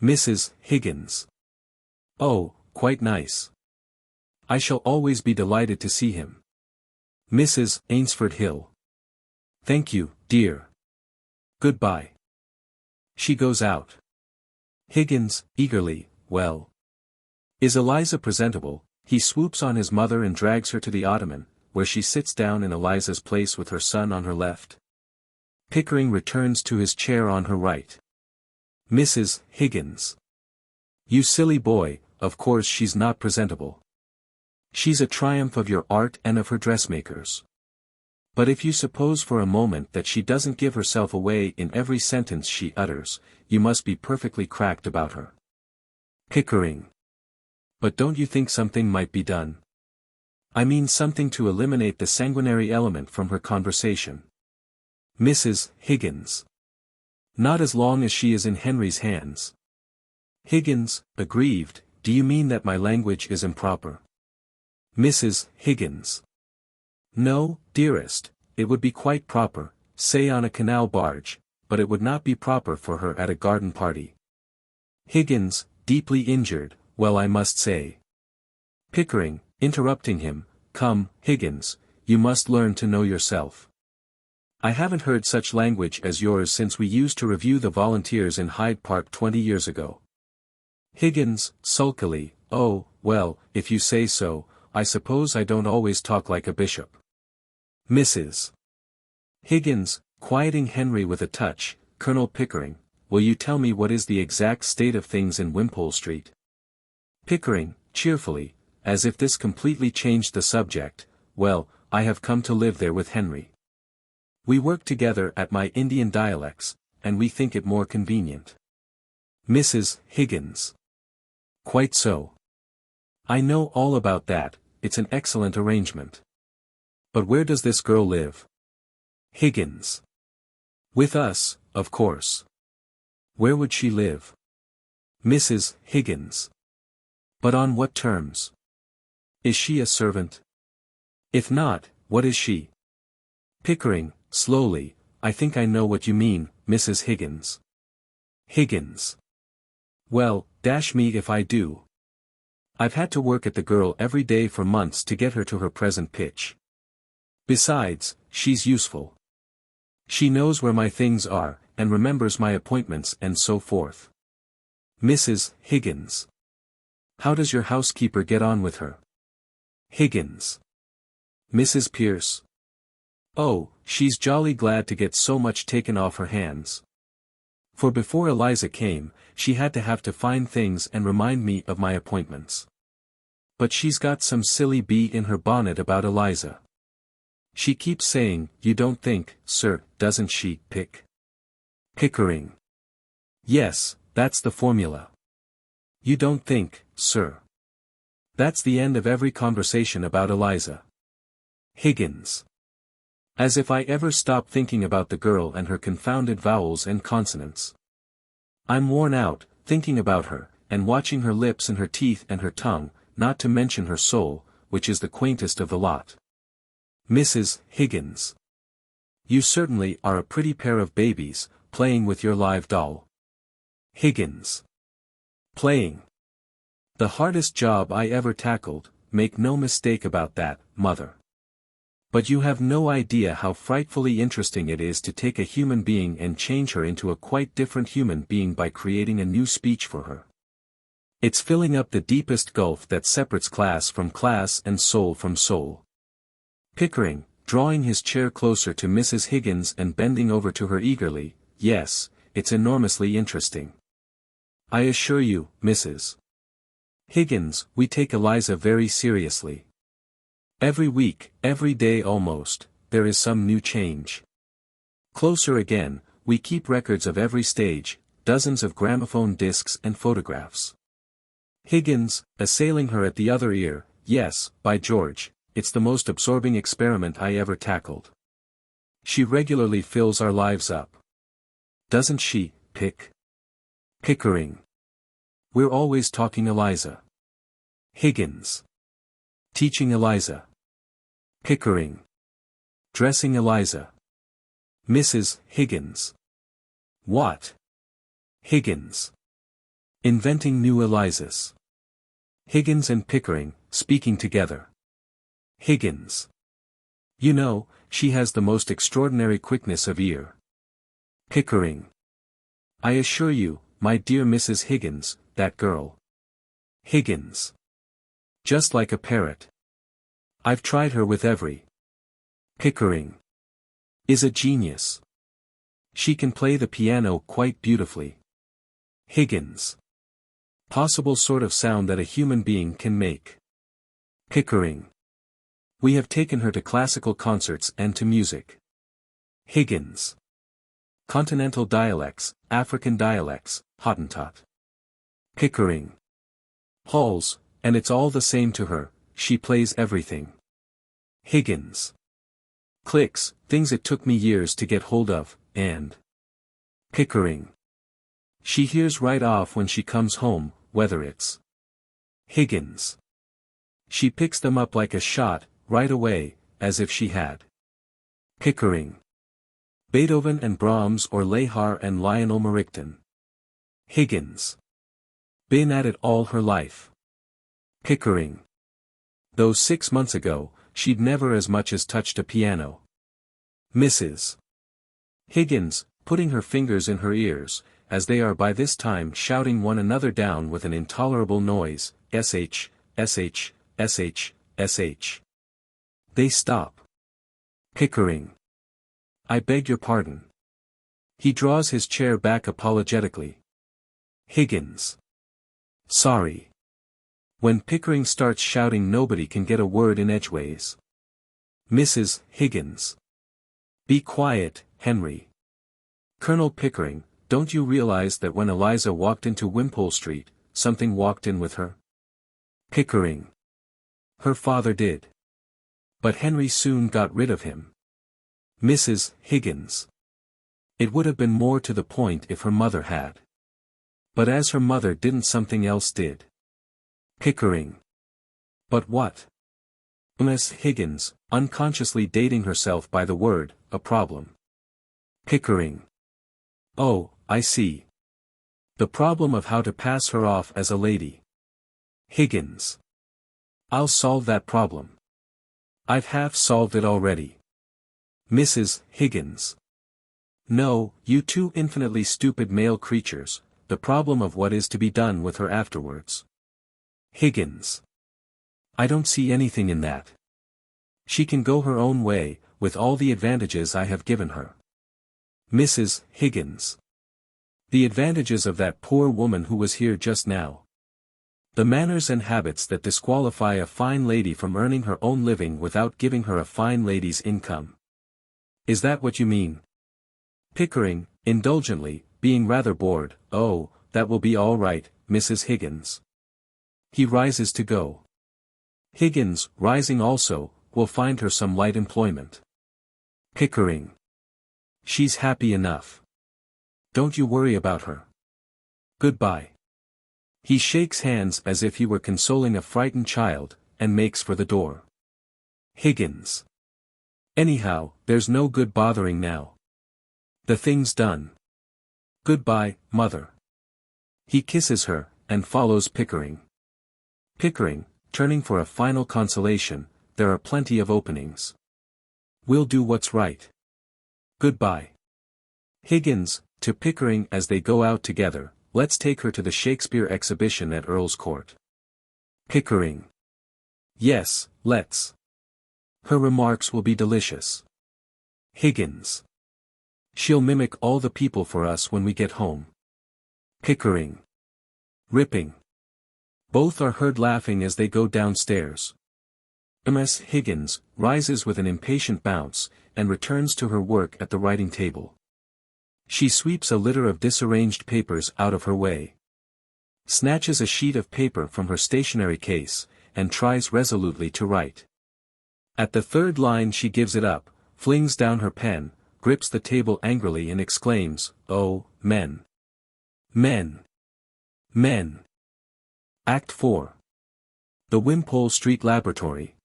Mrs. Higgins. Oh, quite nice. I shall always be delighted to see him. Mrs. Ainsford Hill. Thank you, dear. Goodbye. She goes out. Higgins, eagerly, well. Is Eliza presentable? He swoops on his mother and drags her to the ottoman, where she sits down in Eliza's place with her son on her left. Pickering returns to his chair on her right. Mrs. Higgins. You silly boy, of course she's not presentable. She's a triumph of your art and of her dressmakers. But if you suppose for a moment that she doesn't give herself away in every sentence she utters, you must be perfectly cracked about her. Pickering. But don't you think something might be done? I mean something to eliminate the sanguinary element from her conversation. Mrs. Higgins. Not as long as she is in Henry's hands. Higgins, aggrieved, do you mean that my language is improper? Mrs. Higgins. No, dearest, it would be quite proper, say on a canal barge, but it would not be proper for her at a garden party. Higgins, deeply injured, well I must say. Pickering, interrupting him, come, Higgins, you must learn to know yourself. I haven't heard such language as yours since we used to review the Volunteers in Hyde Park 20 years ago. Higgins, sulkily, oh, well, if you say so, I suppose I don't always talk like a bishop. Mrs. Higgins, quieting Henry with a touch, Colonel Pickering, will you tell me what is the exact state of things in Wimpole Street? Pickering, cheerfully, as if this completely changed the subject, well, I have come to live there with Henry. We work together at my Indian dialects, and we think it more convenient. Mrs. Higgins. Quite so. I know all about that, it's an excellent arrangement. But where does this girl live? Higgins. With us, of course. Where would she live? Mrs. Higgins. But on what terms? Is she a servant? If not, what is she? Pickering, slowly, I think I know what you mean, Mrs. Higgins. Higgins. Well, dash me if I do. I've had to work at the girl every day for months to get her to her present pitch. Besides, she's useful. She knows where my things are, and remembers my appointments and so forth. Mrs. Higgins. How does your housekeeper get on with her? Higgins. Mrs. Pierce. Oh, she's jolly glad to get so much taken off her hands. For before Eliza came, she had to have to find things and remind me of my appointments. But she's got some silly bee in her bonnet about Eliza. She keeps saying, you don't think, sir, doesn't she, Pickering. Yes, that's the formula. You don't think, sir. That's the end of every conversation about Eliza. Higgins. As if I ever stop thinking about the girl and her confounded vowels and consonants. I'm worn out, thinking about her, and watching her lips and her teeth and her tongue, not to mention her soul, which is the quaintest of the lot. Mrs. Higgins. You certainly are a pretty pair of babies, playing with your live doll. Higgins. Playing. The hardest job I ever tackled, make no mistake about that, mother. But you have no idea how frightfully interesting it is to take a human being and change her into a quite different human being by creating a new speech for her. It's filling up the deepest gulf that separates class from class and soul from soul. Pickering, drawing his chair closer to Mrs. Higgins and bending over to her eagerly, yes, it's enormously interesting. I assure you, Mrs. Higgins, we take Eliza very seriously. Every week, every day almost, there is some new change. Closer again, we keep records of every stage, dozens of gramophone discs and photographs. Higgins, assailing her at the other ear, yes, by George, it's the most absorbing experiment I ever tackled. She regularly fills our lives up. Doesn't she, Pickering? We're always talking Eliza. Higgins. Teaching Eliza. Pickering. Dressing Eliza. Mrs. Higgins. What? Higgins. Inventing new Elizas. Higgins and Pickering, speaking together. Higgins. You know, she has the most extraordinary quickness of ear. Pickering. I assure you, my dear Mrs. Higgins, that girl. Higgins. Just like a parrot. I've tried her with every. Pickering. Is a genius. She can play the piano quite beautifully. Higgins. Possible sort of sound that a human being can make. Pickering. We have taken her to classical concerts and to music. Higgins. Continental dialects, African dialects, Hottentot. Pickering. Halls, and it's all the same to her, she plays everything. Higgins. Clicks, things it took me years to get hold of, and. Pickering. She hears right off when she comes home, whether it's Higgins. She picks them up like a shot, right away, as if she had. Pickering. Beethoven and Brahms or Lehar and Lionel Merrickton. Higgins. Been at it all her life. Pickering. Though 6 months ago, she'd never as much as touched a piano. Mrs. Higgins, putting her fingers in her ears, as they are by this time shouting one another down with an intolerable noise, sh, sh, sh, sh. They stop. Pickering. I beg your pardon. He draws his chair back apologetically. Higgins. Sorry. When Pickering starts shouting, nobody can get a word in edgeways. Mrs. Higgins. Be quiet, Henry. Colonel Pickering, don't you realize that when Eliza walked into Wimpole Street, something walked in with her? Pickering. Her father did. But Henry soon got rid of him. Mrs. Higgins. It would have been more to the point if her mother had. But as her mother didn't, something else did. Pickering. But what? Miss Higgins, unconsciously dating herself by the word, a problem. Pickering. Oh, I see. The problem of how to pass her off as a lady. Higgins. I'll solve that problem. I've half solved it already. Mrs. Higgins. No, you two infinitely stupid male creatures, the problem of what is to be done with her afterwards. Higgins. I don't see anything in that. She can go her own way, with all the advantages I have given her. Mrs. Higgins. The advantages of that poor woman who was here just now. The manners and habits that disqualify a fine lady from earning her own living without giving her a fine lady's income. Is that what you mean? Pickering, indulgently, being rather bored. Oh, that will be all right, Mrs. Higgins. He rises to go. Higgins, rising also, will find her some light employment. Pickering. She's happy enough. Don't you worry about her. Goodbye. He shakes hands as if he were consoling a frightened child, and makes for the door. Higgins. Anyhow, there's no good bothering now. The thing's done. Goodbye, mother. He kisses her, and follows Pickering. Pickering, turning for a final consolation, there are plenty of openings. We'll do what's right. Goodbye. Higgins, to Pickering as they go out together, let's take her to the Shakespeare exhibition at Earl's Court. Pickering. Yes, let's. Her remarks will be delicious. Higgins. She'll mimic all the people for us when we get home. Pickering. Ripping. Both are heard laughing as they go downstairs. Miss Higgins rises with an impatient bounce, and returns to her work at the writing table. She sweeps a litter of disarranged papers out of her way. Snatches a sheet of paper from her stationery case, and tries resolutely to write. At the third line she gives it up, flings down her pen, grips the table angrily and exclaims, "Oh, men! Men! Men!" Act 4. The Wimpole Street Laboratory.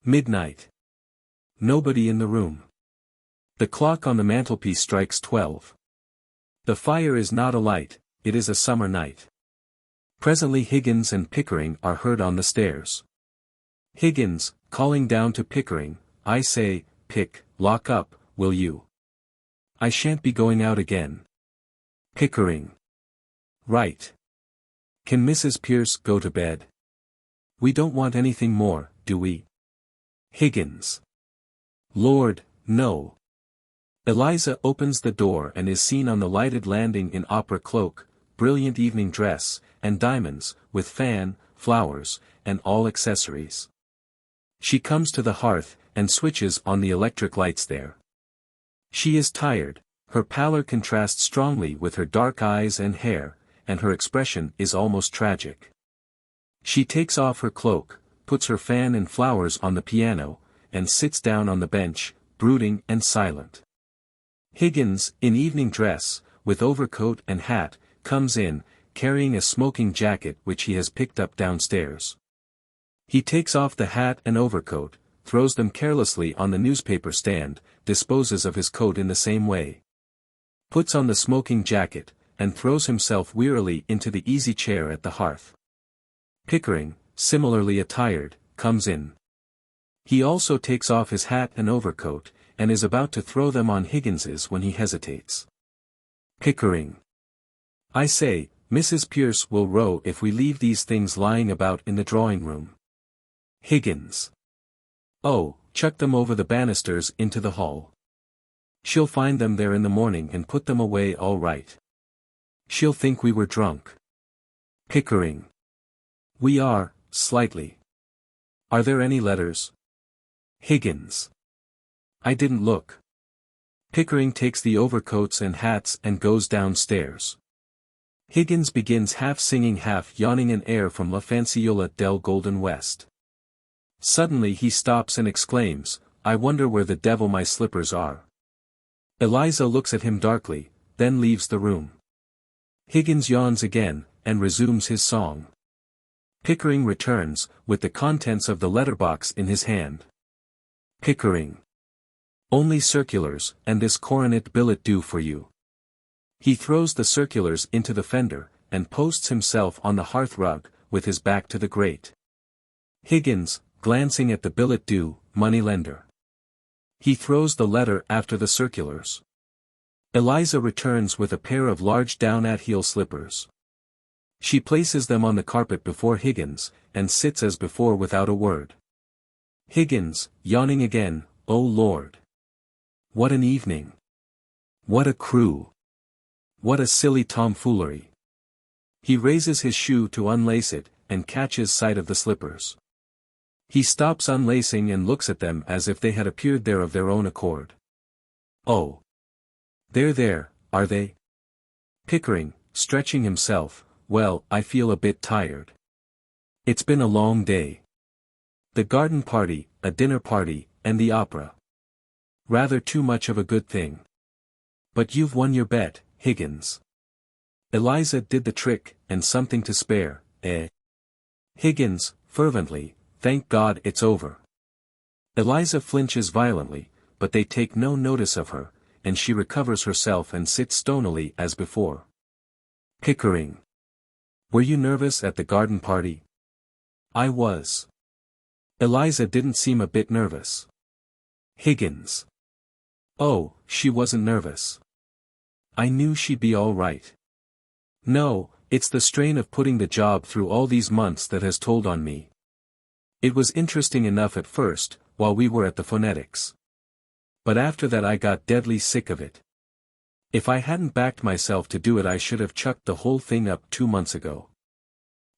Midnight. Nobody in the room. The clock on the mantelpiece strikes 12. The fire is not alight, it is a summer night. Presently Higgins and Pickering are heard on the stairs. Higgins, calling down to Pickering, "I say, Pick, lock up, will you? I shan't be going out again." Pickering. Right. Can Mrs. Pierce go to bed? We don't want anything more, do we? Higgins. Lord, no. Eliza opens the door and is seen on the lighted landing in opera cloak, brilliant evening dress, and diamonds, with fan, flowers, and all accessories. She comes to the hearth, and switches on the electric lights there. She is tired, her pallor contrasts strongly with her dark eyes and hair, and her expression is almost tragic. She takes off her cloak, puts her fan and flowers on the piano, and sits down on the bench, brooding and silent. Higgins, in evening dress, with overcoat and hat, comes in, carrying a smoking jacket which he has picked up downstairs. He takes off the hat and overcoat, throws them carelessly on the newspaper stand, disposes of his coat in the same way. Puts on the smoking jacket, and throws himself wearily into the easy chair at the hearth. Pickering, similarly attired, comes in. He also takes off his hat and overcoat, and is about to throw them on Higgins's when he hesitates. Pickering. I say, Mrs. Pierce will row if we leave these things lying about in the drawing-room. Higgins. Oh, chuck them over the banisters into the hall. She'll find them there in the morning and put them away all right. She'll think we were drunk. Pickering. We are, slightly. Are there any letters? Higgins. I didn't look. Pickering takes the overcoats and hats and goes downstairs. Higgins begins half singing half yawning an air from La Fanciola del Golden West. Suddenly he stops and exclaims, I wonder where the devil my slippers are. Eliza looks at him darkly, then leaves the room. Higgins yawns again, and resumes his song. Pickering returns, with the contents of the letterbox in his hand. Pickering. Only circulars, and this coronet billet due for you. He throws the circulars into the fender, and posts himself on the hearth-rug, with his back to the grate. Higgins, glancing at the billet due, moneylender. He throws the letter after the circulars. Eliza returns with a pair of large down-at-heel slippers. She places them on the carpet before Higgins, and sits as before without a word. Higgins, yawning again, oh Lord! What an evening! What a crew! What a silly tomfoolery! He raises his shoe to unlace it, and catches sight of the slippers. He stops unlacing and looks at them as if they had appeared there of their own accord. Oh! They're there, are they? Pickering, stretching himself, well, I feel a bit tired. It's been a long day. The garden party, a dinner party, and the opera. Rather too much of a good thing. But you've won your bet, Higgins. Eliza did the trick, and something to spare, eh? Higgins, fervently, thank God it's over. Eliza flinches violently, but they take no notice of her, and she recovers herself and sits stonily as before. Pickering. Were you nervous at the garden party? I was. Eliza didn't seem a bit nervous. Higgins. Oh, she wasn't nervous. I knew she'd be all right. No, it's the strain of putting the job through all these months that has told on me. It was interesting enough at first, while we were at the phonetics. But after that I got deadly sick of it. If I hadn't backed myself to do it I should have chucked the whole thing up 2 months ago.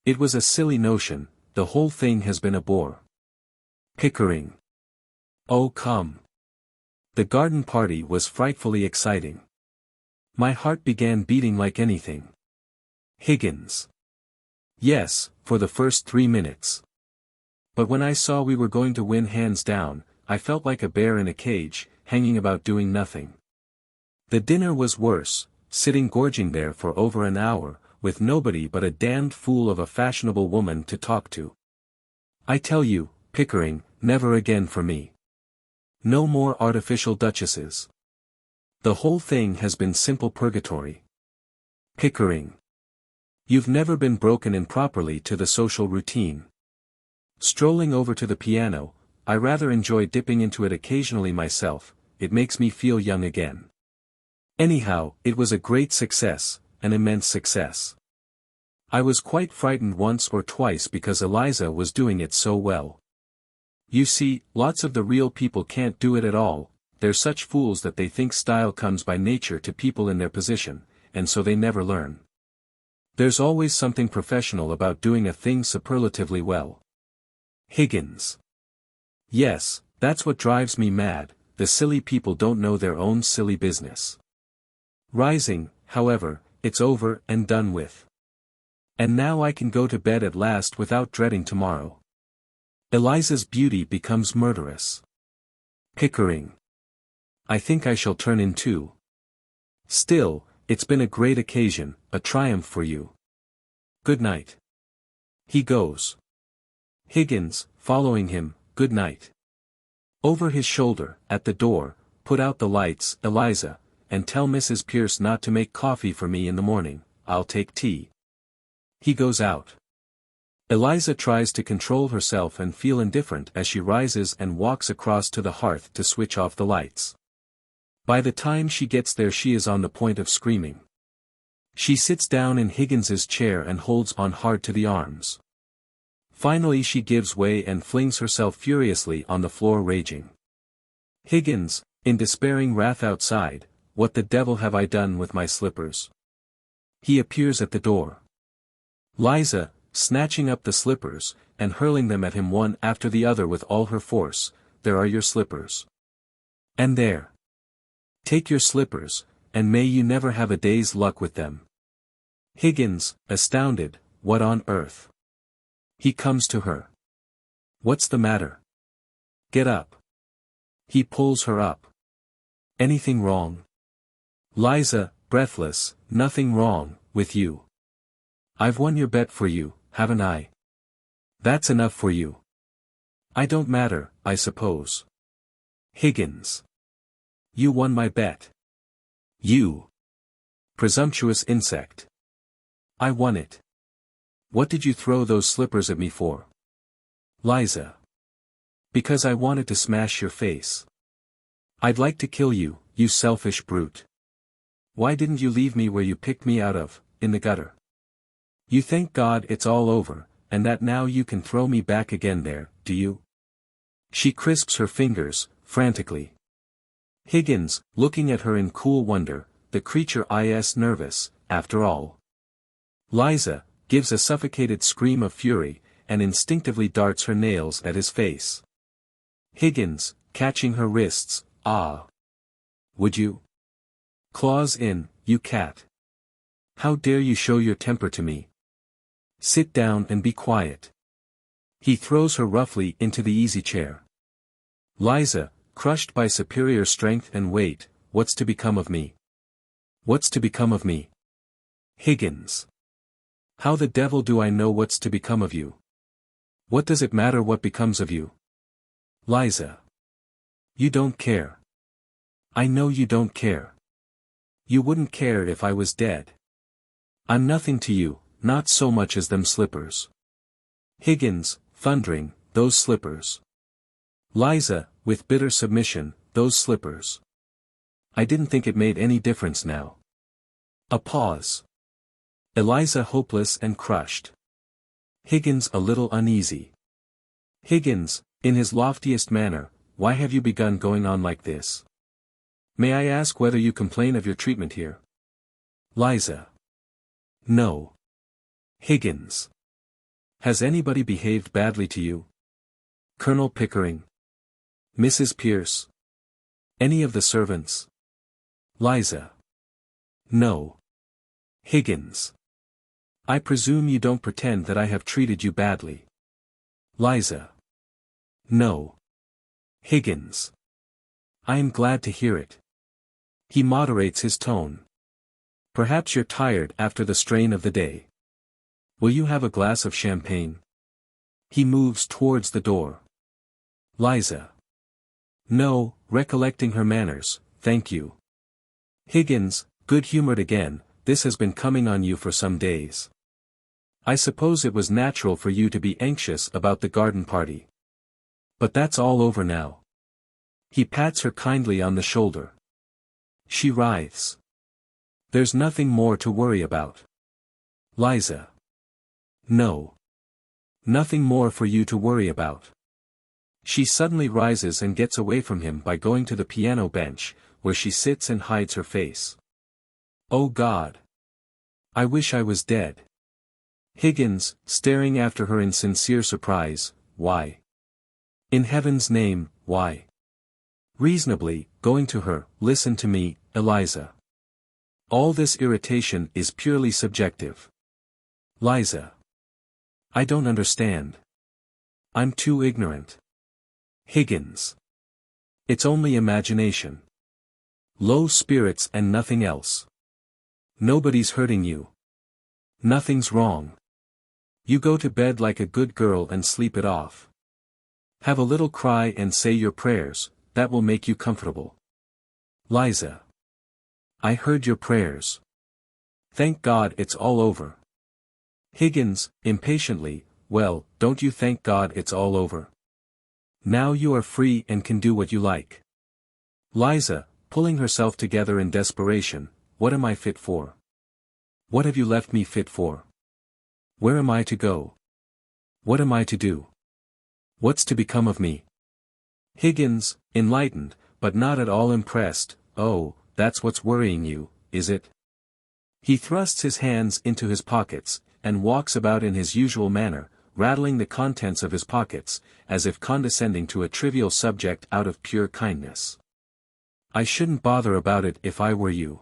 It was a silly notion, the whole thing has been a bore. Pickering. Oh come. The garden party was frightfully exciting. My heart began beating like anything. Higgins. Yes, for the first 3 minutes. But when I saw we were going to win hands down, I felt like a bear in a cage, hanging about doing nothing. The dinner was worse, sitting gorging there for over an hour, with nobody but a damned fool of a fashionable woman to talk to. I tell you, Pickering, never again for me. No more artificial duchesses. The whole thing has been simple purgatory. Pickering. You've never been broken in properly to the social routine. Strolling over to the piano, I rather enjoy dipping into it occasionally myself, it makes me feel young again. Anyhow, it was a great success, an immense success. I was quite frightened once or twice because Eliza was doing it so well. You see, lots of the real people can't do it at all, they're such fools that they think style comes by nature to people in their position, and so they never learn. There's always something professional about doing a thing superlatively well. Higgins. Yes, that's what drives me mad, the silly people don't know their own silly business. Rising, however, it's over and done with. And now I can go to bed at last without dreading tomorrow. Eliza's beauty becomes murderous. Pickering. I think I shall turn in too. Still, it's been a great occasion, a triumph for you. Good night. He goes. Higgins, following him, good night. Over his shoulder, at the door, put out the lights, Eliza, and tell Mrs. Pierce not to make coffee for me in the morning, I'll take tea. He goes out. Eliza tries to control herself and feel indifferent as she rises and walks across to the hearth to switch off the lights. By the time she gets there she is on the point of screaming. She sits down in Higgins's chair and holds on hard to the arms. Finally she gives way and flings herself furiously on the floor raging. Higgins, in despairing wrath outside, what the devil have I done with my slippers? He appears at the door. Liza, snatching up the slippers, and hurling them at him one after the other with all her force, there are your slippers. And there. Take your slippers, and may you never have a day's luck with them. Higgins, astounded, what on earth? He comes to her. What's the matter? Get up. He pulls her up. Anything wrong? Liza, breathless, nothing wrong, with you. I've won your bet for you, haven't I? That's enough for you. I don't matter, I suppose. Higgins. You won my bet. You. Presumptuous insect. I won it. What did you throw those slippers at me for? Liza. Because I wanted to smash your face. I'd like to kill you, you selfish brute. Why didn't you leave me where you picked me out of, in the gutter? You thank God it's all over, and that now you can throw me back again there, do you? She crisps her fingers, frantically. Higgins, looking at her in cool wonder, the creature is nervous, after all. Liza, gives a suffocated scream of fury, and instinctively darts her nails at his face. Higgins, catching her wrists, ah! Would you? Claws in, you cat. How dare you show your temper to me? Sit down and be quiet. He throws her roughly into the easy chair. Liza, crushed by superior strength and weight, what's to become of me? What's to become of me? Higgins. How the devil do I know what's to become of you? What does it matter what becomes of you? Liza. You don't care. I know you don't care. You wouldn't care if I was dead. I'm nothing to you, not so much as them slippers. Higgins, thundering, those slippers. Liza, with bitter submission, those slippers. I didn't think it made any difference now. A pause. Eliza hopeless and crushed. Higgins a little uneasy. Higgins, in his loftiest manner, why have you begun going on like this? May I ask whether you complain of your treatment here? Liza. No. Higgins. Has anybody behaved badly to you? Colonel Pickering? Mrs. Pierce? Any of the servants? Liza. No. Higgins. I presume you don't pretend that I have treated you badly. Liza. No. Higgins. I am glad to hear it. He moderates his tone. Perhaps you're tired after the strain of the day. Will you have a glass of champagne? He moves towards the door. Liza. No, recollecting her manners, thank you. Higgins, good-humored again, this has been coming on you for some days. I suppose it was natural for you to be anxious about the garden party. But that's all over now. He pats her kindly on the shoulder. She writhes. There's nothing more to worry about. Liza. No. Nothing more for you to worry about. She suddenly rises and gets away from him by going to the piano bench, where she sits and hides her face. Oh God! I wish I was dead. Higgins, staring after her in sincere surprise, why? In heaven's name, why? Reasonably, going to her, listen to me, Eliza. All this irritation is purely subjective. Liza. I don't understand. I'm too ignorant. Higgins. It's only imagination. Low spirits and nothing else. Nobody's hurting you. Nothing's wrong. You go to bed like a good girl and sleep it off. Have a little cry and say your prayers, that will make you comfortable. Liza. I heard your prayers. Thank God it's all over. Higgins, impatiently, well, don't you thank God it's all over. Now you are free and can do what you like. Liza, pulling herself together in desperation, what am I fit for? What have you left me fit for? Where am I to go? What am I to do? What's to become of me? Higgins, enlightened, but not at all impressed, oh, that's what's worrying you, is it? He thrusts his hands into his pockets, and walks about in his usual manner, rattling the contents of his pockets, as if condescending to a trivial subject out of pure kindness. I shouldn't bother about it if I were you.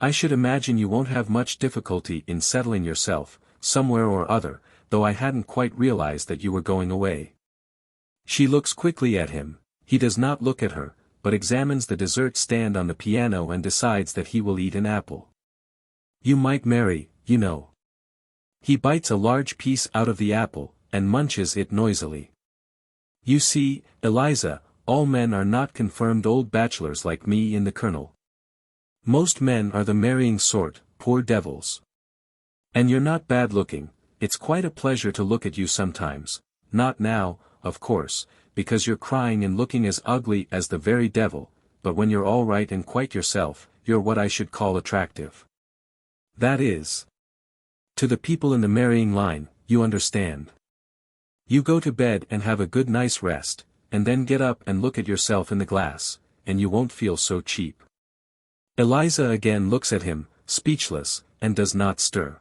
I should imagine you won't have much difficulty in settling yourself, somewhere or other, though I hadn't quite realized that you were going away. She looks quickly at him, he does not look at her, but examines the dessert stand on the piano and decides that he will eat an apple. You might marry, you know. He bites a large piece out of the apple, and munches it noisily. You see, Eliza, all men are not confirmed old bachelors like me and the Colonel. Most men are the marrying sort, poor devils. And you're not bad looking, it's quite a pleasure to look at you sometimes, not now, of course, because you're crying and looking as ugly as the very devil, but when you're all right and quite yourself, you're what I should call attractive. That is. To the people in the marrying line, you understand. You go to bed and have a good nice rest, and then get up and look at yourself in the glass, and you won't feel so cheap. Eliza again looks at him, speechless, and does not stir.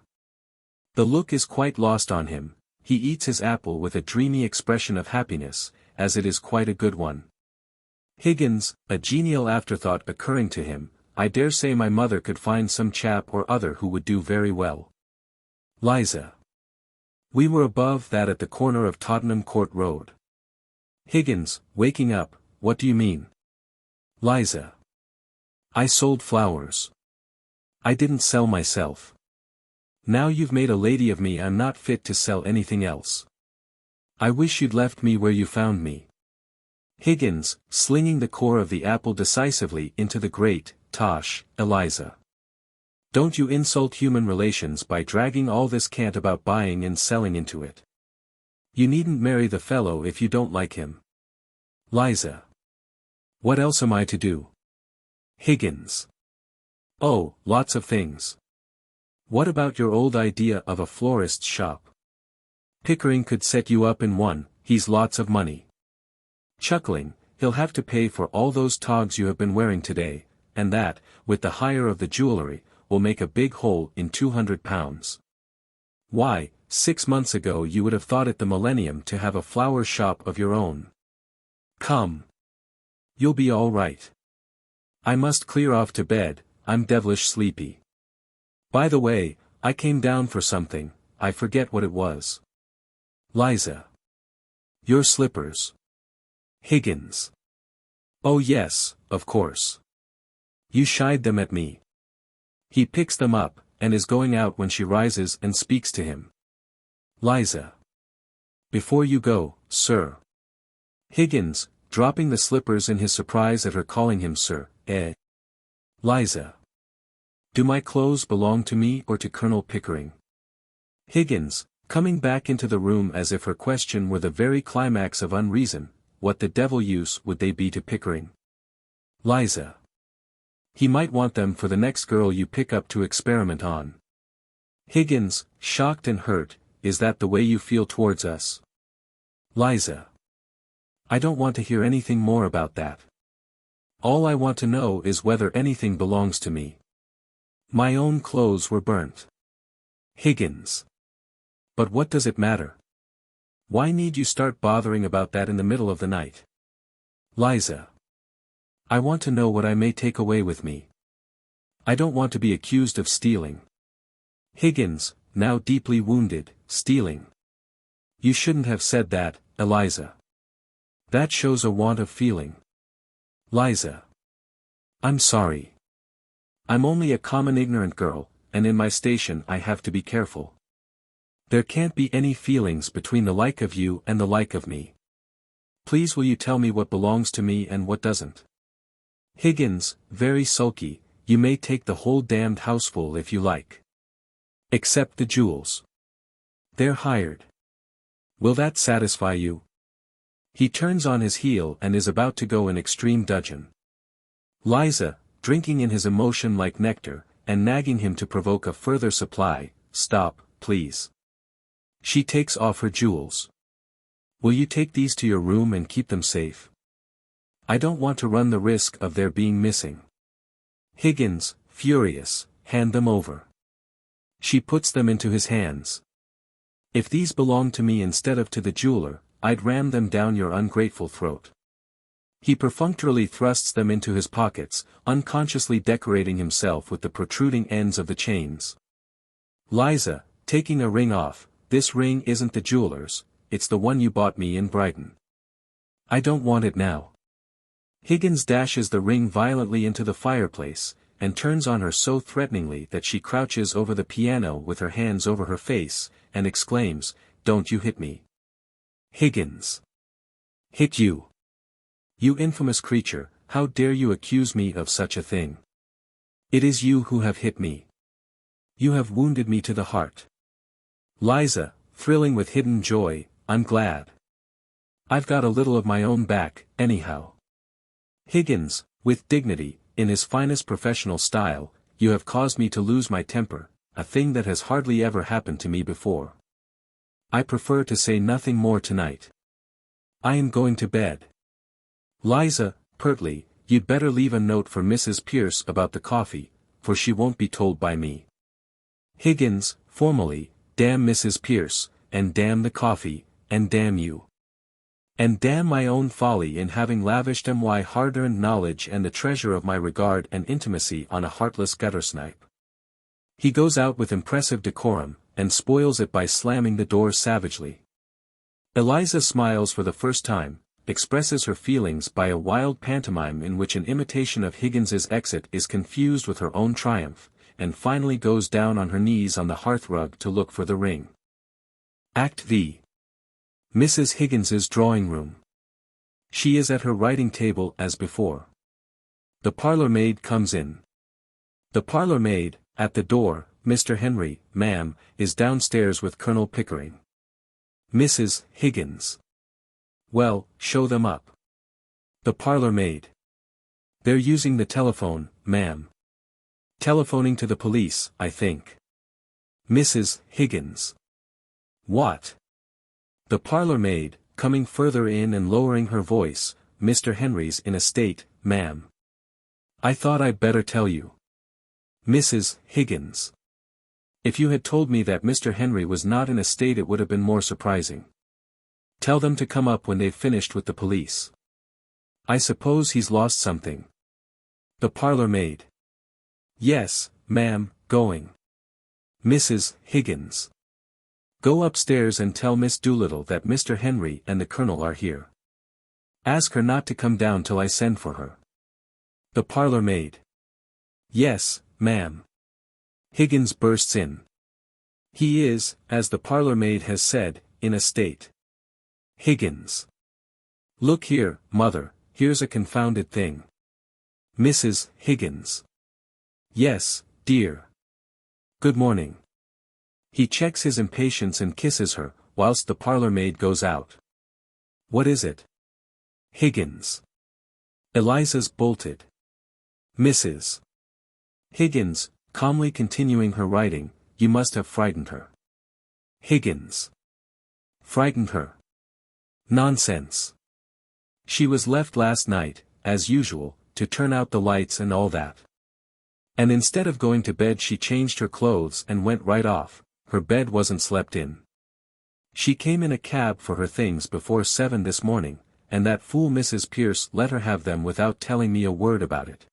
The look is quite lost on him, he eats his apple with a dreamy expression of happiness, as it is quite a good one. Higgins, a genial afterthought occurring to him, I dare say my mother could find some chap or other who would do very well. Liza. We were above that at the corner of Tottenham Court Road. Higgins, waking up, what do you mean? Liza. I sold flowers. I didn't sell myself. Now you've made a lady of me, I'm not fit to sell anything else. I wish you'd left me where you found me. Higgins, slinging the core of the apple decisively into the grate, tosh, Eliza. Don't you insult human relations by dragging all this cant about buying and selling into it. You needn't marry the fellow if you don't like him. Liza. What else am I to do? Higgins. Oh, lots of things. What about your old idea of a florist's shop? Pickering could set you up in one, he's lots of money. Chuckling, he'll have to pay for all those togs you have been wearing today, and that, with the hire of the jewelry, will make a big hole in £200. Why, 6 months ago you would have thought it the millennium to have a flower shop of your own. Come. You'll be all right. I must clear off to bed, I'm devilish sleepy. By the way, I came down for something, I forget what it was. Liza. Your slippers. Higgins. Oh yes, of course. You shied them at me. He picks them up, and is going out when she rises and speaks to him. Liza. Before you go, sir. Higgins, dropping the slippers in his surprise at her calling him sir, Liza. Do my clothes belong to me or to Colonel Pickering? Higgins, coming back into the room as if her question were the very climax of unreason, what the devil use would they be to Pickering? Liza. He might want them for the next girl you pick up to experiment on. Higgins, shocked and hurt, is that the way you feel towards us? Liza. I don't want to hear anything more about that. All I want to know is whether anything belongs to me. My own clothes were burnt. Higgins. But what does it matter? Why need you start bothering about that in the middle of the night? Liza. I want to know what I may take away with me. I don't want to be accused of stealing. Higgins, now deeply wounded, stealing. You shouldn't have said that, Eliza. That shows a want of feeling. Liza. I'm sorry. I'm only a common ignorant girl, and in my station I have to be careful. There can't be any feelings between the like of you and the like of me. Please will you tell me what belongs to me and what doesn't? Higgins, very sulky, you may take the whole damned houseful if you like. Except the jewels. They're hired. Will that satisfy you? He turns on his heel and is about to go in extreme dudgeon. Liza, drinking in his emotion like nectar, and nagging him to provoke a further supply, stop, please. She takes off her jewels. Will you take these to your room and keep them safe? I don't want to run the risk of their being missing. Higgins, furious, hand them over. She puts them into his hands. If these belong to me instead of to the jeweler, I'd ram them down your ungrateful throat. He perfunctorily thrusts them into his pockets, unconsciously decorating himself with the protruding ends of the chains. Liza, taking a ring off, this ring isn't the jeweler's, it's the one you bought me in Brighton. I don't want it now. Higgins dashes the ring violently into the fireplace, and turns on her so threateningly that she crouches over the piano with her hands over her face, and exclaims, "Don't you hit me." Higgins. Hit you? You infamous creature, how dare you accuse me of such a thing? It is you who have hit me. You have wounded me to the heart. Liza, thrilling with hidden joy, I'm glad. I've got a little of my own back, anyhow. Higgins, with dignity, in his finest professional style, you have caused me to lose my temper, a thing that has hardly ever happened to me before. I prefer to say nothing more tonight. I am going to bed. Liza, pertly, you'd better leave a note for Mrs. Pierce about the coffee, for she won't be told by me. Higgins, formally, damn Mrs. Pierce, and damn the coffee, and damn you. And damn my own folly in having lavished my hard-earned knowledge and the treasure of my regard and intimacy on a heartless guttersnipe. He goes out with impressive decorum, and spoils it by slamming the door savagely. Eliza smiles for the first time, expresses her feelings by a wild pantomime in which an imitation of Higgins's exit is confused with her own triumph, and finally goes down on her knees on the hearthrug to look for the ring. Act V. Mrs. Higgins's drawing room. She is at her writing table as before. The parlour maid comes in. The parlour maid, at the door, Mr. Henry, ma'am, is downstairs with Colonel Pickering. Mrs. Higgins. Well, show them up. The parlour maid. They're using the telephone, ma'am. Telephoning to the police, I think. Mrs. Higgins. What? The parlour maid, coming further in and lowering her voice, Mr. Henry's in a state, ma'am. I thought I'd better tell you. Mrs. Higgins. If you had told me that Mr. Henry was not in a state it would have been more surprising. Tell them to come up when they've finished with the police. I suppose he's lost something. The parlour maid. Yes, ma'am, going. Mrs. Higgins. Go upstairs and tell Miss Doolittle that Mr. Henry and the Colonel are here. Ask her not to come down till I send for her. The parlour maid. Yes, ma'am. Higgins bursts in. He is, as the parlour maid has said, in a state. Higgins. Look here, mother, here's a confounded thing. Mrs. Higgins. Yes, dear. Good morning. He checks his impatience and kisses her, whilst the parlour maid goes out. What is it? Higgins. Eliza's bolted. Mrs. Higgins, calmly continuing her writing, you must have frightened her. Higgins. Frightened her. Nonsense. She was left last night, as usual, to turn out the lights and all that. And instead of going to bed she changed her clothes and went right off. Her bed wasn't slept in. She came in a cab for her things before 7 this morning, and that fool Mrs. Pierce let her have them without telling me a word about it.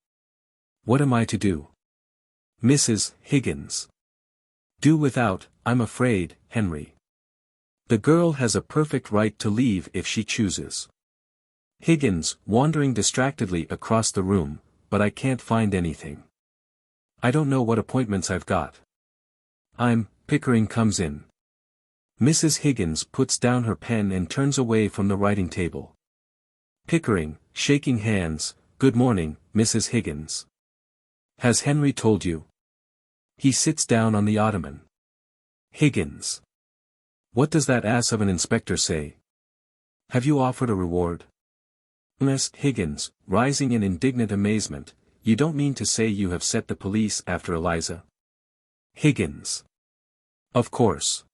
What am I to do? Mrs. Higgins. Do without, I'm afraid, Henry. The girl has a perfect right to leave if she chooses. Higgins, wandering distractedly across the room, but I can't find anything. I don't know what appointments I've got. Pickering comes in. Mrs. Higgins puts down her pen and turns away from the writing table. Pickering, shaking hands, "Good morning, Mrs. Higgins. Has Henry told you?" He sits down on the ottoman. Higgins. What does that ass of an inspector say? Have you offered a reward? Miss Higgins, rising in indignant amazement, you don't mean to say you have set the police after Eliza? Higgins. Of course.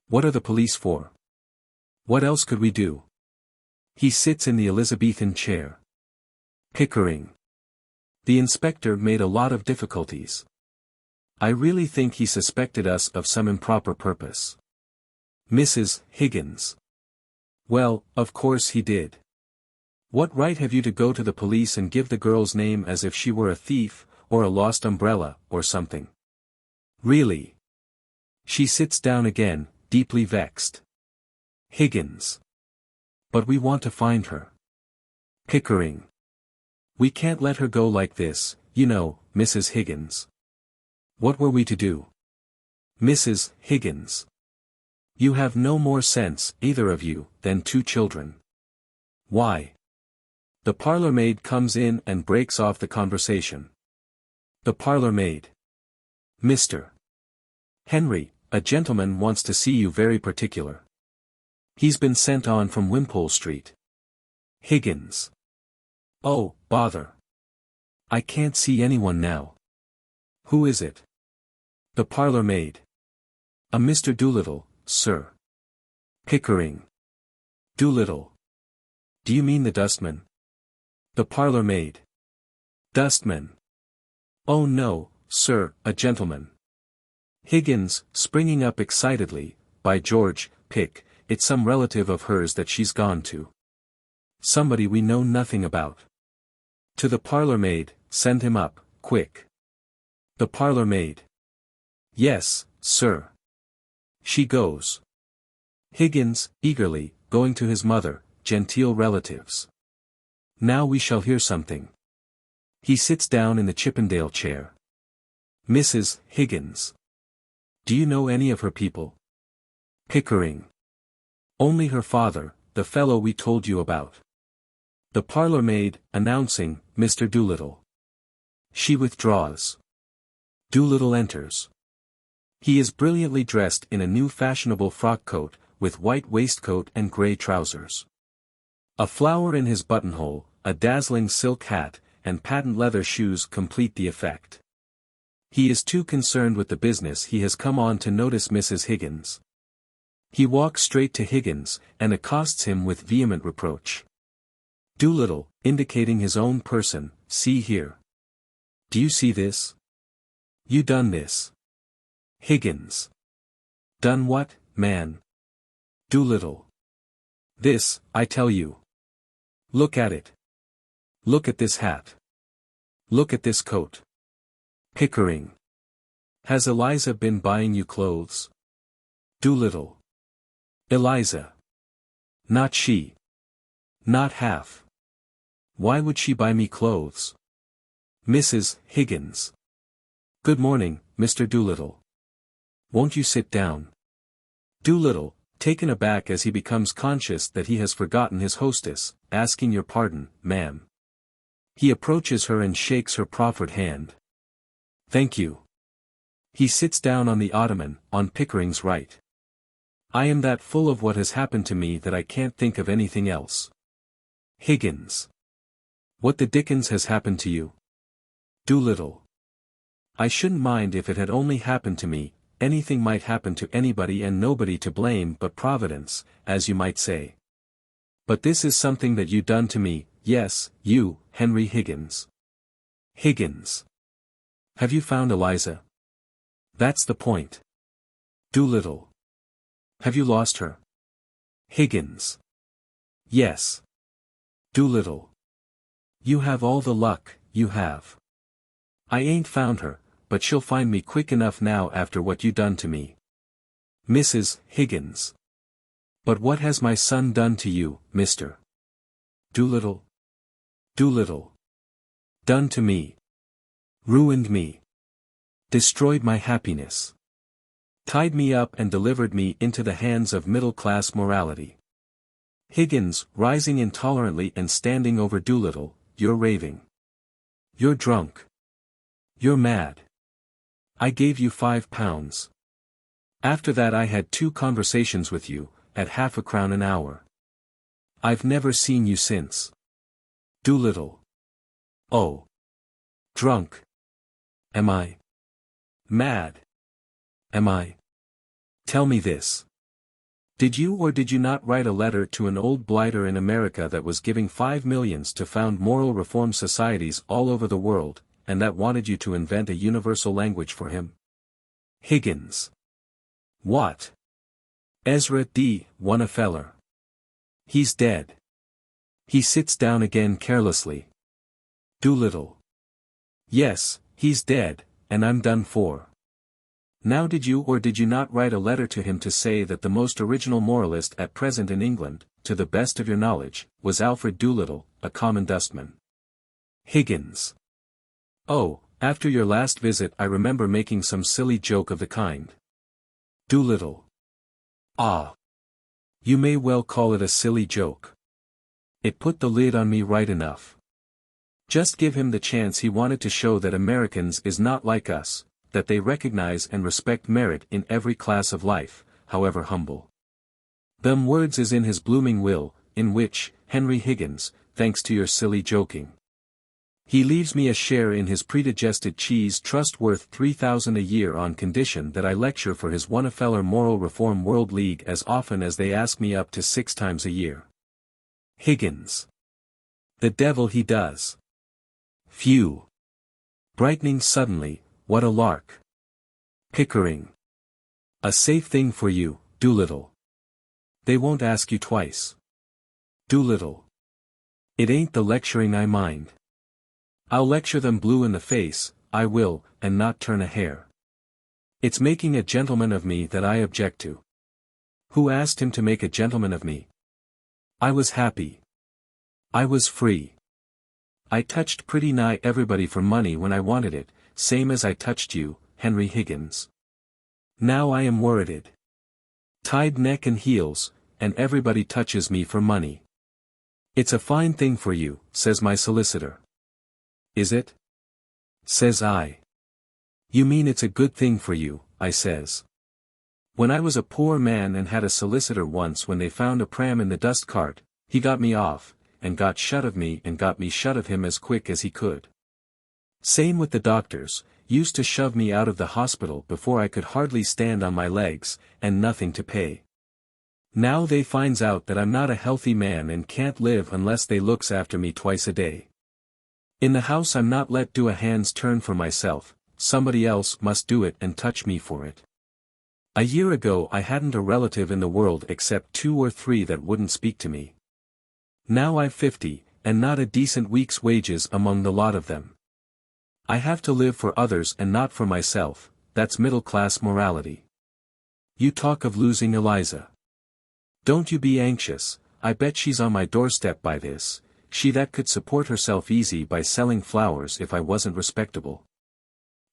What are the police for? What else could we do? He sits in the Elizabethan chair. Pickering. The inspector made a lot of difficulties. I really think he suspected us of some improper purpose. Mrs. Higgins. Well, of course he did. What right have you to go to the police and give the girl's name as if she were a thief, or a lost umbrella, or something? Really? She sits down again, deeply vexed. Higgins. But we want to find her. Pickering. We can't let her go like this, you know, Mrs. Higgins. What were we to do? Mrs. Higgins. You have no more sense, either of you, than two children. Why? The parlour maid comes in and breaks off the conversation. The parlour maid. Mr. Henry, a gentleman wants to see you very particular. He's been sent on from Wimpole Street. Higgins. Oh, bother. I can't see anyone now. Who is it? The parlour maid. A Mr. Doolittle, sir. Pickering. Doolittle. Do you mean the dustman? The parlour maid. Dustman. Oh no, sir, a gentleman. Higgins, springing up excitedly, by George, Pick, it's some relative of hers that she's gone to. Somebody we know nothing about. To the parlour maid, send him up, quick. The parlour maid. Yes, sir. She goes. Higgins, eagerly, going to his mother, genteel relatives. Now we shall hear something. He sits down in the Chippendale chair. Mrs. Higgins. Do you know any of her people? Pickering. Only her father, the fellow we told you about. The parlour maid, announcing, Mr. Doolittle. She withdraws. Doolittle enters. He is brilliantly dressed in a new fashionable frock coat, with white waistcoat and grey trousers. A flower in his buttonhole, a dazzling silk hat, and patent leather shoes complete the effect. He is too concerned with the business he has come on to notice Mrs. Higgins. He walks straight to Higgins, and accosts him with vehement reproach. Doolittle, indicating his own person, see here. Do you see this? You done this. Higgins. Done what, man? Doolittle. This, I tell you. Look at it. Look at this hat. Look at this coat. Pickering. Has Eliza been buying you clothes? Doolittle. Eliza. Not she. Not half. Why would she buy me clothes? Mrs. Higgins. Good morning, Mr. Doolittle. Won't you sit down? Doolittle, taken aback as he becomes conscious that he has forgotten his hostess, asking your pardon, ma'am. He approaches her and shakes her proffered hand. Thank you. He sits down on the ottoman, on Pickering's right. I am that full of what has happened to me that I can't think of anything else. Higgins. What the dickens has happened to you? Doolittle. I shouldn't mind if it had only happened to me, anything might happen to anybody and nobody to blame but Providence, as you might say. But this is something that you done to me, yes, you, Henry Higgins. Higgins. Have you found Eliza? That's the point. Doolittle. Have you lost her? Higgins. Yes. Doolittle. You have all the luck, you have. I ain't found her, but she'll find me quick enough now after what you done to me. Mrs. Higgins. But what has my son done to you, Mr. Doolittle? Doolittle. Done to me. Ruined me. Destroyed my happiness. Tied me up and delivered me into the hands of middle-class morality. Higgins, rising intolerantly and standing over Doolittle, you're raving. You're drunk. You're mad. I gave you £5. After that I had 2 conversations with you, at £0.50 an hour. I've never seen you since. Doolittle. Oh. Drunk. Am I? Mad. Am I? Tell me this. Did you or did you not write a letter to an old blighter in America that was giving $5 million to found moral reform societies all over the world, and that wanted you to invent a universal language for him? Higgins. What? Ezra D. One a feller. He's dead. He sits down again carelessly. Doolittle. Yes, he's dead, and I'm done for. Now did you or did you not write a letter to him to say that the most original moralist at present in England, to the best of your knowledge, was Alfred Doolittle, a common dustman? Higgins. Oh, after your last visit I remember making some silly joke of the kind. Doolittle. Ah. You may well call it a silly joke. It put the lid on me right enough. Just give him the chance he wanted to show that Americans is not like us, that they recognize and respect merit in every class of life, however humble. Them words is in his blooming will, in which, Henry Higgins, thanks to your silly joking. He leaves me a share in his predigested cheese trust worth $3,000 a year on condition that I lecture for his One-a-feller Moral Reform World League as often as they ask me up to 6 times a year. Higgins. The devil he does. Phew. Brightening suddenly, what a lark. Pickering. A safe thing for you, Doolittle. They won't ask you twice. Doolittle. It ain't the lecturing I mind. I'll lecture them blue in the face, I will, and not turn a hair. It's making a gentleman of me that I object to. Who asked him to make a gentleman of me? I was happy. I was free. I touched pretty nigh everybody for money when I wanted it, same as I touched you, Henry Higgins. Now I am worrited. Tied neck and heels, and everybody touches me for money. It's a fine thing for you, says my solicitor. Is it? Says I. You mean it's a good thing for you, I says. When I was a poor man and had a solicitor once when they found a pram in the dust cart, he got me off, and got shut of me and got me shut of him as quick as he could. Same with the doctors, used to shove me out of the hospital before I could hardly stand on my legs, and nothing to pay. Now they finds out that I'm not a healthy man and can't live unless they looks after me twice a day. In the house I'm not let do a hand's turn for myself, somebody else must do it and touch me for it. A year ago I hadn't a relative in the world except 2 or 3 that wouldn't speak to me. Now I've 50, and not a decent week's wages among the lot of them. I have to live for others and not for myself, that's middle-class morality. You talk of losing Eliza. Don't you be anxious, I bet she's on my doorstep by this, she that could support herself easy by selling flowers if I wasn't respectable.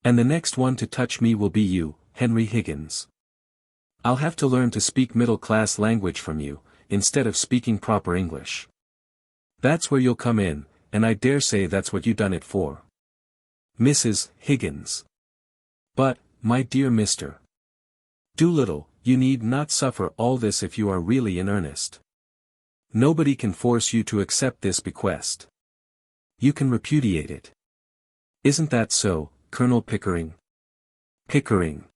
And the next one to touch me will be you, Henry Higgins. I'll have to learn to speak middle-class language from you, instead of speaking proper English. That's where you'll come in, and I dare say that's what you done it for. Mrs. Higgins. But, my dear Mr. Doolittle, you need not suffer all this if you are really in earnest. Nobody can force you to accept this bequest. You can repudiate it. Isn't that so, Colonel Pickering? Pickering.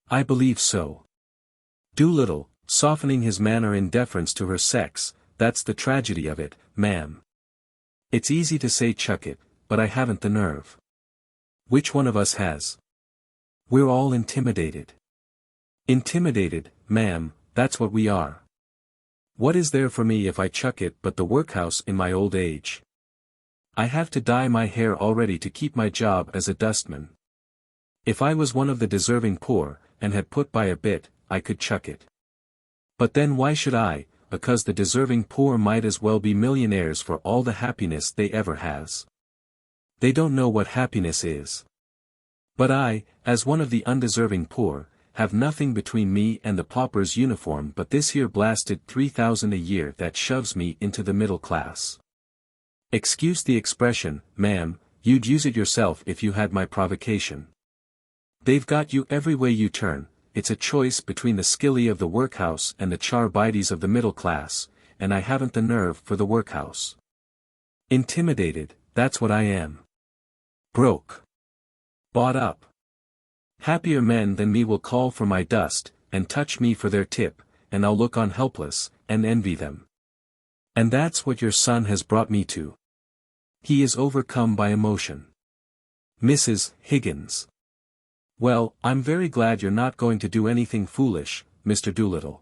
I believe so. Doolittle, softening his manner in deference to her sex, that's the tragedy of it, ma'am. It's easy to say chuck it, but I haven't the nerve. Which one of us has? We're all intimidated. Intimidated, ma'am, that's what we are. What is there for me if I chuck it but the workhouse in my old age? I have to dye my hair already to keep my job as a dustman. If I was one of the deserving poor, and had put by a bit, I could chuck it. But then why should I, because the deserving poor might as well be millionaires for all the happiness they ever has. They don't know what happiness is. But I, as one of the undeserving poor, have nothing between me and the pauper's uniform but this here blasted 3,000 a year that shoves me into the middle class. Excuse the expression, ma'am, you'd use it yourself if you had my provocation. They've got you every way you turn, it's a choice between the skilly of the workhouse and the char-bites of the middle class, and I haven't the nerve for the workhouse. Intimidated, that's what I am. Broke. Bought up. Happier men than me will call for my dust, and touch me for their tip, and I'll look on helpless, and envy them. And that's what your son has brought me to. He is overcome by emotion. Mrs. Higgins. Well, I'm very glad you're not going to do anything foolish, Mr. Doolittle.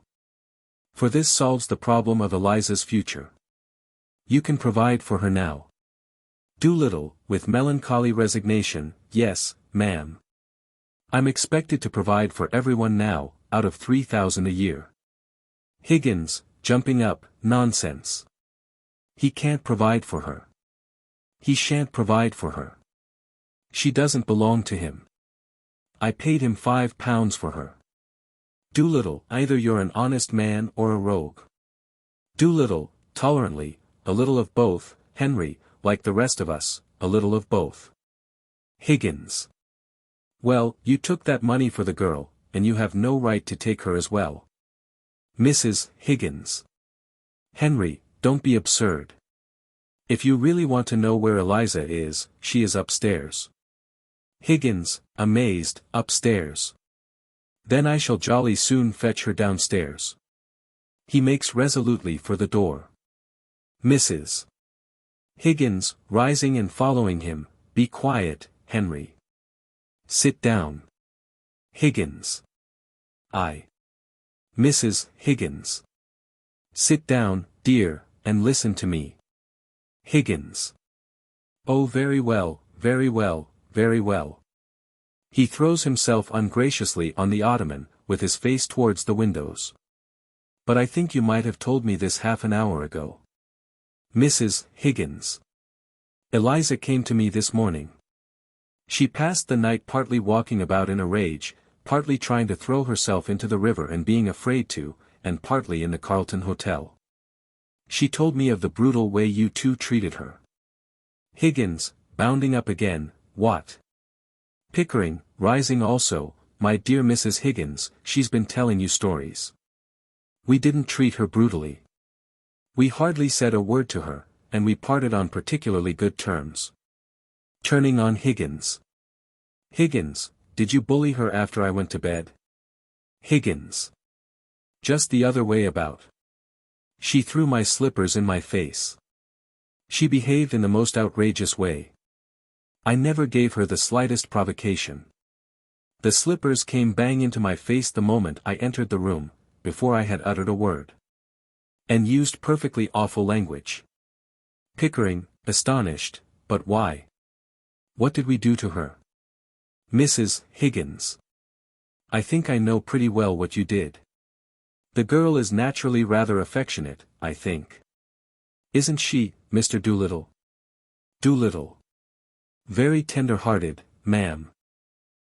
For this solves the problem of Eliza's future. You can provide for her now. Doolittle, with melancholy resignation, yes, ma'am. I'm expected to provide for everyone now, out of 3,000 a year. Higgins, jumping up, nonsense. He can't provide for her. He shan't provide for her. She doesn't belong to him. I paid him £5 for her. Doolittle, either you're an honest man or a rogue. Doolittle, tolerantly, a little of both. Henry, like the rest of us, a little of both. Higgins. Well, you took that money for the girl, and you have no right to take her as well. Mrs. Higgins. Henry, don't be absurd. If you really want to know where Eliza is, she is upstairs. Higgins, amazed, upstairs. Then I shall jolly soon fetch her downstairs. He makes resolutely for the door. Mrs. Higgins, rising and following him, be quiet, Henry. Sit down. Higgins. Mrs. Higgins. Sit down, dear, and listen to me. Higgins. Oh, very well, very well, very well. He throws himself ungraciously on the ottoman, with his face towards the windows. But I think you might have told me this half an hour ago. Mrs. Higgins. Eliza came to me this morning. She passed the night partly walking about in a rage, partly trying to throw herself into the river and being afraid to, and partly in the Carlton Hotel. She told me of the brutal way you two treated her. Higgins, bounding up again, what? Pickering, rising also, my dear Mrs. Higgins, she's been telling you stories. We didn't treat her brutally. We hardly said a word to her, and we parted on particularly good terms. Turning on Higgins. Higgins, did you bully her after I went to bed? Higgins. Just the other way about. She threw my slippers in my face. She behaved in the most outrageous way. I never gave her the slightest provocation. The slippers came bang into my face the moment I entered the room, before I had uttered a word. And used perfectly awful language. Pickering, astonished, but why? What did we do to her? Mrs. Higgins. I think I know pretty well what you did. The girl is naturally rather affectionate, I think. Isn't she, Mr. Doolittle? Doolittle. Very tender-hearted, ma'am.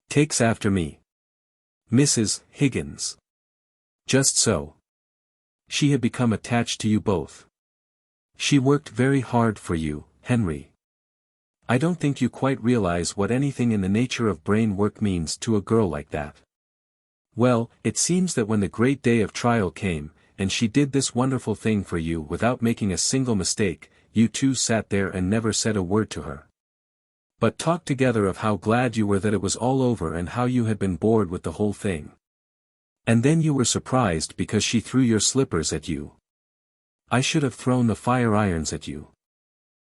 Takes after me. Mrs. Higgins. Just so. She had become attached to you both. She worked very hard for you, Henry. I don't think you quite realize what anything in the nature of brain work means to a girl like that. Well, it seems that when the great day of trial came, and she did this wonderful thing for you without making a single mistake, you two sat there and never said a word to her. But talked together of how glad you were that it was all over and how you had been bored with the whole thing. And then you were surprised because she threw your slippers at you. I should have thrown the fire irons at you.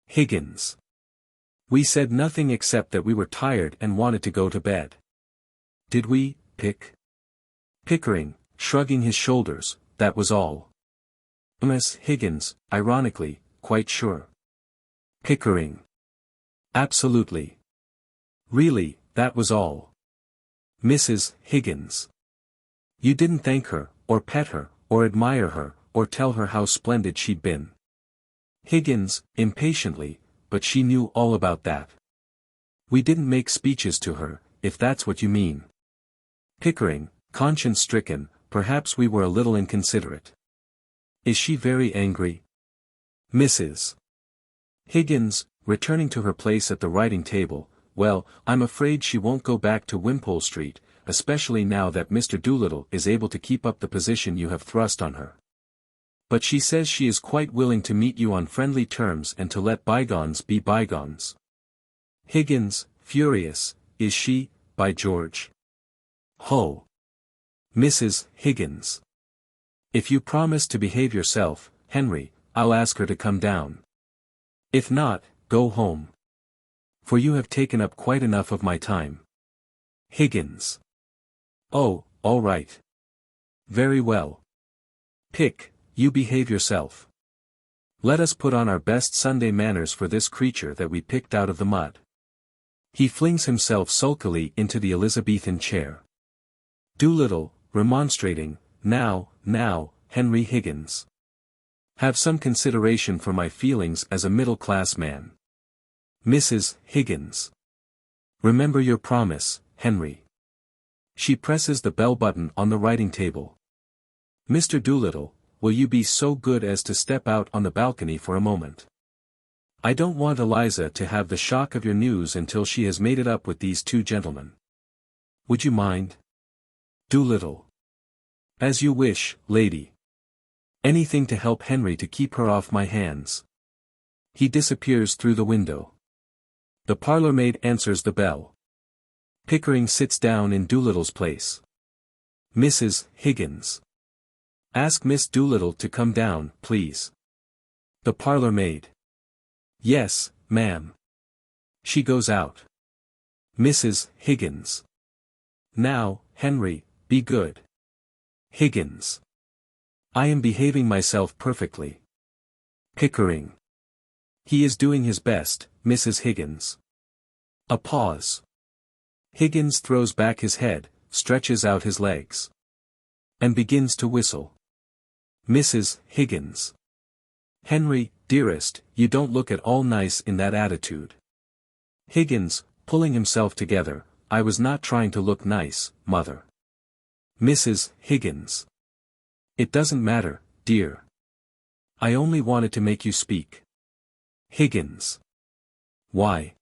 Higgins. We said nothing except that we were tired and wanted to go to bed. Did we, Pickering, shrugging his shoulders, that was all. Miss Higgins, ironically, quite sure. Pickering. Absolutely. Really, that was all. Mrs. Higgins. You didn't thank her, or pet her, or admire her, or tell her how splendid she'd been. Higgins, impatiently, but she knew all about that. We didn't make speeches to her, if that's what you mean. Pickering, Conscience-stricken, perhaps we were a little inconsiderate. Is she very angry? Mrs. Higgins, returning to her place at the writing table, well, I'm afraid she won't go back to Wimpole Street, especially now that Mr. Doolittle is able to keep up the position you have thrust on her. But she says she is quite willing to meet you on friendly terms and to let bygones be bygones. Higgins, furious, is she, by George? Ho! Mrs. Higgins. If you promise to behave yourself, Henry, I'll ask her to come down. If not, go home. For you have taken up quite enough of my time. Higgins. Oh, all right. Very well. Pick, you behave yourself. Let us put on our best Sunday manners for this creature that we picked out of the mud. He flings himself sulkily into the Elizabethan chair. Doolittle, remonstrating, now, Henry Higgins. Have some consideration for my feelings as a middle-class man. Mrs. Higgins. Remember your promise, Henry. She presses the bell button on the writing table. Mr. Doolittle, will you be so good as to step out on the balcony for a moment? I don't want Eliza to have the shock of your news until she has made it up with these two gentlemen. Would you mind? Doolittle. As you wish, lady. Anything to help Henry to keep her off my hands. He disappears through the window. The parlour-maid answers the bell. Pickering sits down in Doolittle's place. Mrs. Higgins. Ask Miss Doolittle to come down, please. The parlour-maid. Yes, ma'am. She goes out. Mrs. Higgins. Now, Henry, be good. Higgins. I am behaving myself perfectly. Pickering. He is doing his best, Mrs. Higgins. A pause. Higgins throws back his head, stretches out his legs. And begins to whistle. Mrs. Higgins. Henry, dearest, you don't look at all nice in that attitude. Higgins, pulling himself together, I was not trying to look nice, mother. Mrs. Higgins. It doesn't matter, dear. I only wanted to make you speak. Higgins. Why?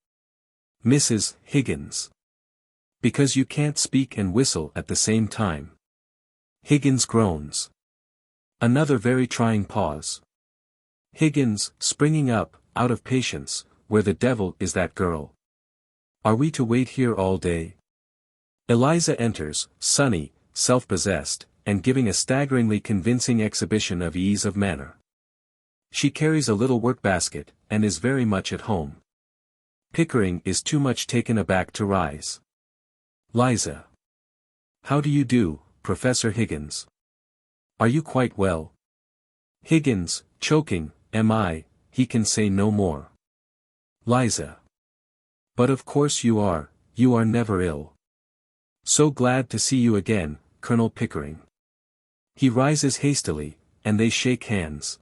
Mrs. Higgins. Because you can't speak and whistle at the same time. Higgins groans. Another very trying pause. Higgins, springing up, out of patience, where the devil is that girl? Are we to wait here all day? Eliza enters, sunny, self-possessed, and giving a staggeringly convincing exhibition of ease of manner. She carries a little work-basket, and is very much at home. Pickering is too much taken aback to rise. Liza. How do you do, Professor Higgins? Are you quite well? Higgins, choking, am I? He can say no more. Liza. But of course you are never ill. So glad to see you again, Colonel Pickering. He rises hastily, and they shake hands.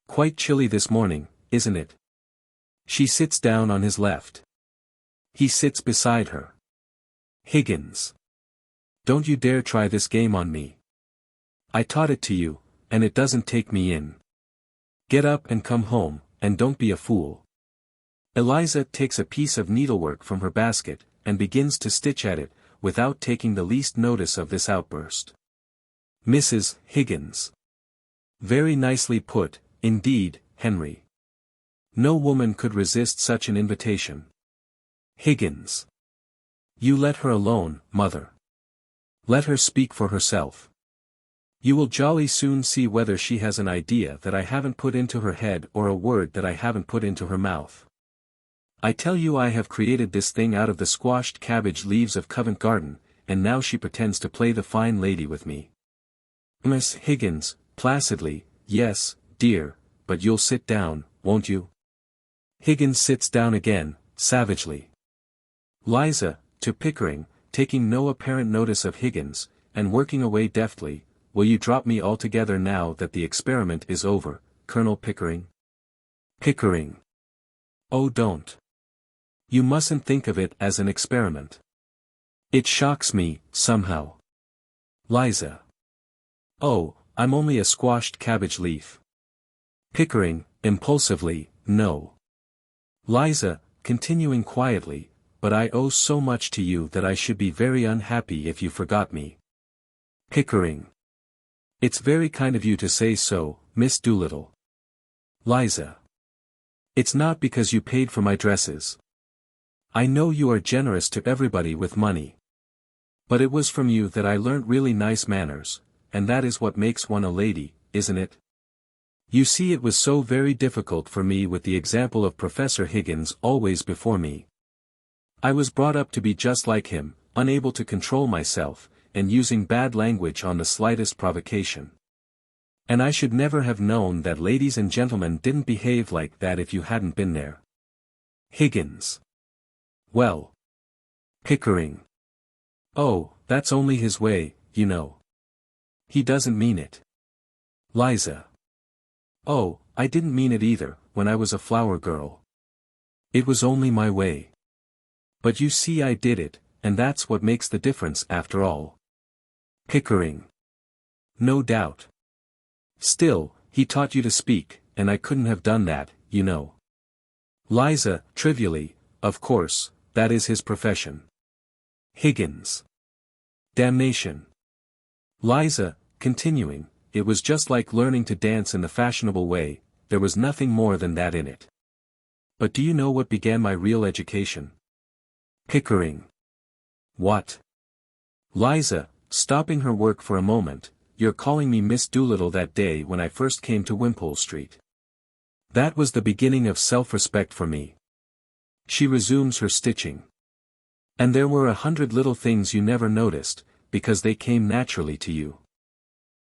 Quite chilly this morning, isn't it? She sits down on his left. He sits beside her. Higgins. Don't you dare try this game on me. I taught it to you, and it doesn't take me in. Get up and come home, and don't be a fool. Eliza takes a piece of needlework from her basket, and begins to stitch at it, without taking the least notice of this outburst. Mrs. Higgins. Very nicely put, indeed, Henry. No woman could resist such an invitation. Higgins. You let her alone, mother. Let her speak for herself. You will jolly soon see whether she has an idea that I haven't put into her head or a word that I haven't put into her mouth. I tell you I have created this thing out of the squashed cabbage leaves of Covent Garden, and now she pretends to play the fine lady with me. Miss Higgins, placidly, yes, dear, but you'll sit down, won't you? Higgins sits down again, savagely. Liza, to Pickering, taking no apparent notice of Higgins, and working away deftly, will you drop me altogether now that the experiment is over, Colonel Pickering? Pickering. Oh, don't. You mustn't think of it as an experiment. It shocks me, somehow. Liza. Oh, I'm only a squashed cabbage leaf. Pickering, impulsively, no. Liza, continuing quietly, but I owe so much to you that I should be very unhappy if you forgot me. Pickering. It's very kind of you to say so, Miss Doolittle. Liza. It's not because you paid for my dresses. I know you are generous to everybody with money. But it was from you that I learnt really nice manners, and that is what makes one a lady, isn't it? You see, it was so very difficult for me with the example of Professor Higgins always before me. I was brought up to be just like him, unable to control myself, and using bad language on the slightest provocation. And I should never have known that ladies and gentlemen didn't behave like that if you hadn't been there. Higgins. Well. Pickering. Oh, that's only his way, you know. He doesn't mean it. Liza. Oh, I didn't mean it either, when I was a flower girl. It was only my way. But you see, I did it, and that's what makes the difference after all. Pickering. No doubt. Still, he taught you to speak, and I couldn't have done that, you know. Liza, trivially, of course, that is his profession. Higgins. Damnation. Liza, continuing, it was just like learning to dance in the fashionable way, there was nothing more than that in it. But do you know what began my real education? Pickering. What? Liza, stopping her work for a moment, you're calling me Miss Doolittle that day when I first came to Wimpole Street. That was the beginning of self-respect for me. She resumes her stitching. And there were 100 little things you never noticed, because they came naturally to you.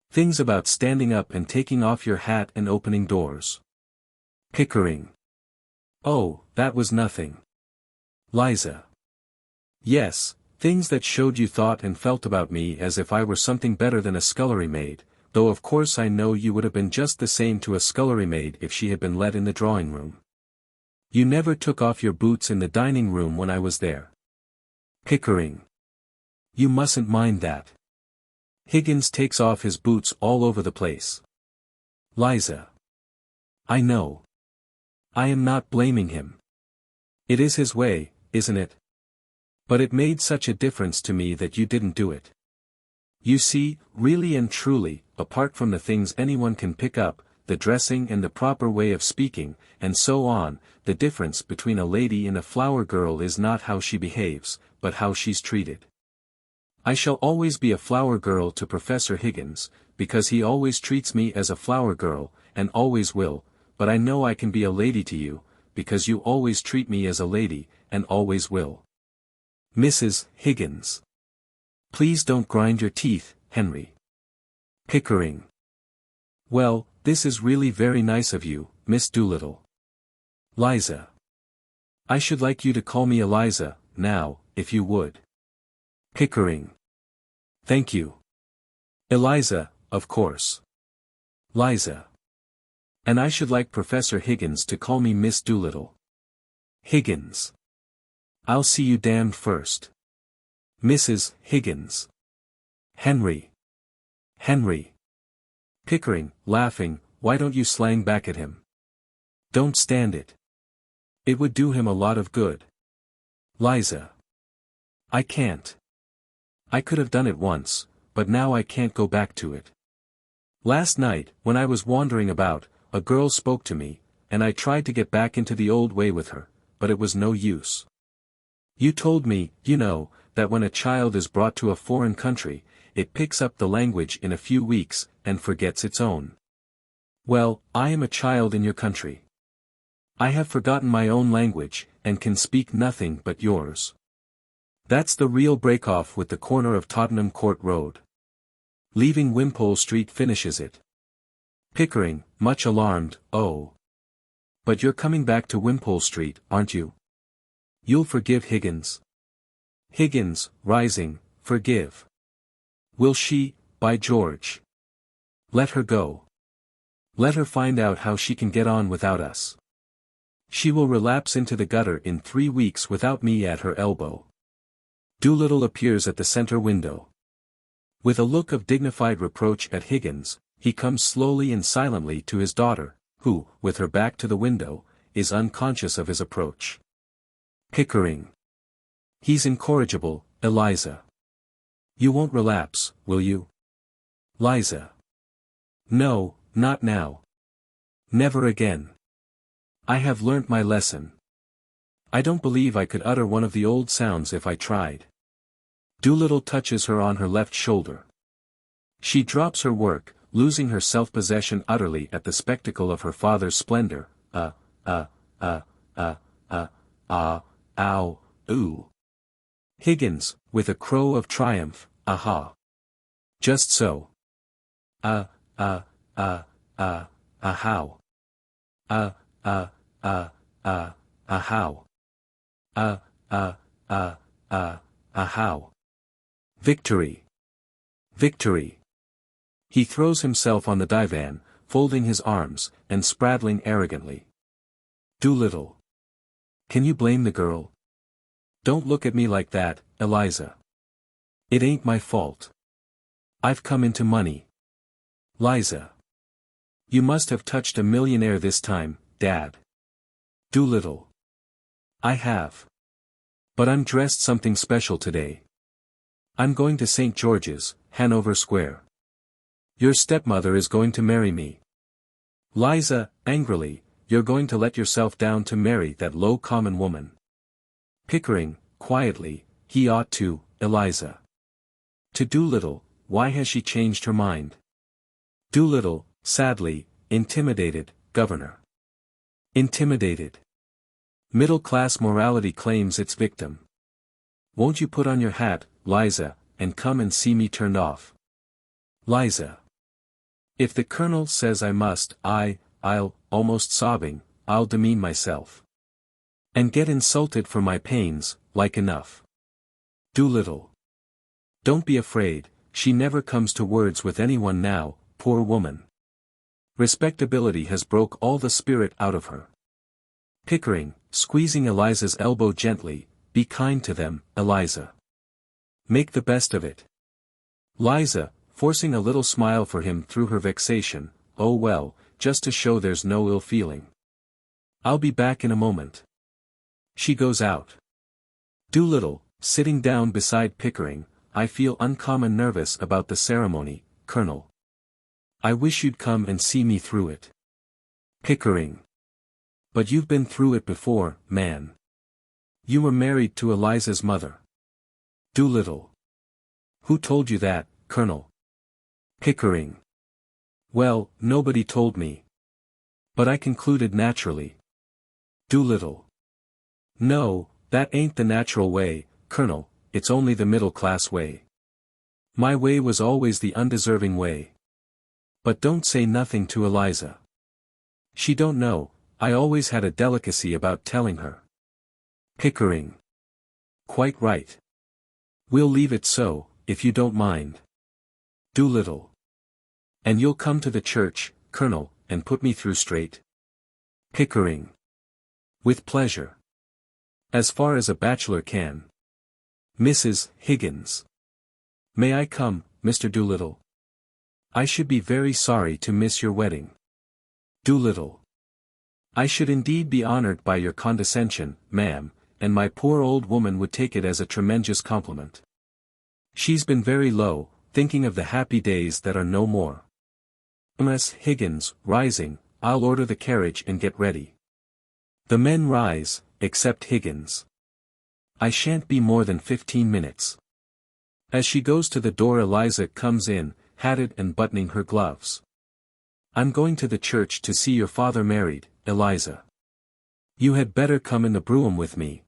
Things about standing up and taking off your hat and opening doors. Pickering. Oh, that was nothing. Liza. Yes, things that showed you thought and felt about me as if I were something better than a scullery maid, though of course I know you would have been just the same to a scullery maid if she had been let in the drawing room. You never took off your boots in the dining room when I was there. Pickering. You mustn't mind that. Higgins takes off his boots all over the place. Liza. I know. I am not blaming him. It is his way, isn't it? But it made such a difference to me that you didn't do it. You see, really and truly, apart from the things anyone can pick up, the dressing and the proper way of speaking, and so on, the difference between a lady and a flower girl is not how she behaves, but how she's treated. I shall always be a flower girl to Professor Higgins, because he always treats me as a flower girl, and always will, but I know I can be a lady to you, because you always treat me as a lady, and always will. Mrs. Higgins. Please don't grind your teeth, Henry. Pickering. Well, this is really very nice of you, Miss Doolittle. Liza. I should like you to call me Eliza, now, if you would. Pickering. Thank you. Eliza, of course. Liza. And I should like Professor Higgins to call me Miss Doolittle. Higgins. I'll see you damned first. Mrs. Higgins. Henry. Henry. Pickering, laughing, why don't you slang back at him? Don't stand it. It would do him a lot of good. Liza. I can't. I could have done it once, but now I can't go back to it. Last night, when I was wandering about, a girl spoke to me, and I tried to get back into the old way with her, but it was no use. You told me, you know, that when a child is brought to a foreign country, it picks up the language in a few weeks, and forgets its own. Well, I am a child in your country. I have forgotten my own language, and can speak nothing but yours. That's the real break-off with the corner of Tottenham Court Road. Leaving Wimpole Street finishes it. Pickering, much alarmed, oh. But you're coming back to Wimpole Street, aren't you? You'll forgive Higgins? Higgins, rising, forgive. Will she, by George? Let her go. Let her find out how she can get on without us. She will relapse into the gutter in 3 weeks without me at her elbow. Doolittle appears at the center window. With a look of dignified reproach at Higgins, he comes slowly and silently to his daughter, who, with her back to the window, is unconscious of his approach. Pickering. He's incorrigible, Eliza. You won't relapse, will you? Liza. No, not now. Never again. I have learnt my lesson. I don't believe I could utter one of the old sounds if I tried. Doolittle touches her on her left shoulder. She drops her work, losing her self-possession utterly at the spectacle of her father's splendor. Ow, ooh. Higgins, with a crow of triumph, aha. Just so. How. How. How. Victory. Victory. He throws himself on the divan, folding his arms, and spraddling arrogantly. Doolittle. Can you blame the girl? Don't look at me like that, Eliza. It ain't my fault. I've come into money. Liza. You must have touched a millionaire this time, Dad. Doolittle. I have. But I'm dressed something special today. I'm going to St. George's, Hanover Square. Your stepmother is going to marry me. Liza, angrily, you're going to let yourself down to marry that low common woman. Pickering, quietly, he ought to, Eliza. To Doolittle, why has she changed her mind? Doolittle, sadly, intimidated, Governor. Intimidated. Middle-class morality claims its victim. Won't you put on your hat, Liza, and come and see me turned off? Liza. If the Colonel says I must, I'll, almost sobbing, I'll demean myself. And get insulted for my pains, like enough. Doolittle. Don't be afraid, she never comes to words with anyone now, poor woman. Respectability has broke all the spirit out of her. Pickering, squeezing Eliza's elbow gently, be kind to them, Eliza. Make the best of it. Liza, forcing a little smile for him through her vexation, oh well, just to show there's no ill feeling. I'll be back in a moment. She goes out. Doolittle, sitting down beside Pickering, I feel uncommon nervous about the ceremony, Colonel. I wish you'd come and see me through it. Pickering. But you've been through it before, man. You were married to Eliza's mother. Doolittle. Who told you that, Colonel? Pickering. Well, nobody told me. But I concluded naturally. Doolittle. No, that ain't the natural way, Colonel, it's only the middle-class way. My way was always the undeserving way. But don't say nothing to Eliza. She don't know, I always had a delicacy about telling her. Pickering. Quite right. We'll leave it so, if you don't mind. Doolittle. And you'll come to the church, Colonel, and put me through straight? Pickering. With pleasure. As far as a bachelor can. Mrs. Higgins. May I come, Mr. Doolittle? I should be very sorry to miss your wedding. Doolittle. I should indeed be honored by your condescension, ma'am, and my poor old woman would take it as a tremendous compliment. She's been very low, thinking of the happy days that are no more. Miss Higgins, rising, I'll order the carriage and get ready. The men rise, except Higgins. I shan't be more than 15 minutes. As she goes to the door, Eliza comes in, hatted and buttoning her gloves. I'm going to the church to see your father married, Eliza. You had better come in the brougham with me.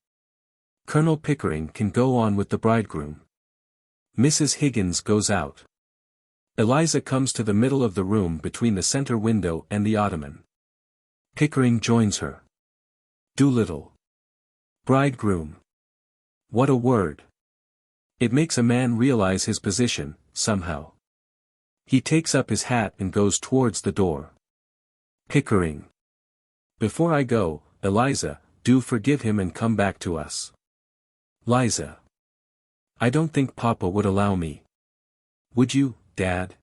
Colonel Pickering can go on with the bridegroom. Mrs. Higgins goes out. Eliza comes to the middle of the room between the center window and the ottoman. Pickering joins her. Doolittle. Bridegroom. What a word. It makes a man realize his position, somehow. He takes up his hat and goes towards the door. Pickering. Before I go, Eliza, do forgive him and come back to us. Liza. I don't think Papa would allow me. Would you, Dad?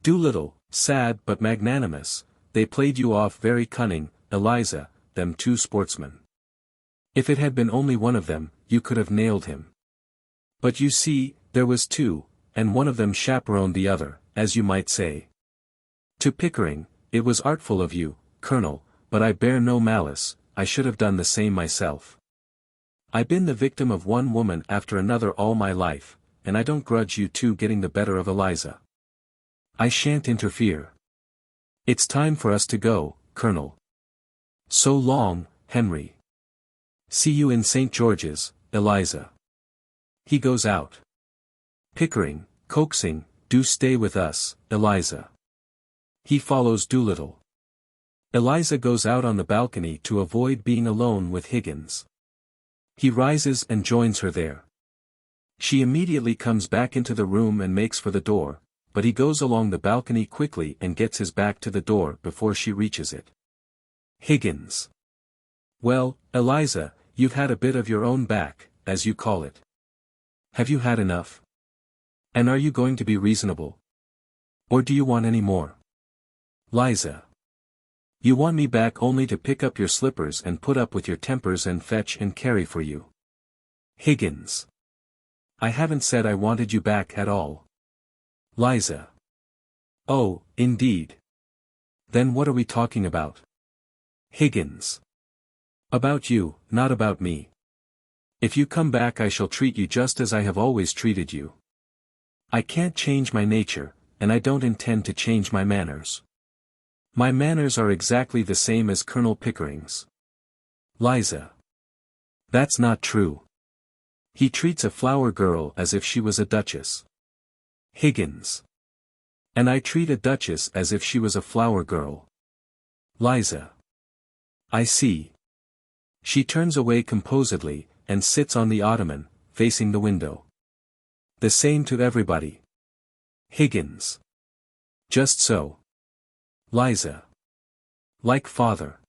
Doolittle, sad but magnanimous, they played you off very cunning, Eliza, them two sportsmen. If it had been only one of them, you could have nailed him. But you see, there was two, and one of them chaperoned the other, as you might say. To Pickering, it was artful of you, Colonel, but I bear no malice, I should have done the same myself. I've been the victim of one woman after another all my life, and I don't grudge you two getting the better of Eliza. I shan't interfere. It's time for us to go, Colonel. So long, Henry. See you in St. George's, Eliza. He goes out. Pickering, coaxing, do stay with us, Eliza. He follows Doolittle. Eliza goes out on the balcony to avoid being alone with Higgins. He rises and joins her there. She immediately comes back into the room and makes for the door, but he goes along the balcony quickly and gets his back to the door before she reaches it. Higgins. Well, Eliza, you've had a bit of your own back, as you call it. Have you had enough? And are you going to be reasonable? Or do you want any more? Liza. You want me back only to pick up your slippers and put up with your tempers and fetch and carry for you. Higgins. I haven't said I wanted you back at all. Liza. Oh, indeed. Then what are we talking about? Higgins. About you, not about me. If you come back I shall treat you just as I have always treated you. I can't change my nature, and I don't intend to change my manners. My manners are exactly the same as Colonel Pickering's. Liza. That's not true. He treats a flower girl as if she was a duchess. Higgins. And I treat a duchess as if she was a flower girl. Liza. I see. She turns away composedly, and sits on the ottoman, facing the window. The same to everybody. Higgins. Just so. Liza. Like father.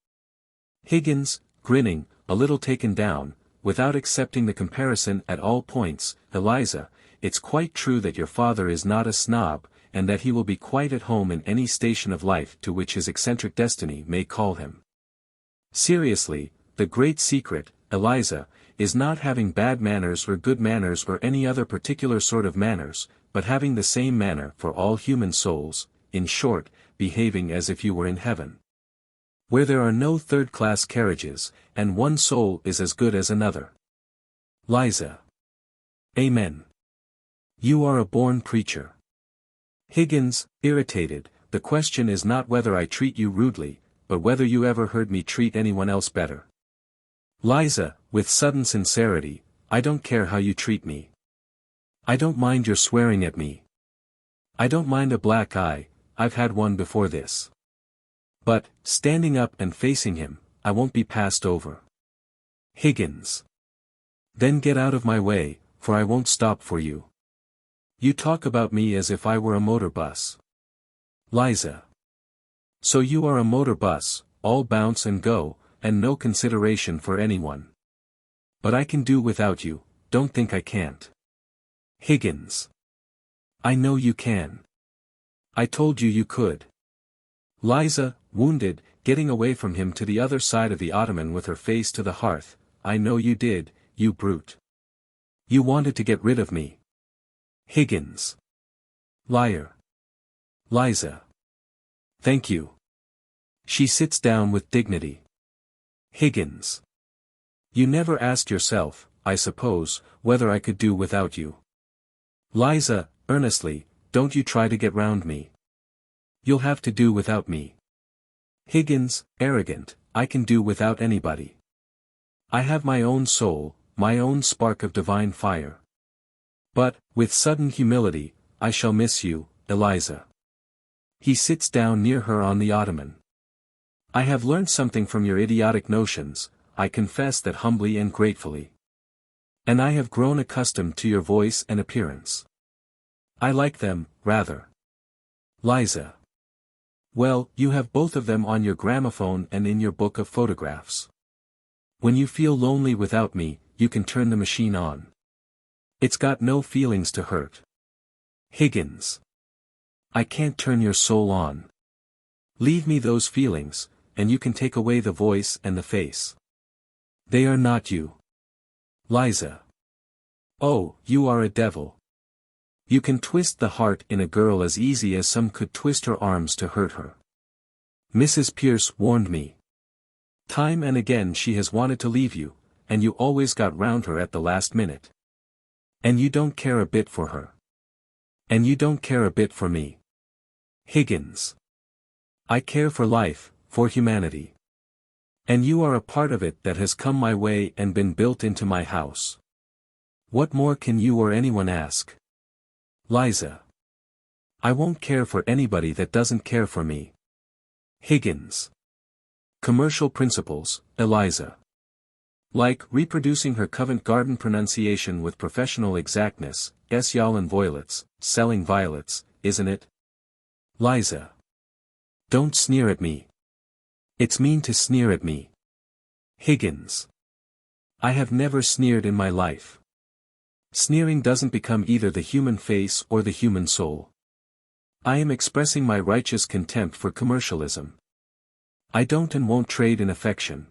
Higgins, grinning, a little taken down, without accepting the comparison at all points. Eliza, it's quite true that your father is not a snob, and that he will be quite at home in any station of life to which his eccentric destiny may call him. Seriously, the great secret, Eliza, is not having bad manners or good manners or any other particular sort of manners, but having the same manner for all human souls, in short, behaving as if you were in heaven, where there are no third-class carriages, and one soul is as good as another. Liza. Amen. You are a born preacher. Higgins, irritated, the question is not whether I treat you rudely, but whether you ever heard me treat anyone else better. Liza, with sudden sincerity, I don't care how you treat me. I don't mind your swearing at me. I don't mind a black eye, I've had one before this. But, standing up and facing him, I won't be passed over. Higgins. Then get out of my way, for I won't stop for you. You talk about me as if I were a motor bus. Liza. So you are a motor bus, all bounce and go, and no consideration for anyone. But I can do without you, don't think I can't. Higgins. I know you can. I told you you could. Liza, wounded, getting away from him to the other side of the ottoman with her face to the hearth, I know you did, you brute. You wanted to get rid of me. Higgins. Liar. Liza. Thank you. She sits down with dignity. Higgins. You never asked yourself, I suppose, whether I could do without you. Liza, earnestly, don't you try to get round me. You'll have to do without me. Higgins, arrogant, I can do without anybody. I have my own soul, my own spark of divine fire. But, with sudden humility, I shall miss you, Eliza. He sits down near her on the ottoman. I have learned something from your idiotic notions, I confess that humbly and gratefully. And I have grown accustomed to your voice and appearance. I like them, rather. Liza. Well, you have both of them on your gramophone and in your book of photographs. When you feel lonely without me, you can turn the machine on. It's got no feelings to hurt. Higgins. I can't turn your soul on. Leave me those feelings, and you can take away the voice and the face. They are not you. Liza. Oh, you are a devil. You can twist the heart in a girl as easy as some could twist her arms to hurt her. Mrs. Pierce warned me. Time and again she has wanted to leave you, and you always got round her at the last minute. And you don't care a bit for her. And you don't care a bit for me. Higgins. I care for life, for humanity. And you are a part of it that has come my way and been built into my house. What more can you or anyone ask? Liza. I won't care for anybody that doesn't care for me. Higgins. Commercial principles, Eliza. Like reproducing her Covent Garden pronunciation with professional exactness, y'all and voilets, selling violets, isn't it? Liza. Don't sneer at me. It's mean to sneer at me. Higgins. I have never sneered in my life. Sneering doesn't become either the human face or the human soul. I am expressing my righteous contempt for commercialism. I don't and won't trade in affection.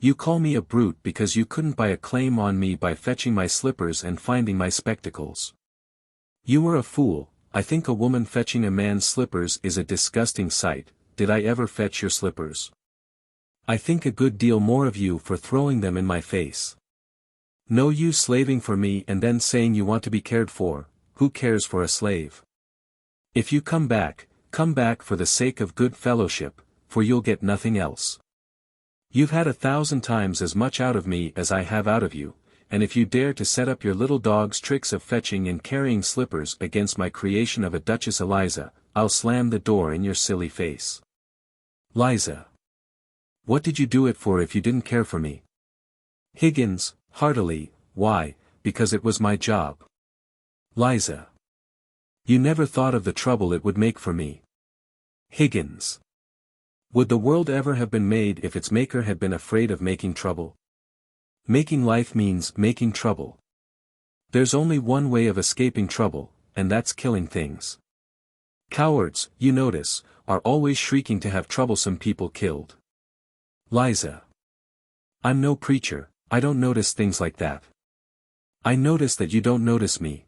You call me a brute because you couldn't buy a claim on me by fetching my slippers and finding my spectacles. You were a fool. I think a woman fetching a man's slippers is a disgusting sight. Did I ever fetch your slippers? I think a good deal more of you for throwing them in my face. No use slaving for me and then saying you want to be cared for. Who cares for a slave? If you come back for the sake of good fellowship, for you'll get nothing else. You've had 1,000 times as much out of me as I have out of you, and if you dare to set up your little dog's tricks of fetching and carrying slippers against my creation of a Duchess Eliza, I'll slam the door in your silly face. Liza. What did you do it for if you didn't care for me? Higgins, heartily, why, because it was my job. Liza. You never thought of the trouble it would make for me. Higgins. Would the world ever have been made if its maker had been afraid of making trouble? Making life means making trouble. There's only one way of escaping trouble, and that's killing things. Cowards, you notice, are always shrieking to have troublesome people killed. Liza. I'm no preacher, I don't notice things like that. I notice that you don't notice me.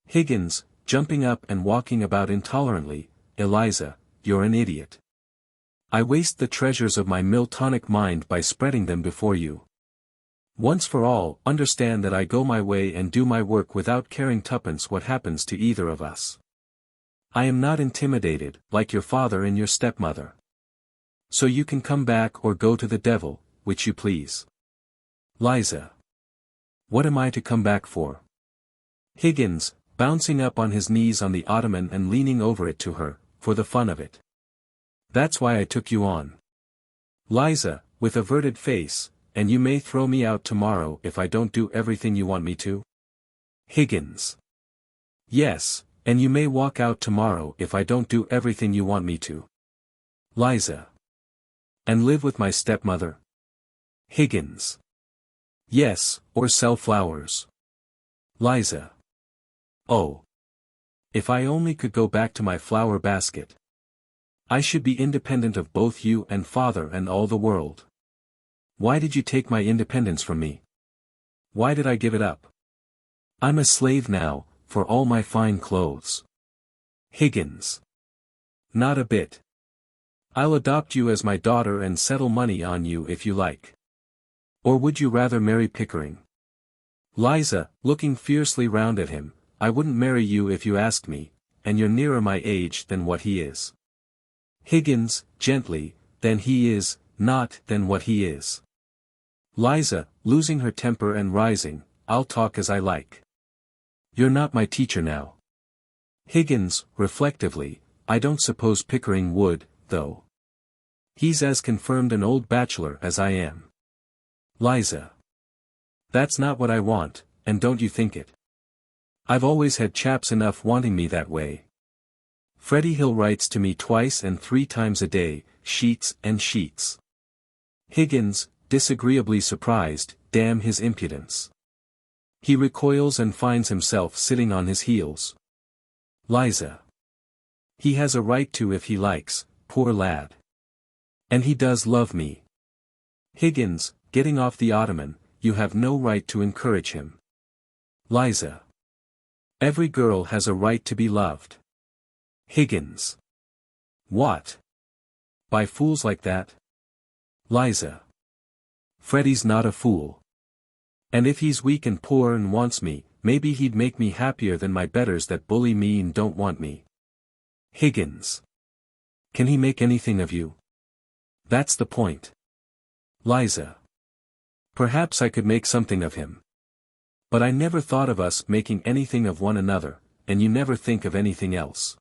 Higgins, jumping up and walking about intolerantly, Eliza, you're an idiot. I waste the treasures of my Miltonic mind by spreading them before you. Once for all, understand that I go my way and do my work without caring tuppence what happens to either of us. I am not intimidated, like your father and your stepmother. So you can come back or go to the devil, which you please. Liza. What am I to come back for? Higgins, bouncing up on his knees on the ottoman and leaning over it to her, for the fun of it. That's why I took you on. Liza, with averted face, and you may throw me out tomorrow if I don't do everything you want me to? Higgins. Yes, and you may walk out tomorrow if I don't do everything you want me to. Liza. And live with my stepmother? Higgins. Yes, or sell flowers. Liza. Oh. If I only could go back to my flower basket. I should be independent of both you and father and all the world. Why did you take my independence from me? Why did I give it up? I'm a slave now, for all my fine clothes. Higgins. Not a bit. I'll adopt you as my daughter and settle money on you if you like. Or would you rather marry Pickering? Liza, looking fiercely round at him, I wouldn't marry you if you asked me, and you're nearer my age than what he is. Higgins, gently, than he is, not than what he is. Liza, losing her temper and rising, I'll talk as I like. You're not my teacher now. Higgins, reflectively, I don't suppose Pickering would, though. He's as confirmed an old bachelor as I am. Liza. That's not what I want, and don't you think it. I've always had chaps enough wanting me that way. Freddie Hill writes to me 2 and 3 times a day, sheets and sheets. Higgins, disagreeably surprised, damn his impudence. He recoils and finds himself sitting on his heels. Liza. He has a right to if he likes, poor lad. And he does love me. Higgins, getting off the ottoman, you have no right to encourage him. Liza. Every girl has a right to be loved. Higgins. What? By fools like that? Liza. Freddie's not a fool. And if he's weak and poor and wants me, maybe he'd make me happier than my betters that bully me and don't want me. Higgins. Can he make anything of you? That's the point. Liza. Perhaps I could make something of him. But I never thought of us making anything of one another, and you never think of anything else.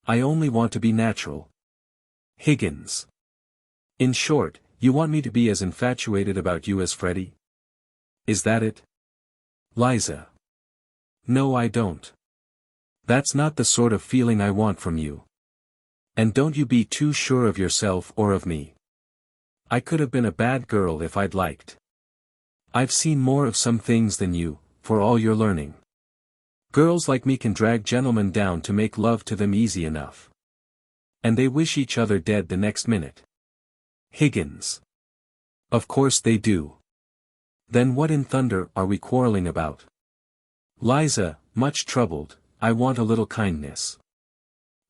I only want to be natural. Higgins. In short, you want me to be as infatuated about you as Freddie? Is that it? Liza. No, I don't. That's not the sort of feeling I want from you. And don't you be too sure of yourself or of me. I could have been a bad girl if I'd liked. I've seen more of some things than you, for all your learning. Girls like me can drag gentlemen down to make love to them easy enough. And they wish each other dead the next minute. Higgins. Of course they do. Then what in thunder are we quarreling about? Liza, much troubled, I want a little kindness.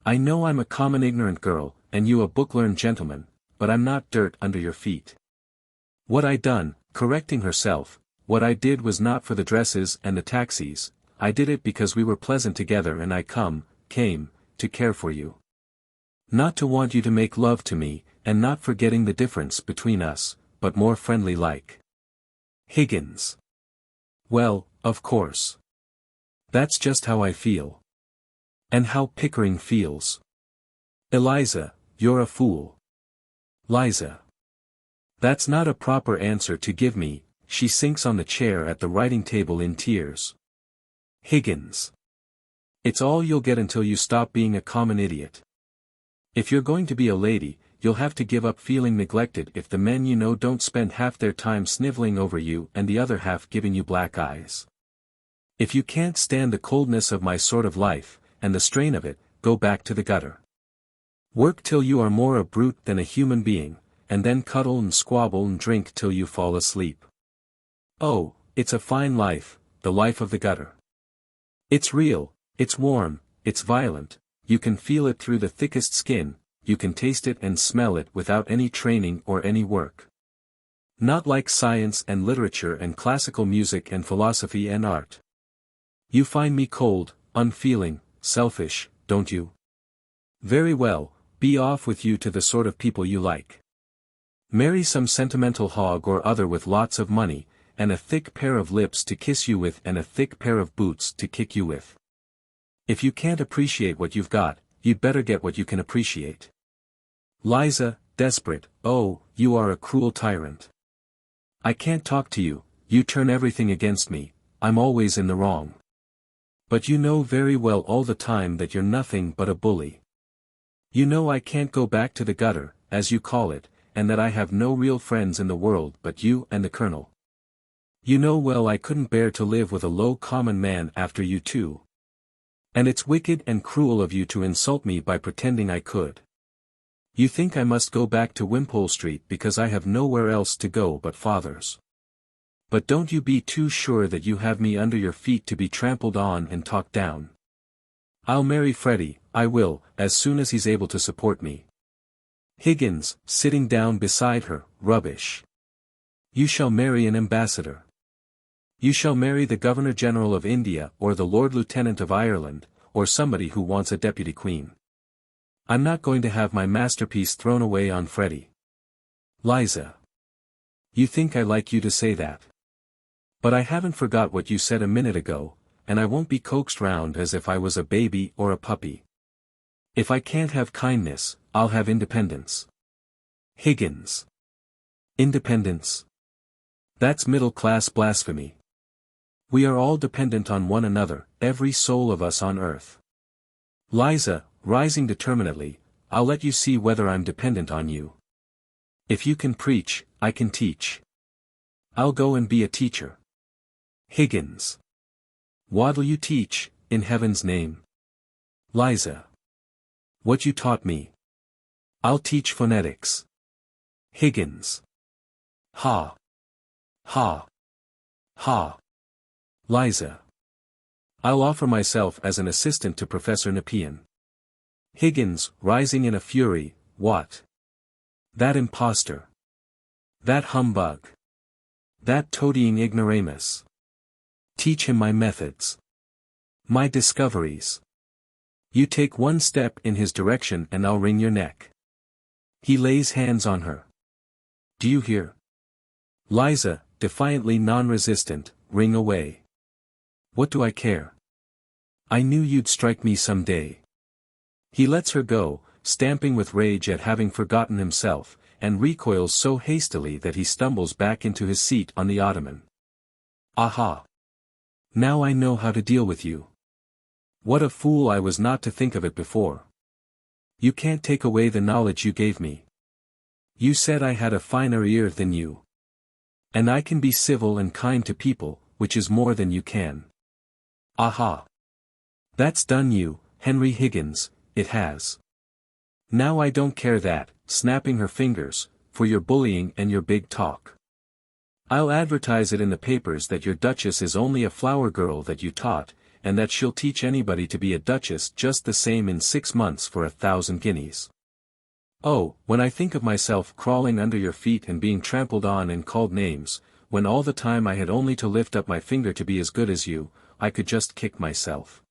I know I'm a common ignorant girl, and you a book-learned gentleman, but I'm not dirt under your feet. What I done, correcting herself, what I did was not for the dresses and the taxis, I did it because we were pleasant together and I came, to care for you. Not to want you to make love to me, and not forgetting the difference between us, but more friendly like. Higgins. Well, of course. That's just how I feel. And how Pickering feels. Eliza, you're a fool. Liza. That's not a proper answer to give me. She sinks on the chair at the writing table in tears. Higgins. It's all you'll get until you stop being a common idiot. If you're going to be a lady, you'll have to give up feeling neglected if the men you know don't spend half their time sniveling over you and the other half giving you black eyes. If you can't stand the coldness of my sort of life, and the strain of it, go back to the gutter. Work till you are more a brute than a human being, and then cuddle and squabble and drink till you fall asleep. Oh, it's a fine life, the life of the gutter. It's real, it's warm, it's violent, you can feel it through the thickest skin, you can taste it and smell it without any training or any work. Not like science and literature and classical music and philosophy and art. You find me cold, unfeeling, selfish, don't you? Very well, be off with you to the sort of people you like. Marry some sentimental hog or other with lots of money, and a thick pair of lips to kiss you with and a thick pair of boots to kick you with. If you can't appreciate what you've got, you'd better get what you can appreciate. Liza, desperate, oh, you are a cruel tyrant. I can't talk to you, you turn everything against me, I'm always in the wrong. But you know very well all the time that you're nothing but a bully. You know I can't go back to the gutter, as you call it, and that I have no real friends in the world but you and the colonel. You know well I couldn't bear to live with a low common man after you too. And it's wicked and cruel of you to insult me by pretending I could. You think I must go back to Wimpole Street because I have nowhere else to go but father's. But don't you be too sure that you have me under your feet to be trampled on and talked down. I'll marry Freddie, I will, as soon as he's able to support me. Higgins, sitting down beside her, rubbish. You shall marry an ambassador. You shall marry the Governor-General of India or the Lord Lieutenant of Ireland, or somebody who wants a deputy queen. I'm not going to have my masterpiece thrown away on Freddie. Liza. You think I like you to say that. But I haven't forgot what you said a minute ago, and I won't be coaxed round as if I was a baby or a puppy. If I can't have kindness, I'll have independence. Higgins. Independence. That's middle-class blasphemy. We are all dependent on one another, every soul of us on earth. Liza, rising determinedly, I'll let you see whether I'm dependent on you. If you can preach, I can teach. I'll go and be a teacher. Higgins. What'll you teach, in heaven's name? Liza. What you taught me. I'll teach phonetics. Higgins. Ha. Ha. Ha. Liza. I'll offer myself as an assistant to Professor Nepean. Higgins, rising in a fury, what? That impostor. That humbug. That toadying ignoramus. Teach him my methods. My discoveries. You take one step in his direction and I'll wring your neck. He lays hands on her. Do you hear? Liza, defiantly non-resistant, wring away. What do I care? I knew you'd strike me some day. He lets her go, stamping with rage at having forgotten himself, and recoils so hastily that he stumbles back into his seat on the ottoman. Aha! Now I know how to deal with you. What a fool I was not to think of it before. You can't take away the knowledge you gave me. You said I had a finer ear than you. And I can be civil and kind to people, which is more than you can. Aha! That's done you, Henry Higgins, it has. Now I don't care that, snapping her fingers, for your bullying and your big talk. I'll advertise it in the papers that your duchess is only a flower girl that you taught, and that she'll teach anybody to be a duchess just the same in 6 months for 1,000 guineas. Oh, when I think of myself crawling under your feet and being trampled on and called names, when all the time I had only to lift up my finger to be as good as you, I could just kick myself.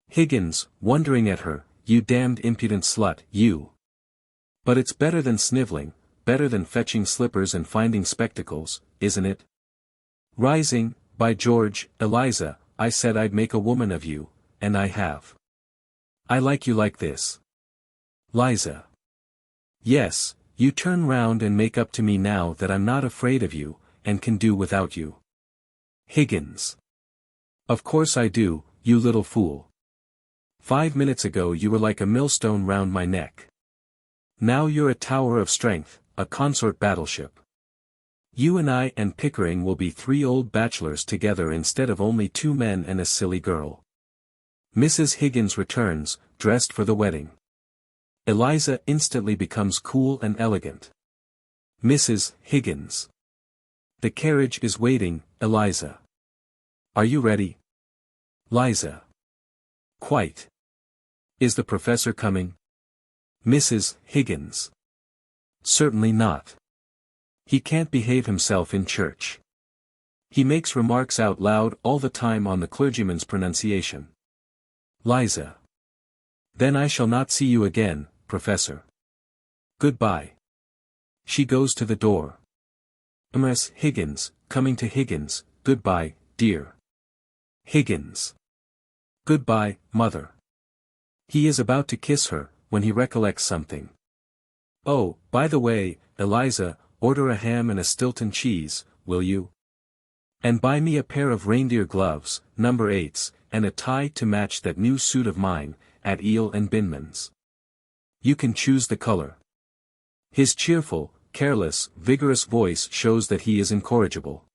Higgins, wondering at her, you damned impudent slut, you. But it's better than sniveling, better than fetching slippers and finding spectacles, isn't it? Rising, by George, Eliza, I said I'd make a woman of you, and I have. I like you like this. Liza. Yes, you turn round and make up to me now that I'm not afraid of you, and can do without you. Higgins. Of course I do, you little fool. 5 minutes ago you were like a millstone round my neck. Now you're a tower of strength, a consort battleship. You and I and Pickering will be 3 old bachelors together instead of only 2 men and a silly girl. Mrs. Higgins returns, dressed for the wedding. Eliza instantly becomes cool and elegant. Mrs. Higgins. The carriage is waiting, Eliza. Are you ready? Liza. Quite. Is the professor coming? Mrs. Higgins. Certainly not. He can't behave himself in church. He makes remarks out loud all the time on the clergyman's pronunciation. Liza. Then I shall not see you again, Professor. Goodbye. She goes to the door. Ms. Higgins, coming to Higgins, goodbye, dear. Higgins. Goodbye, mother. He is about to kiss her, when he recollects something. Oh, by the way, Eliza, order a ham and a Stilton cheese, will you? And buy me a pair of reindeer gloves, No. 8s, and a tie to match that new suit of mine, at Eel and Binman's. You can choose the color. His cheerful, careless, vigorous voice shows that he is incorrigible.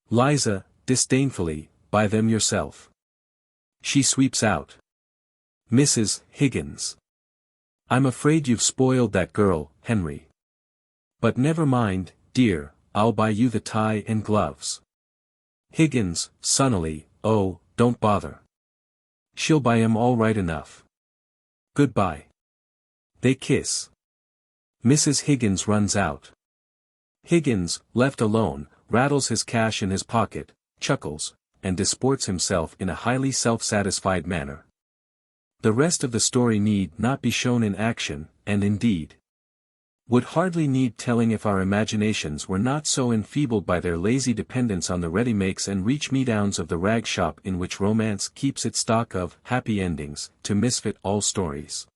Liza, disdainfully, buy them yourself. She sweeps out. Mrs. Higgins. I'm afraid you've spoiled that girl, Henry. But never mind, dear, I'll buy you the tie and gloves. Higgins, sunnily, oh, don't bother. She'll buy 'em all right enough. Goodbye. They kiss. Mrs. Higgins runs out. Higgins, left alone, rattles his cash in his pocket, chuckles, and disports himself in a highly self-satisfied manner. The rest of the story need not be shown in action, and indeed would hardly need telling if our imaginations were not so enfeebled by their lazy dependence on the ready-makes and reach-me-downs of the rag shop in which romance keeps its stock of happy endings, to misfit all stories.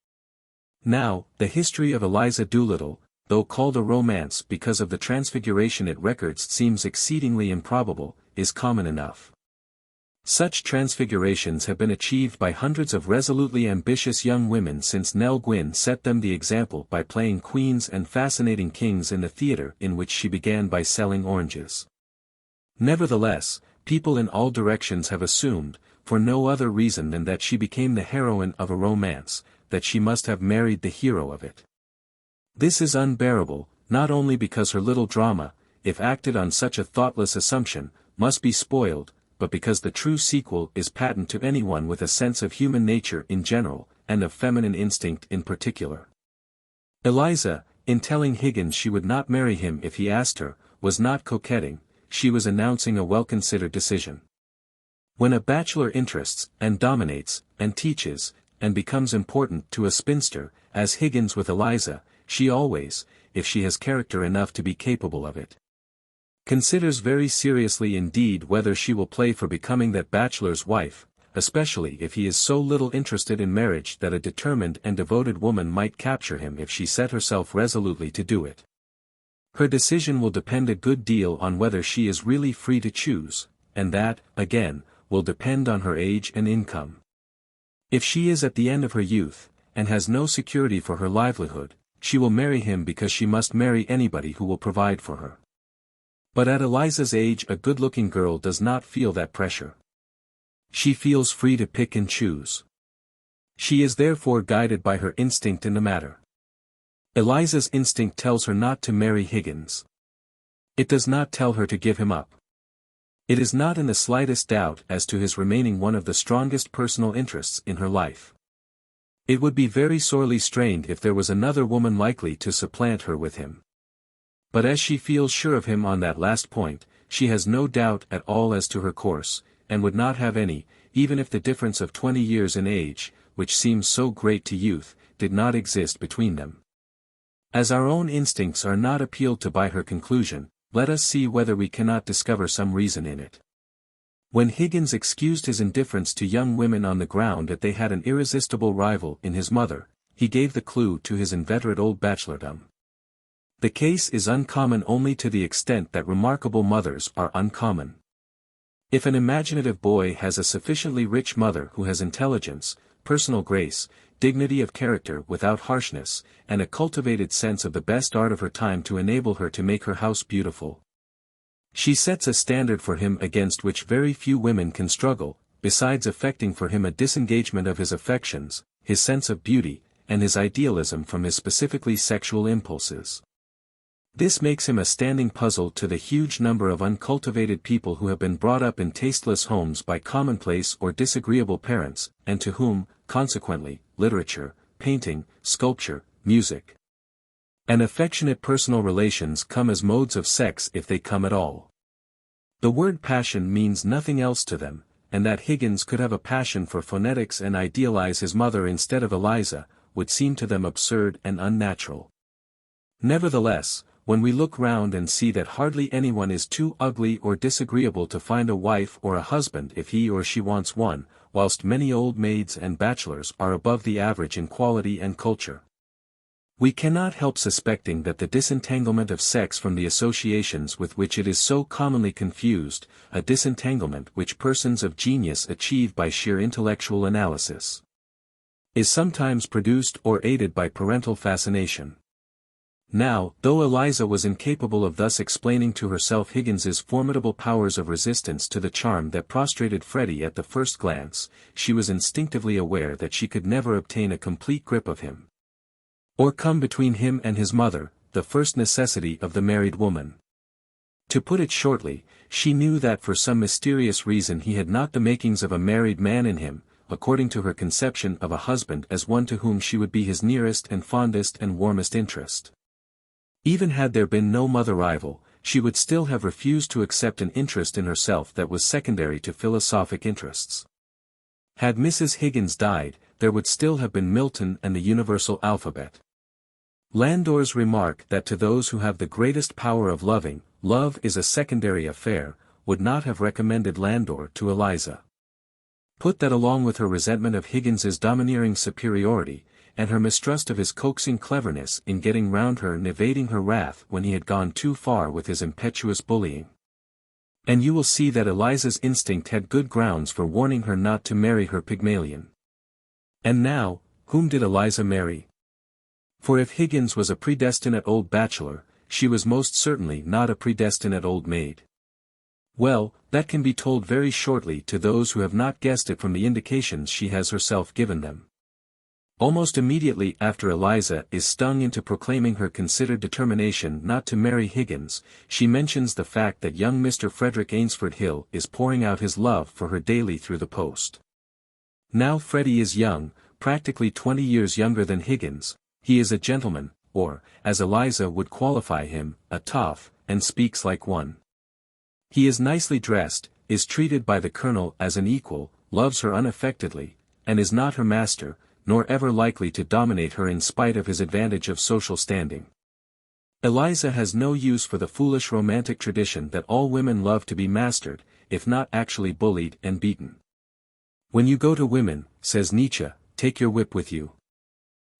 Now, the history of Eliza Doolittle, though called a romance because of the transfiguration it records seems exceedingly improbable, is common enough. Such transfigurations have been achieved by hundreds of resolutely ambitious young women since Nell Gwynn set them the example by playing queens and fascinating kings in the theatre in which she began by selling oranges. Nevertheless, people in all directions have assumed, for no other reason than that she became the heroine of a romance, that she must have married the hero of it. This is unbearable, not only because her little drama, if acted on such a thoughtless assumption, must be spoiled, but because the true sequel is patent to anyone with a sense of human nature in general, and of feminine instinct in particular. Eliza, in telling Higgins she would not marry him if he asked her, was not coquetting, she was announcing a well-considered decision. When a bachelor interests, and dominates, and teaches, and becomes important to a spinster, as Higgins with Eliza, she always, if she has character enough to be capable of it, considers very seriously indeed whether she will play for becoming that bachelor's wife, especially if he is so little interested in marriage that a determined and devoted woman might capture him if she set herself resolutely to do it. Her decision will depend a good deal on whether she is really free to choose, and that, again, will depend on her age and income. If she is at the end of her youth, and has no security for her livelihood, she will marry him because she must marry anybody who will provide for her. But at Eliza's age a good-looking girl does not feel that pressure. She feels free to pick and choose. She is therefore guided by her instinct in the matter. Eliza's instinct tells her not to marry Higgins. It does not tell her to give him up. It is not in the slightest doubt as to his remaining one of the strongest personal interests in her life. It would be very sorely strained if there was another woman likely to supplant her with him. But as she feels sure of him on that last point, she has no doubt at all as to her course, and would not have any, even if the difference of 20 years in age, which seems so great to youth, did not exist between them. As our own instincts are not appealed to by her conclusion, let us see whether we cannot discover some reason in it. When Higgins excused his indifference to young women on the ground that they had an irresistible rival in his mother, he gave the clue to his inveterate old bachelordom. The case is uncommon only to the extent that remarkable mothers are uncommon. If an imaginative boy has a sufficiently rich mother who has intelligence, personal grace, dignity of character without harshness, and a cultivated sense of the best art of her time to enable her to make her house beautiful, she sets a standard for him against which very few women can struggle, besides effecting for him a disengagement of his affections, his sense of beauty, and his idealism from his specifically sexual impulses. This makes him a standing puzzle to the huge number of uncultivated people who have been brought up in tasteless homes by commonplace or disagreeable parents, and to whom, consequently, literature, painting, sculpture, music, and affectionate personal relations come as modes of sex if they come at all. The word passion means nothing else to them, and that Higgins could have a passion for phonetics and idealize his mother instead of Eliza, would seem to them absurd and unnatural. Nevertheless, when we look round and see that hardly anyone is too ugly or disagreeable to find a wife or a husband if he or she wants one, whilst many old maids and bachelors are above the average in quality and culture, we cannot help suspecting that the disentanglement of sex from the associations with which it is so commonly confused, a disentanglement which persons of genius achieve by sheer intellectual analysis, is sometimes produced or aided by parental fascination. Now, though Eliza was incapable of thus explaining to herself Higgins's formidable powers of resistance to the charm that prostrated Freddie at the first glance, she was instinctively aware that she could never obtain a complete grip of him, or come between him and his mother, the first necessity of the married woman. To put it shortly, she knew that for some mysterious reason he had not the makings of a married man in him, according to her conception of a husband as one to whom she would be his nearest and fondest and warmest interest. Even had there been no mother rival, she would still have refused to accept an interest in herself that was secondary to philosophic interests. Had Mrs. Higgins died, there would still have been Milton and the universal alphabet. Landor's remark that to those who have the greatest power of loving, love is a secondary affair, would not have recommended Landor to Eliza. Put that along with her resentment of Higgins's domineering superiority, and her mistrust of his coaxing cleverness in getting round her and evading her wrath when he had gone too far with his impetuous bullying, and you will see that Eliza's instinct had good grounds for warning her not to marry her Pygmalion. And now, whom did Eliza marry? For if Higgins was a predestinate old bachelor, she was most certainly not a predestinate old maid. Well, that can be told very shortly to those who have not guessed it from the indications she has herself given them. Almost immediately after Eliza is stung into proclaiming her considered determination not to marry Higgins, she mentions the fact that young Mr. Frederick Ainsford Hill is pouring out his love for her daily through the post. Now Freddie is young, practically 20 years younger than Higgins. He is a gentleman, or, as Eliza would qualify him, a toff, and speaks like one. He is nicely dressed, is treated by the Colonel as an equal, loves her unaffectedly, and is not her master, nor ever likely to dominate her in spite of his advantage of social standing. Eliza has no use for the foolish romantic tradition that all women love to be mastered, if not actually bullied and beaten. When you go to women, says Nietzsche, take your whip with you.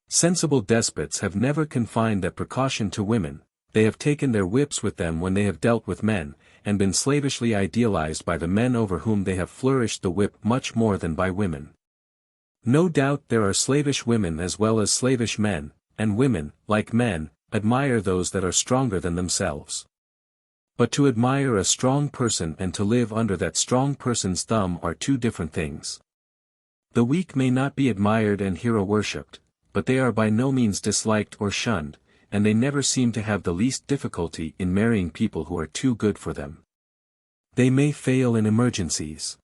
Sensible despots have never confined that precaution to women, they have taken their whips with them when they have dealt with men, and been slavishly idealized by the men over whom they have flourished the whip much more than by women. No doubt there are slavish women as well as slavish men, and women, like men, admire those that are stronger than themselves. But to admire a strong person and to live under that strong person's thumb are two different things. The weak may not be admired and hero-worshipped, but they are by no means disliked or shunned, and they never seem to have the least difficulty in marrying people who are too good for them. They may fail in emergencies.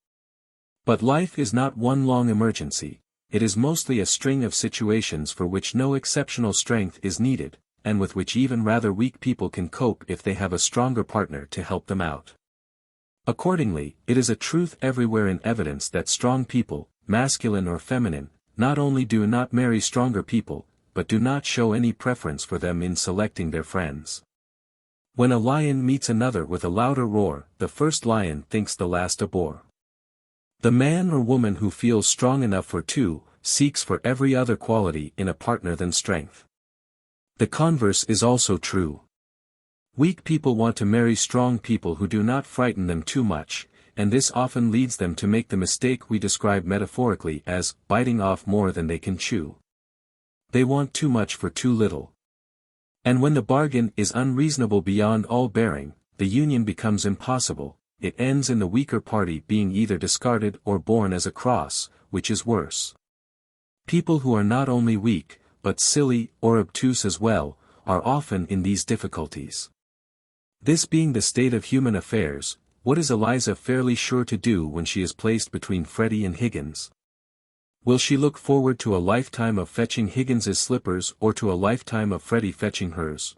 But life is not one long emergency. It is mostly a string of situations for which no exceptional strength is needed, and with which even rather weak people can cope if they have a stronger partner to help them out. Accordingly, it is a truth everywhere in evidence that strong people, masculine or feminine, not only do not marry stronger people, but do not show any preference for them in selecting their friends. When a lion meets another with a louder roar, the first lion thinks the last a bore. The man or woman who feels strong enough for two, seeks for every other quality in a partner than strength. The converse is also true. Weak people want to marry strong people who do not frighten them too much, and this often leads them to make the mistake we describe metaphorically as biting off more than they can chew. They want too much for too little. And when the bargain is unreasonable beyond all bearing, the union becomes impossible. It ends in the weaker party being either discarded or borne as a cross, which is worse. People who are not only weak, but silly or obtuse as well, are often in these difficulties. This being the state of human affairs, what is Eliza fairly sure to do when she is placed between Freddie and Higgins? Will she look forward to a lifetime of fetching Higgins's slippers or to a lifetime of Freddie fetching hers?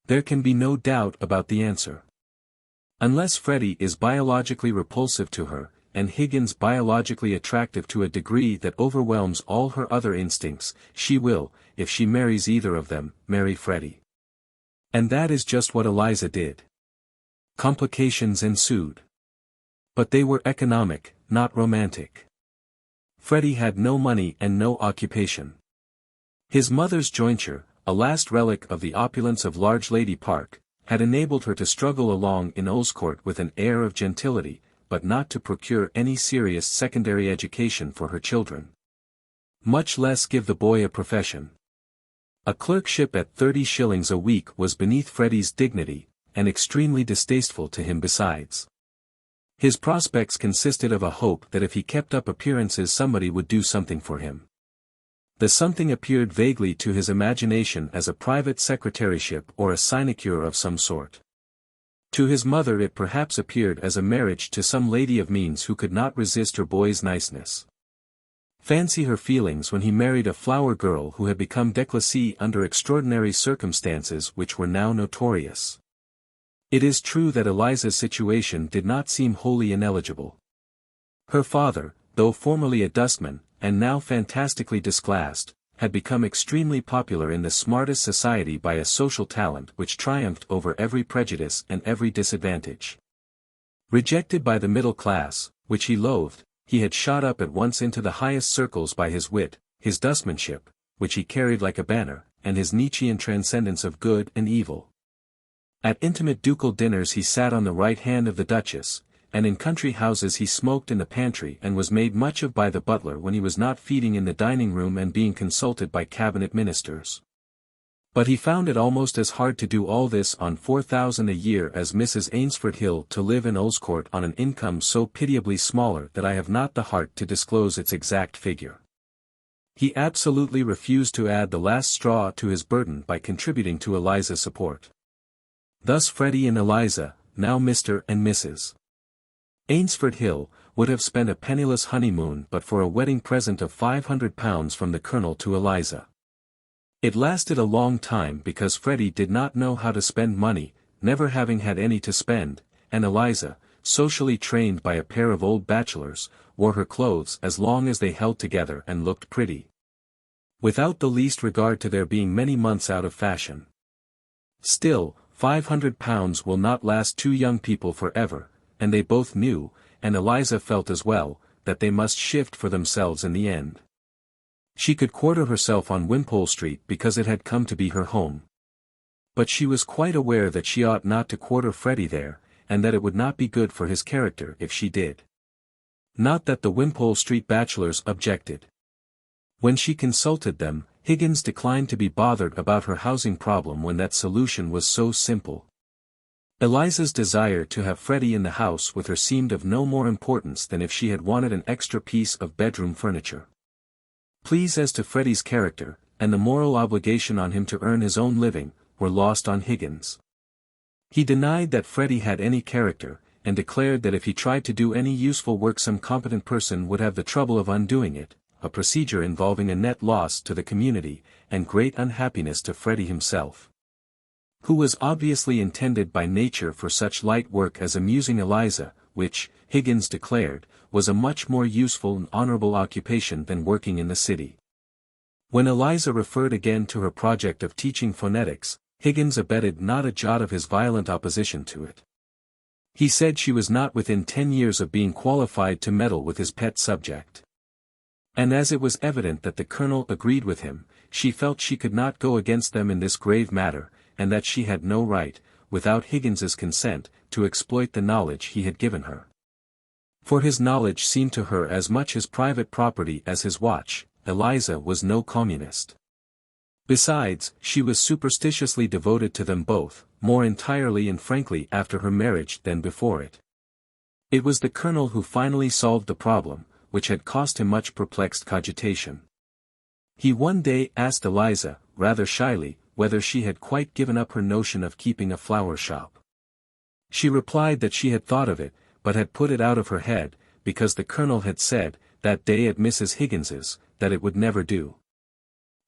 There can be no doubt about the answer. Unless Freddie is biologically repulsive to her, and Higgins biologically attractive to a degree that overwhelms all her other instincts, she will, if she marries either of them, marry Freddie. And that is just what Eliza did. Complications ensued. But they were economic, not romantic. Freddie had no money and no occupation. His mother's jointure, a last relic of the opulence of Large Lady Park, had enabled her to struggle along in Oscourt with an air of gentility, but not to procure any serious secondary education for her children. Much less give the boy a profession. A clerkship at 30 shillings a week was beneath Freddie's dignity, and extremely distasteful to him besides. His prospects consisted of a hope that if he kept up appearances somebody would do something for him. The something appeared vaguely to his imagination as a private secretaryship or a sinecure of some sort. To his mother it perhaps appeared as a marriage to some lady of means who could not resist her boy's niceness. Fancy her feelings when he married a flower girl who had become déclassée under extraordinary circumstances which were now notorious. It is true that Eliza's situation did not seem wholly ineligible. Her father, though formerly a dustman, and now fantastically disclassed, had become extremely popular in the smartest society by a social talent which triumphed over every prejudice and every disadvantage. Rejected by the middle class, which he loathed, he had shot up at once into the highest circles by his wit, his dustmanship, which he carried like a banner, and his Nietzschean transcendence of good and evil. At intimate ducal dinners he sat on the right hand of the duchess, and in country houses he smoked in the pantry and was made much of by the butler when he was not feeding in the dining room and being consulted by cabinet ministers. But he found it almost as hard to do all this on £4,000 a year as Mrs. Ainsford Hill to live in Earlscourt on an income so pitiably smaller that I have not the heart to disclose its exact figure. He absolutely refused to add the last straw to his burden by contributing to Eliza's support. Thus Freddie and Eliza, now Mr. and Mrs. Ainsford Hill, would have spent a penniless honeymoon but for a wedding present of £500 from the Colonel to Eliza. It lasted a long time because Freddie did not know how to spend money, never having had any to spend, and Eliza, socially trained by a pair of old bachelors, wore her clothes as long as they held together and looked pretty, without the least regard to their being many months out of fashion. Still, £500 will not last two young people forever, and they both knew, and Eliza felt as well, that they must shift for themselves in the end. She could quarter herself on Wimpole Street because it had come to be her home. But she was quite aware that she ought not to quarter Freddie there, and that it would not be good for his character if she did. Not that the Wimpole Street bachelors objected. When she consulted them, Higgins declined to be bothered about her housing problem when that solution was so simple. Eliza's desire to have Freddie in the house with her seemed of no more importance than if she had wanted an extra piece of bedroom furniture. Pleas as to Freddie's character, and the moral obligation on him to earn his own living, were lost on Higgins. He denied that Freddie had any character, and declared that if he tried to do any useful work some competent person would have the trouble of undoing it, a procedure involving a net loss to the community, and great unhappiness to Freddie himself, who was obviously intended by nature for such light work as amusing Eliza, which, Higgins declared, was a much more useful and honorable occupation than working in the city. When Eliza referred again to her project of teaching phonetics, Higgins abetted not a jot of his violent opposition to it. He said she was not within 10 years of being qualified to meddle with his pet subject. And as it was evident that the Colonel agreed with him, she felt she could not go against them in this grave matter, and that she had no right, without Higgins's consent, to exploit the knowledge he had given her. For his knowledge seemed to her as much his private property as his watch. Eliza was no communist. Besides, she was superstitiously devoted to them both, more entirely and frankly after her marriage than before it. It was the Colonel who finally solved the problem, which had cost him much perplexed cogitation. He one day asked Eliza, rather shyly, whether she had quite given up her notion of keeping a flower shop. She replied that she had thought of it, but had put it out of her head, because the Colonel had said, that day at Mrs. Higgins's, that it would never do.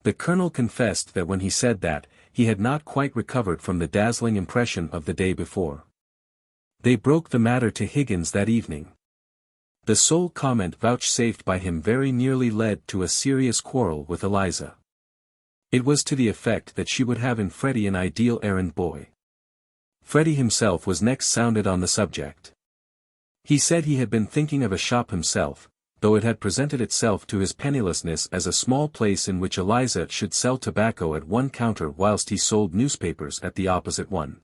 The Colonel confessed that when he said that, he had not quite recovered from the dazzling impression of the day before. They broke the matter to Higgins that evening. The sole comment vouchsafed by him very nearly led to a serious quarrel with Eliza. It was to the effect that she would have in Freddie an ideal errand boy. Freddie himself was next sounded on the subject. He said he had been thinking of a shop himself, though it had presented itself to his pennilessness as a small place in which Eliza should sell tobacco at one counter whilst he sold newspapers at the opposite one.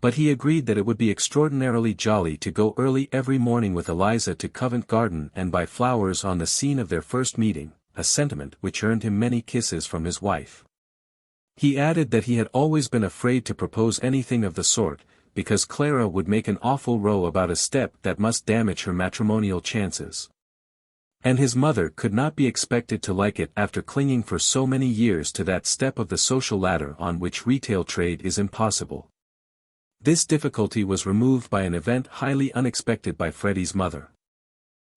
But he agreed that it would be extraordinarily jolly to go early every morning with Eliza to Covent Garden and buy flowers on the scene of their first meeting, a sentiment which earned him many kisses from his wife. He added that he had always been afraid to propose anything of the sort, because Clara would make an awful row about a step that must damage her matrimonial chances. And his mother could not be expected to like it after clinging for so many years to that step of the social ladder on which retail trade is impossible. This difficulty was removed by an event highly unexpected by Freddie's mother.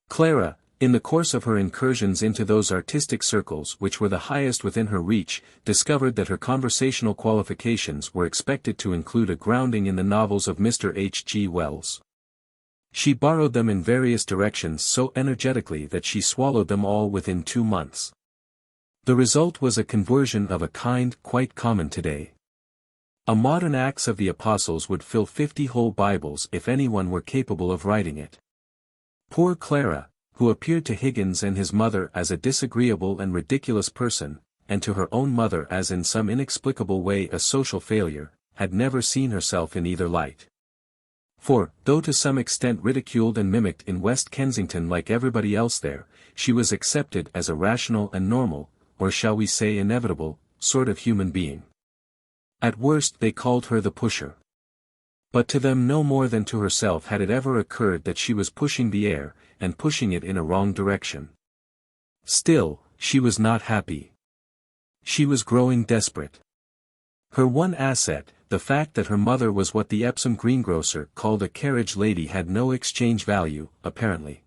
Clara, in the course of her incursions into those artistic circles which were the highest within her reach, discovered that her conversational qualifications were expected to include a grounding in the novels of Mr. H. G. Wells. She borrowed them in various directions so energetically that she swallowed them all within 2 months. The result was a conversion of a kind quite common today. A modern Acts of the Apostles would fill 50 whole Bibles if anyone were capable of writing it. Poor Clara, who appeared to Higgins and his mother as a disagreeable and ridiculous person, and to her own mother as in some inexplicable way a social failure, had never seen herself in either light. For, though to some extent ridiculed and mimicked in West Kensington like everybody else there, she was accepted as a rational and normal, or shall we say inevitable, sort of human being. At worst they called her the pusher. But to them no more than to herself had it ever occurred that she was pushing the air, and pushing it in a wrong direction. Still, she was not happy. She was growing desperate. Her one asset, the fact that her mother was what the Epsom greengrocer called a carriage lady, had no exchange value, apparently.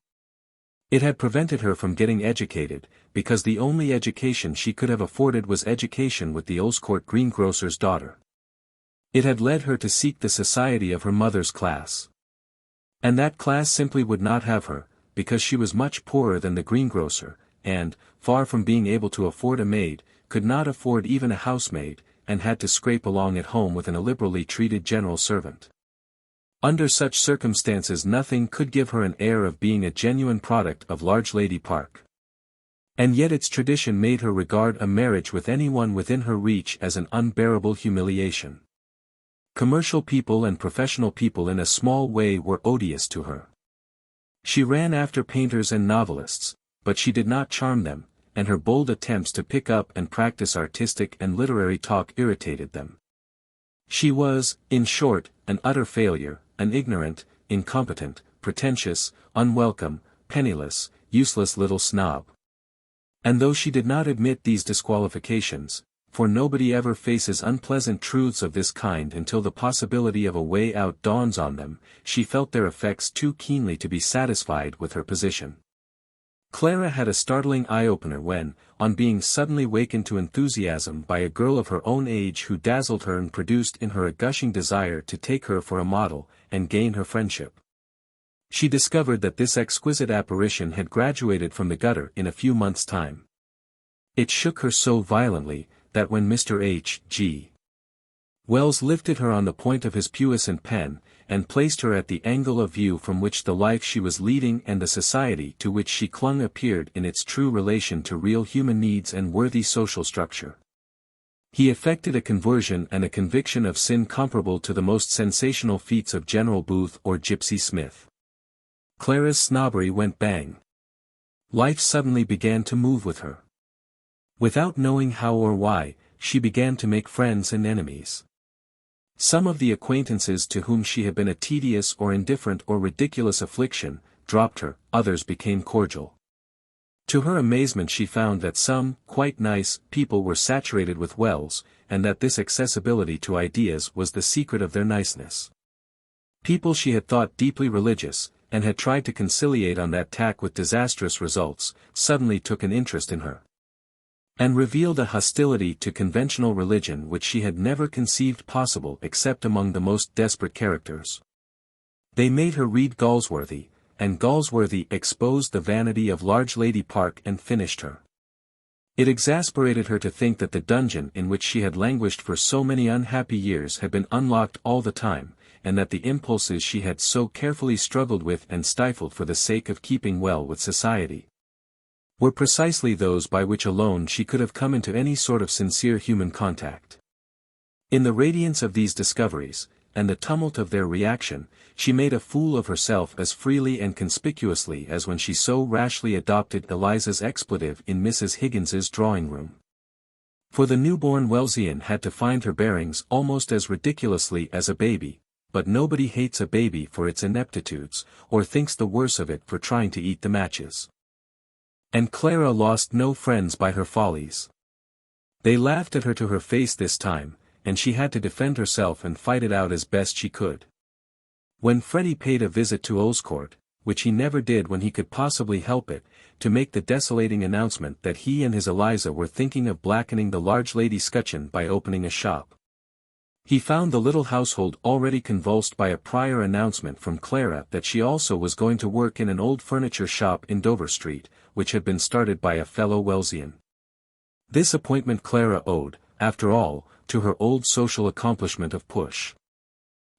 It had prevented her from getting educated, because the only education she could have afforded was education with the Oscourt greengrocer's daughter. It had led her to seek the society of her mother's class. And that class simply would not have her, because she was much poorer than the greengrocer, and, far from being able to afford a maid, could not afford even a housemaid, and had to scrape along at home with an illiberally treated general servant. Under such circumstances nothing could give her an air of being a genuine product of Large Lady Park. And yet its tradition made her regard a marriage with anyone within her reach as an unbearable humiliation. Commercial people and professional people in a small way were odious to her. She ran after painters and novelists, but she did not charm them, and her bold attempts to pick up and practice artistic and literary talk irritated them. She was, in short, an utter failure, an ignorant, incompetent, pretentious, unwelcome, penniless, useless little snob. And though she did not admit these disqualifications, for nobody ever faces unpleasant truths of this kind until the possibility of a way out dawns on them, she felt their effects too keenly to be satisfied with her position. Clara had a startling eye-opener when, on being suddenly wakened to enthusiasm by a girl of her own age who dazzled her and produced in her a gushing desire to take her for a model, and gain her friendship. She discovered that this exquisite apparition had graduated from the gutter in a few months' time. It shook her so violently, that when Mr. H.G. Wells lifted her on the point of his puissant pen, and placed her at the angle of view from which the life she was leading and the society to which she clung appeared in its true relation to real human needs and worthy social structure, he effected a conversion and a conviction of sin comparable to the most sensational feats of General Booth or Gypsy Smith. Clara's snobbery went bang. Life suddenly began to move with her. Without knowing how or why, she began to make friends and enemies. Some of the acquaintances to whom she had been a tedious or indifferent or ridiculous affliction, dropped her, others became cordial. To her amazement she found that some, quite nice, people were saturated with Wells, and that this accessibility to ideas was the secret of their niceness. People she had thought deeply religious, and had tried to conciliate on that tack with disastrous results, suddenly took an interest in her, and revealed a hostility to conventional religion which she had never conceived possible except among the most desperate characters. They made her read Galsworthy, and Galsworthy exposed the vanity of Large Lady Park and finished her. It exasperated her to think that the dungeon in which she had languished for so many unhappy years had been unlocked all the time, and that the impulses she had so carefully struggled with and stifled for the sake of keeping well with society were precisely those by which alone she could have come into any sort of sincere human contact. In the radiance of these discoveries, and the tumult of their reaction, she made a fool of herself as freely and conspicuously as when she so rashly adopted Eliza's expletive in Mrs. Higgins's drawing-room. For the newborn Wellsian had to find her bearings almost as ridiculously as a baby, but nobody hates a baby for its ineptitudes, or thinks the worse of it for trying to eat the matches. And Clara lost no friends by her follies. They laughed at her to her face this time, and she had to defend herself and fight it out as best she could. When Freddie paid a visit to Oscourt, which he never did when he could possibly help it, to make the desolating announcement that he and his Eliza were thinking of blackening the Large Lady scutcheon by opening a shop, he found the little household already convulsed by a prior announcement from Clara that she also was going to work in an old furniture shop in Dover Street, which had been started by a fellow Wellsian. This appointment Clara owed, after all, to her old social accomplishment of push.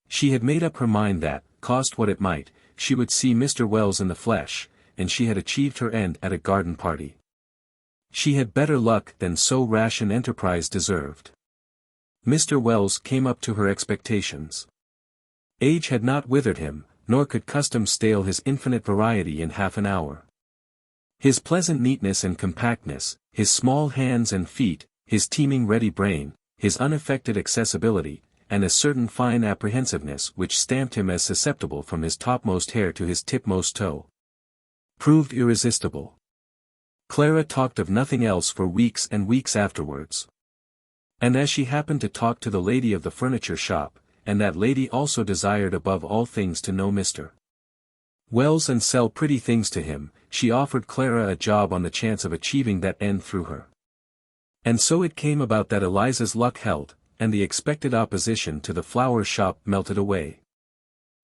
She had made up her mind that, cost what it might, she would see Mr. Wells in the flesh, and she had achieved her end at a garden party. She had better luck than so rash an enterprise deserved. Mr. Wells came up to her expectations. Age had not withered him, nor could custom stale his infinite variety in half an hour. His pleasant neatness and compactness, his small hands and feet, his teeming ready brain, his unaffected accessibility, and a certain fine apprehensiveness which stamped him as susceptible from his topmost hair to his tipmost toe, proved irresistible. Clara talked of nothing else for weeks and weeks afterwards. And as she happened to talk to the lady of the furniture shop, and that lady also desired above all things to know Mr. Wells and sell pretty things to him, she offered Clara a job on the chance of achieving that end through her. And so it came about that Eliza's luck held, and the expected opposition to the flower shop melted away.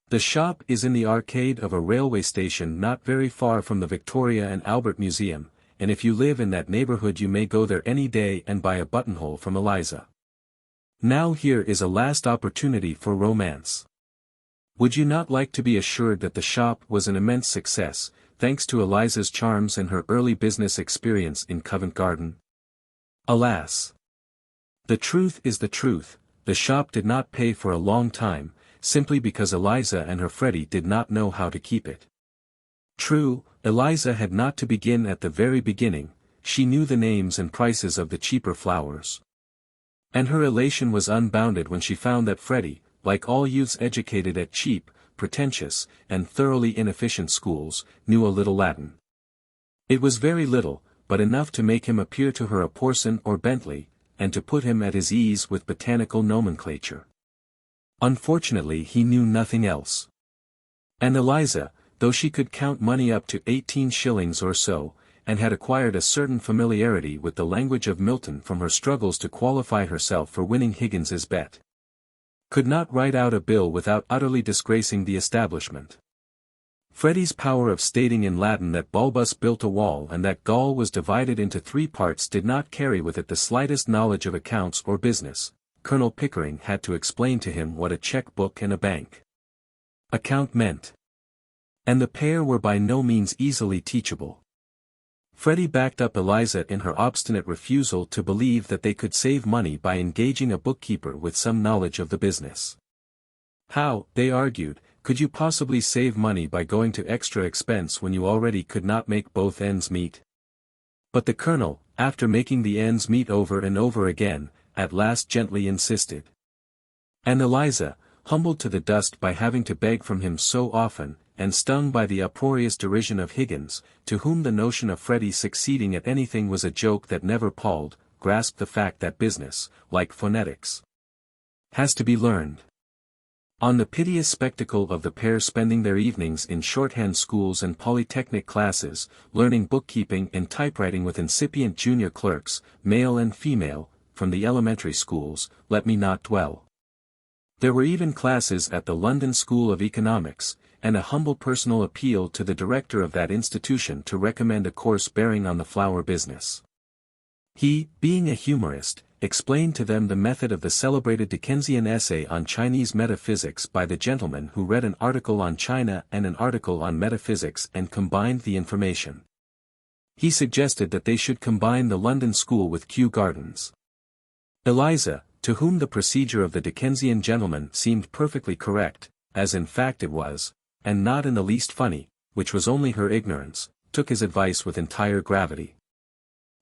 The shop is in the arcade of a railway station not very far from the Victoria and Albert Museum, and if you live in that neighborhood you may go there any day and buy a buttonhole from Eliza. Now here is a last opportunity for romance. Would you not like to be assured that the shop was an immense success, thanks to Eliza's charms and her early business experience in Covent Garden? Alas! The truth is the truth, the shop did not pay for a long time, simply because Eliza and her Freddie did not know how to keep it. True, Eliza had not to begin at the very beginning, she knew the names and prices of the cheaper flowers. And her elation was unbounded when she found that Freddie, like all youths educated at cheap, pretentious, and thoroughly inefficient schools, knew a little Latin. It was very little, but enough to make him appear to her a Porson or Bentley, and to put him at his ease with botanical nomenclature. Unfortunately he knew nothing else. And Eliza, though she could count money up to 18 shillings or so, and had acquired a certain familiarity with the language of Milton from her struggles to qualify herself for winning Higgins's bet, could not write out a bill without utterly disgracing the establishment. Freddie's power of stating in Latin that Bulbus built a wall and that Gaul was divided into 3 parts did not carry with it the slightest knowledge of accounts or business. Colonel Pickering had to explain to him what a check-book and a bank account meant. And the pair were by no means easily teachable. Freddie backed up Eliza in her obstinate refusal to believe that they could save money by engaging a bookkeeper with some knowledge of the business. How, they argued, could you possibly save money by going to extra expense when you already could not make both ends meet? But the colonel, after making the ends meet over and over again, at last gently insisted. And Eliza, humbled to the dust by having to beg from him so often, and stung by the uproarious derision of Higgins, to whom the notion of Freddie succeeding at anything was a joke that never palled, grasped the fact that business, like phonetics, has to be learned. On the piteous spectacle of the pair spending their evenings in shorthand schools and polytechnic classes, learning bookkeeping and typewriting with incipient junior clerks, male and female, from the elementary schools, let me not dwell. There were even classes at the London School of Economics, and a humble personal appeal to the director of that institution to recommend a course bearing on the flower business. He, being a humorist, explained to them the method of the celebrated Dickensian essay on Chinese metaphysics by the gentleman who read an article on China and an article on metaphysics and combined the information. He suggested that they should combine the London School with Kew Gardens. Eliza, to whom the procedure of the Dickensian gentleman seemed perfectly correct, as in fact it was, and not in the least funny, which was only her ignorance, took his advice with entire gravity.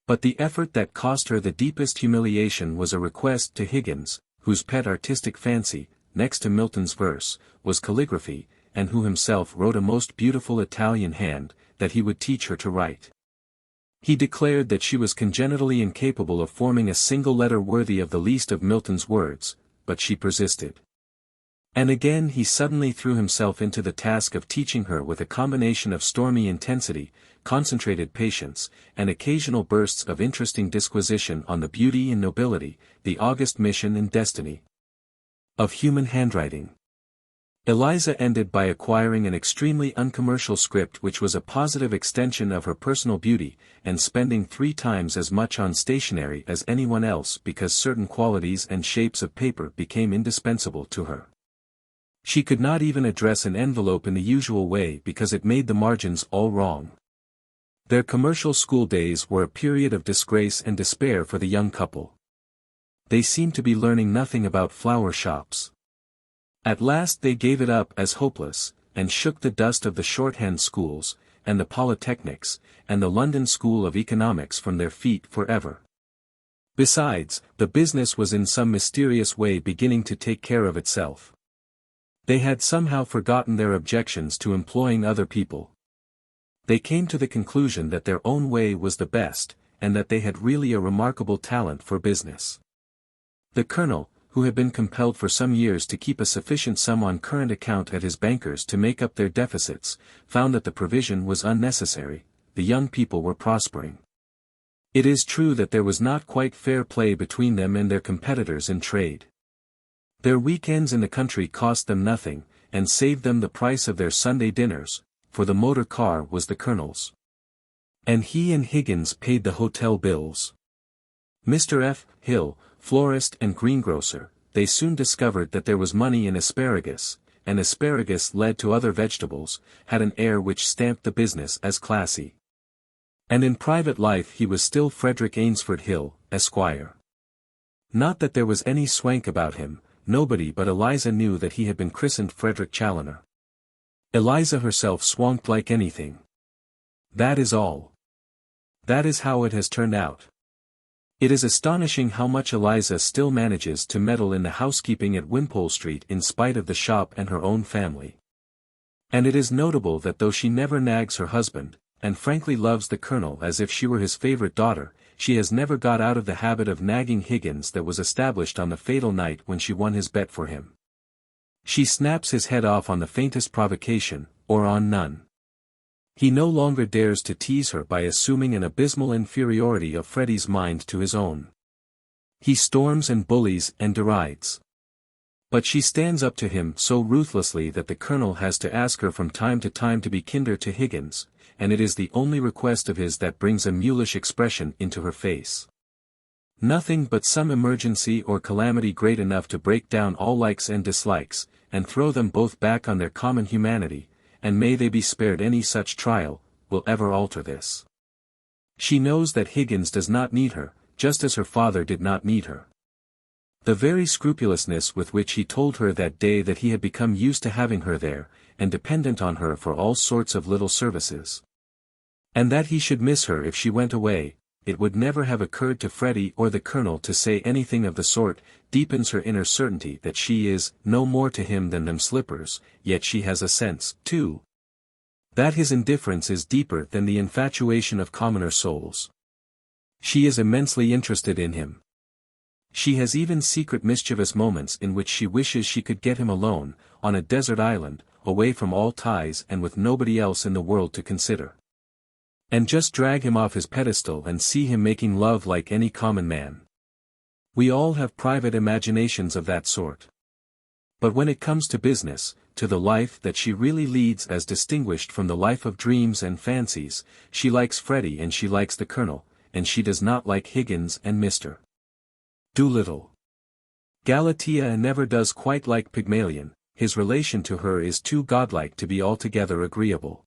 But the effort that cost her the deepest humiliation was a request to Higgins, whose pet artistic fancy, next to Milton's verse, was calligraphy, and who himself wrote a most beautiful Italian hand, that he would teach her to write. He declared that she was congenitally incapable of forming a single letter worthy of the least of Milton's words, but she persisted. And again he suddenly threw himself into the task of teaching her with a combination of stormy intensity, concentrated patience, and occasional bursts of interesting disquisition on the beauty and nobility, the august mission and destiny of human handwriting. Eliza ended by acquiring an extremely uncommercial script which was a positive extension of her personal beauty, and spending 3 times as much on stationery as anyone else because certain qualities and shapes of paper became indispensable to her. She could not even address an envelope in the usual way because it made the margins all wrong. Their commercial school days were a period of disgrace and despair for the young couple. They seemed to be learning nothing about flower shops. At last they gave it up as hopeless, and shook the dust of the shorthand schools, and the polytechnics, and the London School of Economics from their feet forever. Besides, the business was in some mysterious way beginning to take care of itself. They had somehow forgotten their objections to employing other people. They came to the conclusion that their own way was the best, and that they had really a remarkable talent for business. The Colonel, who had been compelled for some years to keep a sufficient sum on current account at his bankers to make up their deficits, found that the provision was unnecessary. The young people were prospering. It is true that there was not quite fair play between them and their competitors in trade. Their weekends in the country cost them nothing, and saved them the price of their Sunday dinners, for the motor car was the Colonel's. And he and Higgins paid the hotel bills. Mr. F. Hill, florist and greengrocer, they soon discovered that there was money in asparagus, and asparagus led to other vegetables, had an air which stamped the business as classy. And in private life he was still Frederick Ainsford Hill, Esquire. Not that there was any swank about him, nobody but Eliza knew that he had been christened Frederick Challoner. Eliza herself swanked like anything. That is all. That is how it has turned out. It is astonishing how much Eliza still manages to meddle in the housekeeping at Wimpole Street in spite of the shop and her own family. And it is notable that though she never nags her husband, and frankly loves the Colonel as if she were his favorite daughter, she has never got out of the habit of nagging Higgins that was established on the fatal night when she won his bet for him. She snaps his head off on the faintest provocation, or on none. He no longer dares to tease her by assuming an abysmal inferiority of Freddie's mind to his own. He storms and bullies and derides. But she stands up to him so ruthlessly that the Colonel has to ask her from time to time to be kinder to Higgins, and it is the only request of his that brings a mulish expression into her face. Nothing but some emergency or calamity great enough to break down all likes and dislikes, and throw them both back on their common humanity, and may they be spared any such trial, will ever alter this. She knows that Higgins does not need her, just as her father did not need her. The very scrupulousness with which he told her that day that he had become used to having her there, and dependent on her for all sorts of little services. And that he should miss her if she went away, it would never have occurred to Freddie or the Colonel to say anything of the sort, deepens her inner certainty that she is no more to him than them slippers, yet she has a sense, too, that his indifference is deeper than the infatuation of commoner souls. She is immensely interested in him. She has even secret mischievous moments in which she wishes she could get him alone, on a desert island, away from all ties and with nobody else in the world to consider. And just drag him off his pedestal and see him making love like any common man. We all have private imaginations of that sort. But when it comes to business, to the life that she really leads as distinguished from the life of dreams and fancies, she likes Freddie and she likes the Colonel, and she does not like Higgins and Mr. Doolittle. Galatea never does quite like Pygmalion, his relation to her is too godlike to be altogether agreeable.